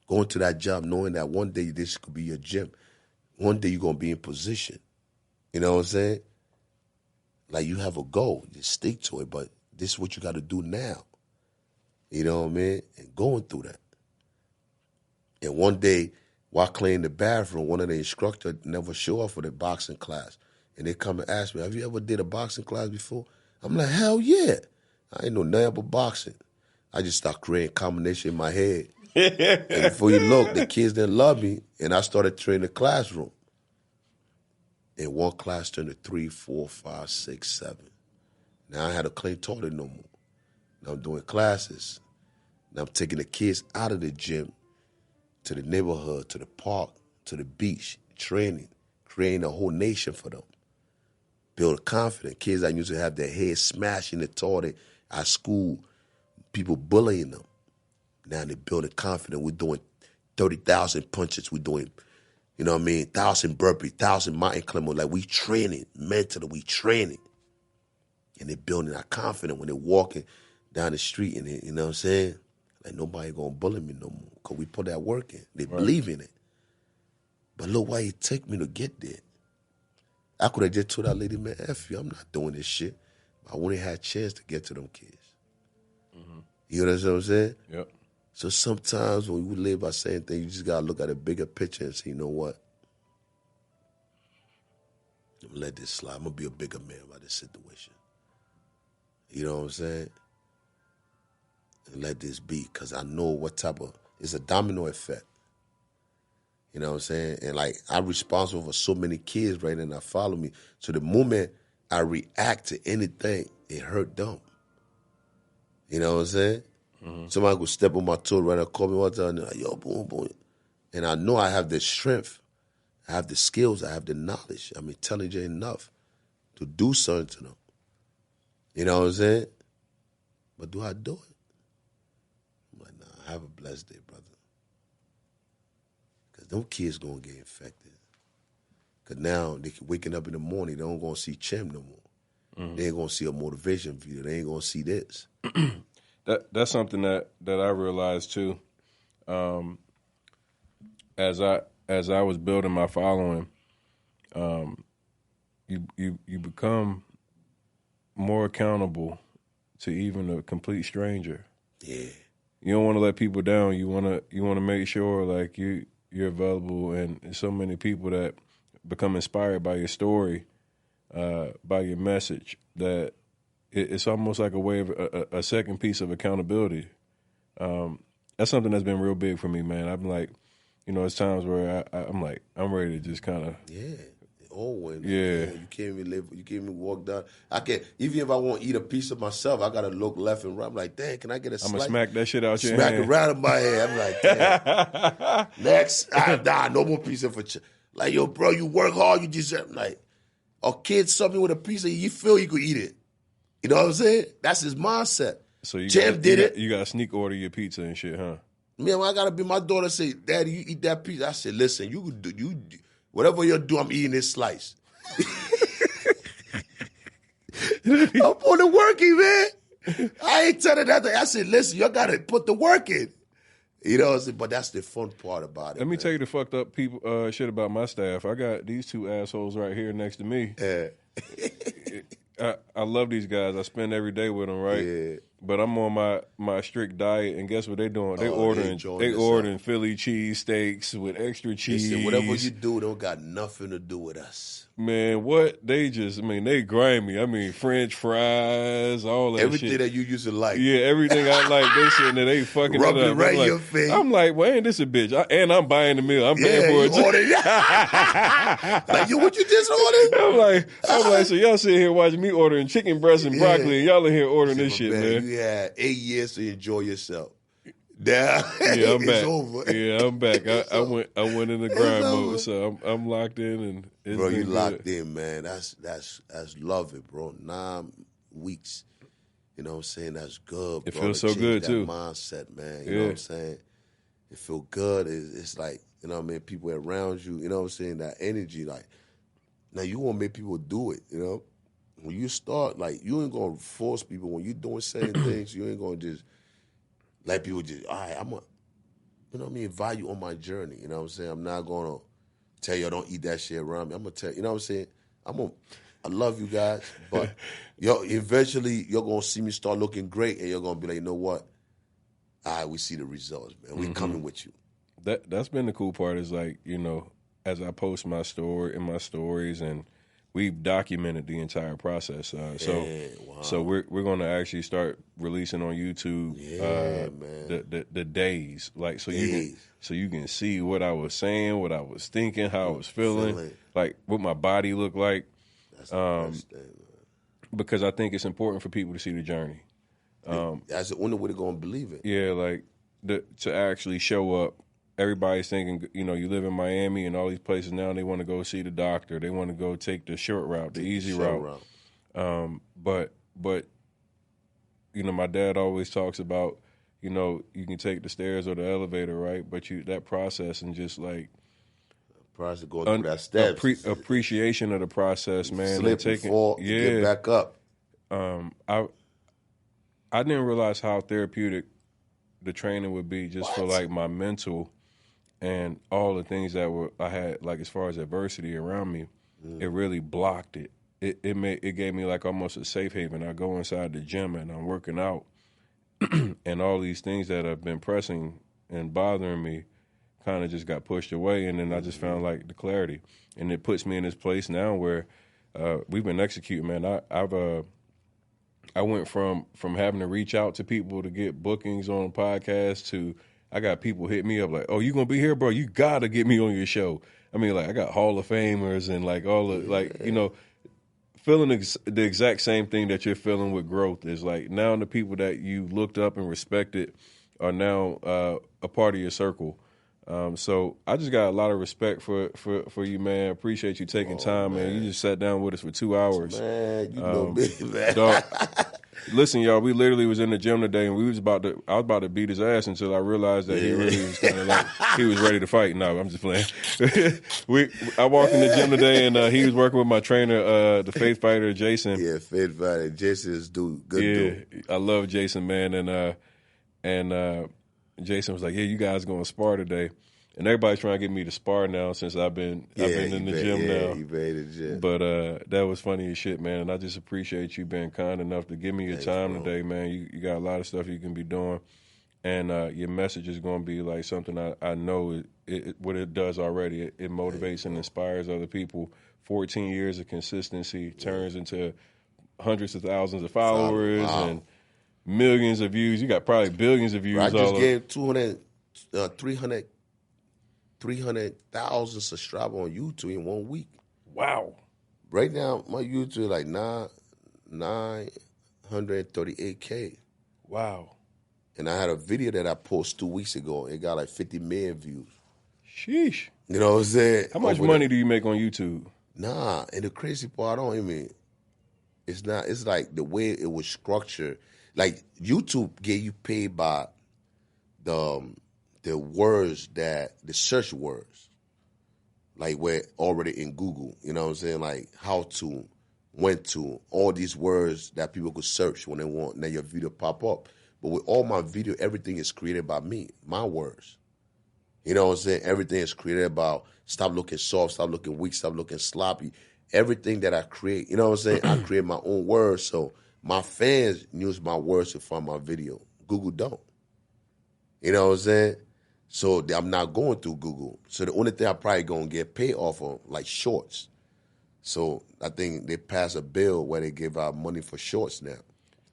going to that job knowing that one day this could be your gym. one day you're going to be in position. You know what I'm saying? Like, you have a goal. Just stick to it, but this is what you got to do now. You know what I mean? And going through that. And one day, while cleaning the bathroom, one of the instructors never show up for the boxing class. And they come and ask me, have you ever did a boxing class before? I'm like, hell yeah. I ain't know nothing about boxing. I just start creating combination in my head. And before you look, the kids didn't love me, and I started training the classroom. And one class turned to 3, 4, 5, 6, 7. Now I had a clean toilet no more. Now I'm doing classes. Now I'm taking the kids out of the gym to the neighborhood, to the park, to the beach, training, creating a whole nation for them. Build confidence. Kids that used to have their heads smashed in the toilet at school, people bullying them. Now they're building confidence. We're doing 30,000 punches. We're doing, 1,000 burpees, 1,000 mountain climbers. Like, we training mentally. We training. And they're building that confidence when they're walking down the street. And you know what I'm saying? Like, nobody going to bully me no more because we put that work in. They believe in it. But look why it took me to get there. I could have just told that lady, man, F you, I'm not doing this shit. I wouldn't have had a chance to get to them kids. Mm-hmm. You know what I'm saying? Yep. So sometimes when we live by saying things, you just got to look at a bigger picture and say, you know what? I'm going to let this slide. I'm going to be a bigger man by this situation. You know what I'm saying? And let this be, because I know what type of, it's a domino effect. You know what I'm saying? And like, I'm responsible for so many kids right now that follow me. So the moment I react to anything, it hurt them. You know what I'm saying? Mm-hmm. Somebody could step on my toe right now, call me one time, and they're like, yo, boom, boom. And I know I have the strength, I have the skills, I have the knowledge. I'm intelligent enough to do something to them. You know what I'm saying? But do I do it? I'm like, nah, have a blessed day, brother. Because them kids going to get infected. Because now they waking up in the morning, they don't going to see Champ no more. Mm-hmm. They ain't going to see a motivation video. They ain't going to see this. That's something that I realized too. As I was building my following, you become more accountable to even a complete stranger. Yeah. You don't want to let people down. You want to make sure like you're available, and so many people that become inspired by your story, by your message, that it's almost like a way of a second piece of accountability. That's something that's been real big for me, man. I'm like, it's times where I'm like, I'm ready to just kind of. Yeah. Always. Yeah. You can't even live, you can't even walk down. I can't, even if I want to eat a piece of myself, I got to look left and right. I'm like, damn, can I get a slice? I'm going to smack that shit out your hand. Smack it right in my head. I'm like, damn. Next, no more pizza for like, yo, bro, you work hard, you deserve, like, a kid something with a pizza, you feel you could eat it. You know what I'm saying? That's his mindset. So Champ did it. You got to sneak order your pizza and shit, huh? Man, I got to be, my daughter say, Daddy, you eat that pizza. I said, listen, you whatever you do, I'm eating this slice. I'm putting the work in, man. I ain't telling that. I said, listen, you got to put the work in. You know what I'm saying? But that's the fun part about it. Let me tell you the fucked up people shit about my staff. I got these two assholes right here next to me. Yeah. I love these guys. I spend every day with them, right? Yeah. But I'm on my strict diet, and guess what they doing? They ordering Philly cheese steaks with extra cheese. Listen, whatever you do, don't got nothing to do with us. Man, what? They grimy. French fries, all that everything shit. That you used to like. Yeah, everything I like. They sitting there, they fucking rubbing it up. Right in your face. I'm like, well, ain't this a bitch? And I'm buying the meal. I'm paying for it too. Like, what you just ordered? I'm like, so y'all sitting here watching me ordering chicken breast and broccoli, and y'all in here ordering this shit, man. You had 8 years to enjoy yourself. Now, yeah, I'm back. It's over. Yeah, I'm back. I went in the grind mode, so I'm locked in, and it's bro, you good. Locked in, man. That's love it, bro. 9 weeks. You know what I'm saying? That's good, bro. It feels so good that too. Mindset, man. You know what I'm saying? It feel good. It's like, you know what I mean? People around you. You know what I'm saying? That energy, like. Now you want to make people do it. You know, when you start, like, you ain't gonna force people. When you doing certain things, you ain't gonna just let people just, all right, you know what I mean, value on my journey. You know what I'm saying? I'm not gonna tell y'all don't eat that shit around me. I'm gonna tell you know what I'm saying. I love you guys, but eventually you're gonna see me start looking great, and you're gonna be like, you know what? All right, we see the results, man. We coming with you. That's been the cool part is like, you know, as I post my stories, and we've documented the entire process. So we're going to actually start releasing on YouTube man. the days, like Days. you can see what I was saying, what I was thinking, how I was feeling, like what my body looked like. That's the best thing, man. Because I think it's important for people to see the journey. That's the only way they're gonna believe it. Yeah, like to actually show up. Everybody's thinking, you know, you live in Miami and all these places now, they want to go see the doctor. They want to go take the short route, the easy route. But you know, my dad always talks about, you know, you can take the stairs or the elevator, right? But that process and just like process going through that steps, appreciation of the process, man. Slip and fall, get back up. I didn't realize how therapeutic the training would be just for like my mental and all the things that I had like as far as adversity around me. It really blocked it. It gave me like almost a safe haven. I go inside the gym and I'm working out, and all these things that have been pressing and bothering me kind of just got pushed away, and then I just found like the clarity, and it puts me in this place now where we've been executing, man. I went from having to reach out to people to get bookings on podcasts to I got people hit me up like, oh, you gonna be here, bro? You gotta get me on your show. I mean, like I got Hall of Famers and like all the like, you know, feeling the exact same thing that you're feeling with growth is like now the people that you looked up and respected are now a part of your circle. So I just got a lot of respect for you, man. Appreciate you taking time, man. You just sat down with us for 2 hours. Man, you know me, man. Dog, listen, y'all, we literally was in the gym today, and I was about to beat his ass until I realized that he really was kind of like, he was ready to fight. No, I'm just playing. I walked in the gym today, and he was working with my trainer, the Faith Fighter, Jason. Yeah, Faith Fighter. Jason is good dude. I love Jason, man, and Jason was like, yeah, you guys going to spar today. And everybody's trying to get me to spar now since I've been in the gym now. You been in the gym. But that was funny as shit, man. And I just appreciate you being kind enough to give me your time today, man. You got a lot of stuff you can be doing. And your message is going to be like something I know what it does already. It motivates and inspires other people. 14 years of consistency turns into hundreds of thousands of followers and millions of views. You got probably billions of views. I just gave 300,000 subscribers on YouTube in 1 week. Wow. Right now, my YouTube is like 938K. Wow. And I had a video that I posted 2 weeks ago. It got like 50 million views. Sheesh. You know what I'm saying? How much money do you make on YouTube? Nah, and the crazy part, it's not, it's like the way it was structured. Like YouTube get you paid by the words the search words, like we're already in Google, you know what I'm saying? Like how to, when to, all these words that people could search when they want, and then your video pop up. But with all my video, everything is created by me, my words. You know what I'm saying? Everything is created about stop looking soft, stop looking weak, stop looking sloppy. Everything that I create, you know what I'm saying? I create my own words, so my fans use my words to find my video. Google don't. You know what I'm saying? So I'm not going through Google. So the only thing I'm probably going to get paid off of, like shorts. So I think they passed a bill where they give out money for shorts now.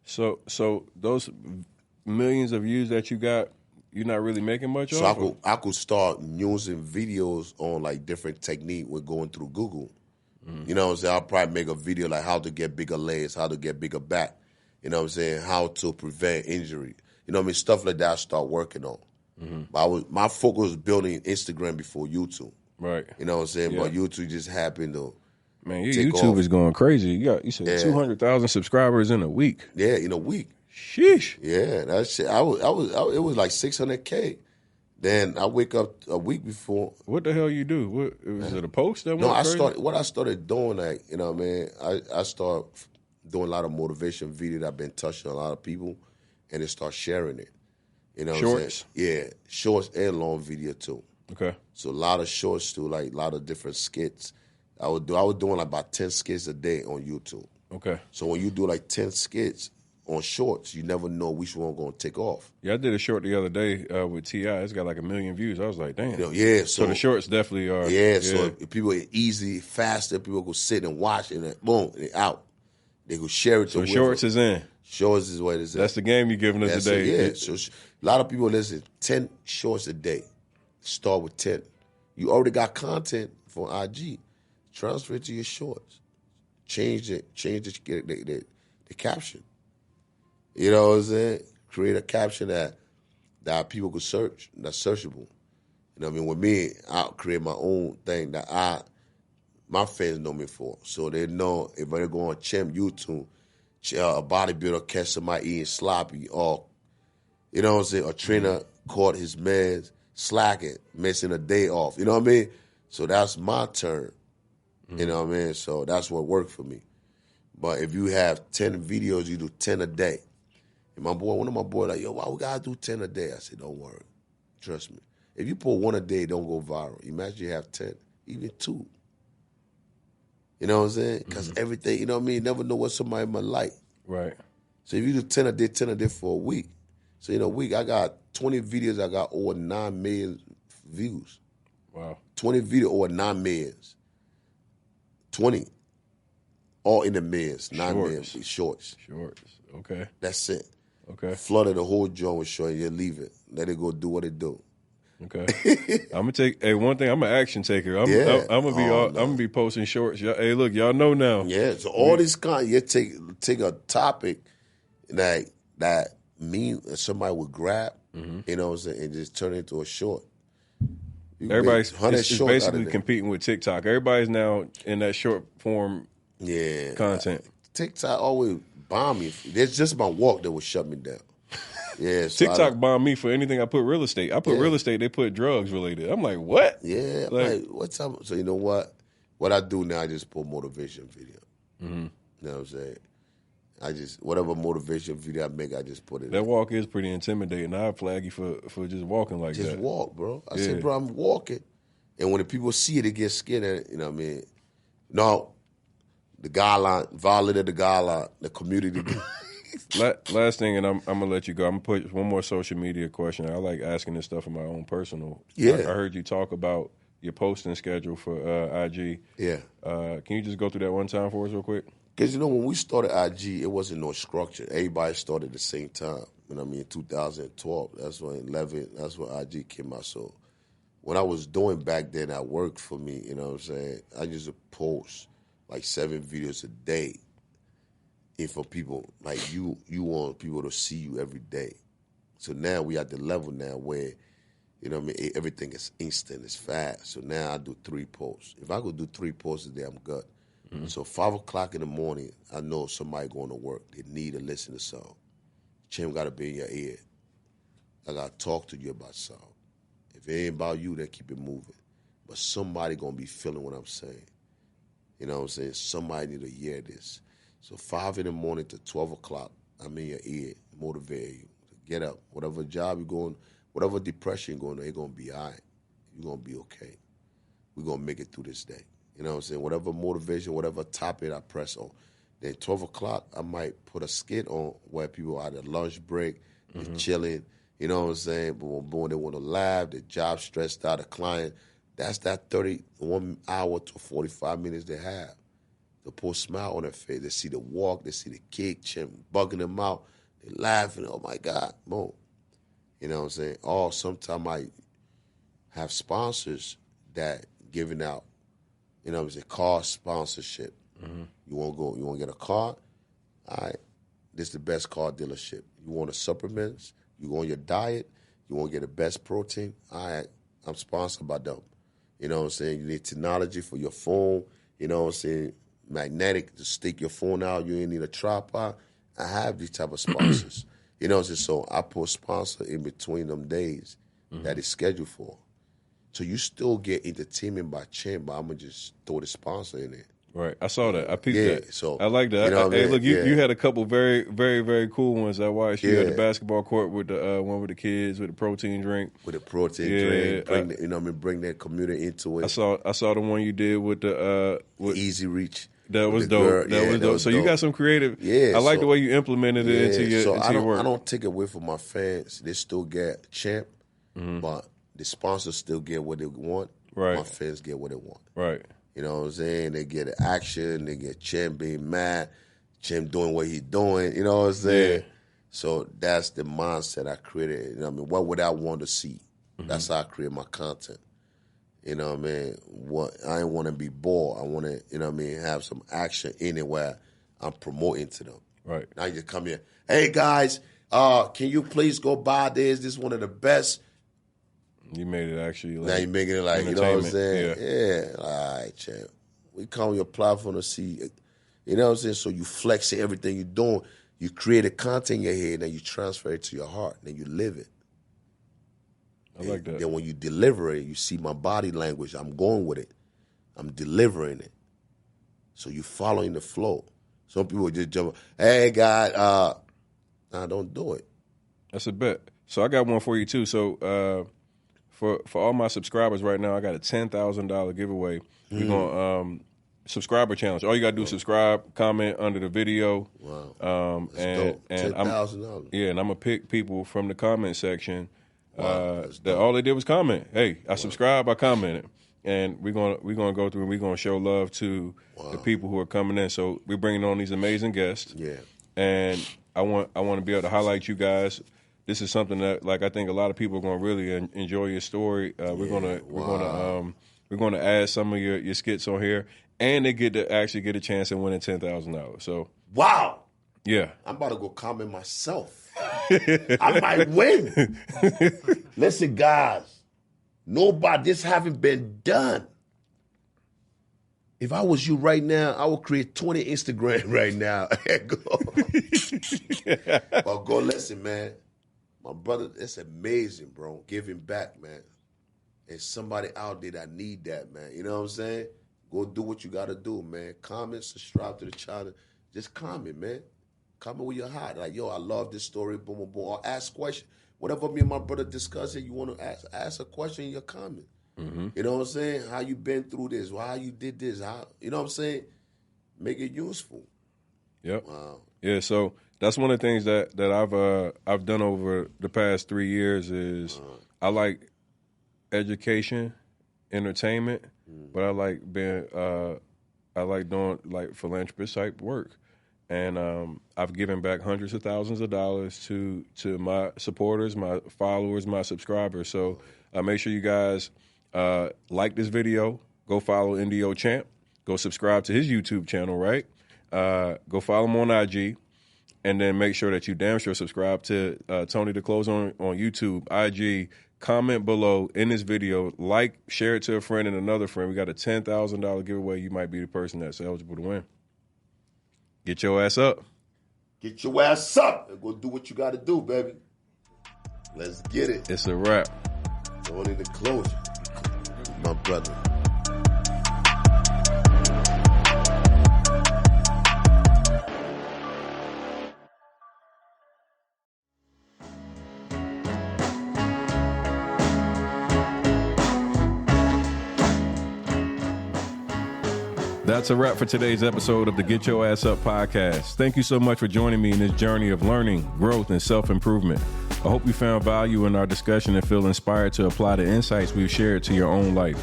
So those millions of views that you got, you're not really making much off? So I could start using videos on like different technique with going through Google. You know what I'm saying? I'll probably make a video like how to get bigger legs, how to get bigger back. You know what I'm saying? How to prevent injury. You know what I mean? Stuff like that I start working on. But my focus was building Instagram before YouTube. Right. You know what I'm saying? Yeah. But YouTube just happened to your YouTube off. Is going crazy. You said 200,000 subscribers in a week. Yeah, in a week. Sheesh. Yeah, that shit. It was like 600K. Then I wake up a week before. What the hell you do? Was it a post that went crazy? I started doing, like, you know what I mean? I started doing a lot of motivation videos that I've been touching a lot of people, and they start sharing it. You know what I'm saying? Yeah, shorts and long video too. Okay. So a lot of shorts too, like a lot of different skits. I was doing like about 10 skits a day on YouTube. Okay. So when you do like 10 skits on shorts, you never know which one going to take off. Yeah, I did a short the other day with T.I. It's got like 1 million views. I was like, damn. Yeah. So the shorts definitely are. Yeah, so if people are easy, faster, people go sit and watch and then boom, they're out. They go share it to So shorts is in. Shorts is what it is. That's the game you're giving us today. Yeah, so a lot of people listen, 10 shorts a day. Start with 10. You already got content for IG. Transfer it to your shorts. Change the caption. You know what I'm saying? Create a caption that people could search, that's searchable. You know what I mean? With me, I'll create my own thing that my fans know me for. So they know if they go on Champ YouTube, a bodybuilder catch somebody eating sloppy, or, you know what I'm saying, a trainer caught his man slacking, missing a day off. You know what I mean? So that's my turn. You know what I mean? So that's what worked for me. But if you have 10 videos, you do 10 a day. And one of my boys like, yo, why we gotta do 10 a day? I said, don't worry. Trust me. If you put 1 a day, don't go viral. Imagine you have 10, even 2. You know what I'm saying? Because everything, you know what I mean? You never know what somebody might like. Right. So if you do 10 a day for a week. So in a week, I got 20 videos, I got over 9 million views. Wow. 20 videos over 9 millions. 20. All in the millions. 9 million shorts. Shorts. Okay. That's it. Okay. Flooded the whole joint with short. You leave it. Let it go do what it do. Okay. I'm gonna take. Hey, one thing. I'm an action taker. I'm gonna be posting shorts. Hey, look, y'all know now. Yeah. So all this kind, you take a topic that somebody would grab, you know what I'm saying, and just turn it into a short. Everybody's it's basically competing with TikTok. Everybody's now in that short form. Content. TikTok always bomb me. It's just my walk that would shut me down. Yeah, so TikTok bombed me for anything I put real estate. I put real estate, they put drugs related. I'm like, what? Yeah, like what's up? So you know what? What I do now, I just put motivation video. You know what I'm saying? Whatever motivation video I make, I just put it That in. walk is pretty intimidating. I'll flag you for just walking like that. Just walk, bro. I said, bro, I'm walking. And when the people see it, they get scared at it. You know what I mean? No, the guideline, violated the guideline, the community. Last thing, and I'm gonna let you go. I'm gonna put one more social media question. I like asking this stuff in my own personal. Yeah. I heard you talk about your posting schedule for IG. Yeah. Can you just go through that one time for us real quick? Because, you know, when we started IG, it wasn't no structure. Everybody started at the same time. You know what I mean? 2012. That's when IG came out. So what I was doing back then, that worked for me. You know what I'm saying? I used to post like 7 videos a day. And for people, like you want people to see you every day. So now we at the level now where, you know what I mean, everything is instant, it's fast. So now I do 3 posts. If I could do 3 posts a day, I'm good. So 5 o'clock in the morning, I know somebody going to work. They need to listen to something. Champ got to be in your ear. I got to talk to you about something. If it ain't about you, then keep it moving. But somebody going to be feeling what I'm saying. You know what I'm saying? Somebody need to hear this. So 5 in the morning to 12 o'clock, I'm in your ear, motivate you. Get up. Whatever job you're going, whatever depression you're going, it's going to be all right. You're going to be okay. We're going to make it through this day. You know what I'm saying? Whatever motivation, whatever topic I press on. Then 12 o'clock, I might put a skit on where people are at a lunch break, they're chilling. You know what I'm saying? But when they want to laugh, the job stressed out, the client, that's that 31 hour to 45 minutes they have. They put a smile on their face. They see the walk, they see the kick, Champ bugging them out. They laughing, oh my God, boom. You know what I'm saying? Or sometimes I have sponsors that giving out, you know what I'm saying, car sponsorship. You want to get a car? All right, this is the best car dealership. You want the supplements? You go on your diet? You want to get the best protein? All right, I'm sponsored by them. You know what I'm saying? You need technology for your phone. You know what I'm saying? Magnetic to stick your phone out. You ain't need a tripod. I have these type of sponsors. You know what I'm saying? So I put sponsor in between them days that is scheduled for. So you still get entertainment by Champ, but I'm going to just throw the sponsor in there. Right. I saw that. I peeped that. So I like that. You know what I mean? Look, you had a couple very, very, very cool ones. I watched you at the basketball court with the one with the kids with the protein drink. With the protein drink, bring that community into it. I saw the one you did with the Easy Reach. That was dope. That was dope. So you got some creative. I like the way you implemented it into your work. I don't take away from my fans. They still get Champ, but the sponsors still get what they want. Right. My fans get what they want. Right. You know what I'm saying? They get action. They get Champ being mad. Champ doing what he's doing. You know what I'm saying? Yeah. So that's the mindset I created. You know what I mean? What would I want to see? That's how I create my content. You know what I mean? I ain't want to be bored. I want to, you know what I mean, have some action anywhere I'm promoting to them. Right. Now you just come here. Hey, guys, can you please go buy this? This is one of the best. You made it actually like now you're making it like, you know what I'm saying? Yeah. All right, champ. We come on your platform to see, you know what I'm saying? So you flexing everything you're doing. You create a content in your head, then you transfer it to your heart, then you live it. I like that. Then when you deliver it, you see my body language. I'm going with it. I'm delivering it. So you're following the flow. Some people just jump, hey, God, nah, don't do it. That's a bet. So I got one for you, too. So for all my subscribers right now, I got a $10,000 giveaway. We're going to subscriber challenge. All you got to do is subscribe, comment under the video. Wow. And $10,000. Yeah, and I'm going to pick people from the comment section. That all they did was comment. Hey, I subscribed, I commented, and we're gonna go through and we're gonna show love to the people who are coming in. So we're bringing on these amazing guests. Yeah, and I want to be able to highlight you guys. This is something that I think a lot of people are gonna really enjoy your story. We're gonna add some of your skits on here, and they get to actually get a chance at winning $10,000. So wow, yeah, I'm about to go comment myself. I might win. Listen, guys, this haven't been done. If I was you right now, I would create 20 Instagram right now. But go listen, man. My brother, it's amazing, bro. Giving back, man. And somebody out there that need that, man. You know what I'm saying? Go do what you got to do, man. Comment, subscribe to the channel. Just comment, man. Comment with your heart. Like, yo, I love this story, boom, boom, boom. Or ask questions. Whatever me and my brother discuss it, you want to ask a question in your comment. You know what I'm saying? How you been through this? How you did this? You know what I'm saying? Make it useful. Yep. Wow. Yeah, so that's one of the things that I've done over the past 3 years is I like education, entertainment, but I like doing like philanthropist type work. And I've given back hundreds of thousands of dollars to my supporters, my followers, my subscribers. So make sure you guys like this video. Go follow NDO Champ. Go subscribe to his YouTube channel, right? Go follow him on IG. And then make sure that you damn sure subscribe to Tony the Closer on YouTube, IG. Comment below in this video. Like, share it to a friend and another friend. We got a $10,000 giveaway. You might be the person that's eligible to win. Get your ass up. Get your ass up and go do what you got to do, baby. Let's get it. It's a wrap. Tony the Closer, my brother. That's a wrap for today's episode of the Get Your Ass Up podcast. Thank you so much for joining me in this journey of learning, growth, and self-improvement. I hope you found value in our discussion and feel inspired to apply the insights we've shared to your own life.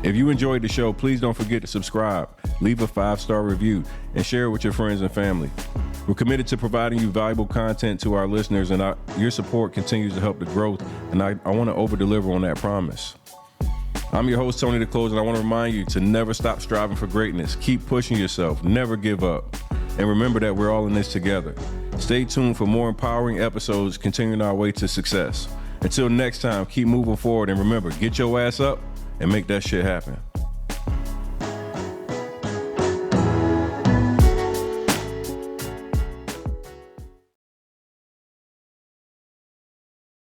If you enjoyed the show, please don't forget to subscribe, leave a 5-star review, and share it with your friends and family. We're committed to providing you valuable content to our listeners, and your support continues to help the growth, and I want to over-deliver on that promise. I'm your host, Tony the Closer, and I want to remind you to never stop striving for greatness. Keep pushing yourself. Never give up. And remember that we're all in this together. Stay tuned for more empowering episodes continuing our way to success. Until next time, keep moving forward, and remember, get your ass up and make that shit happen.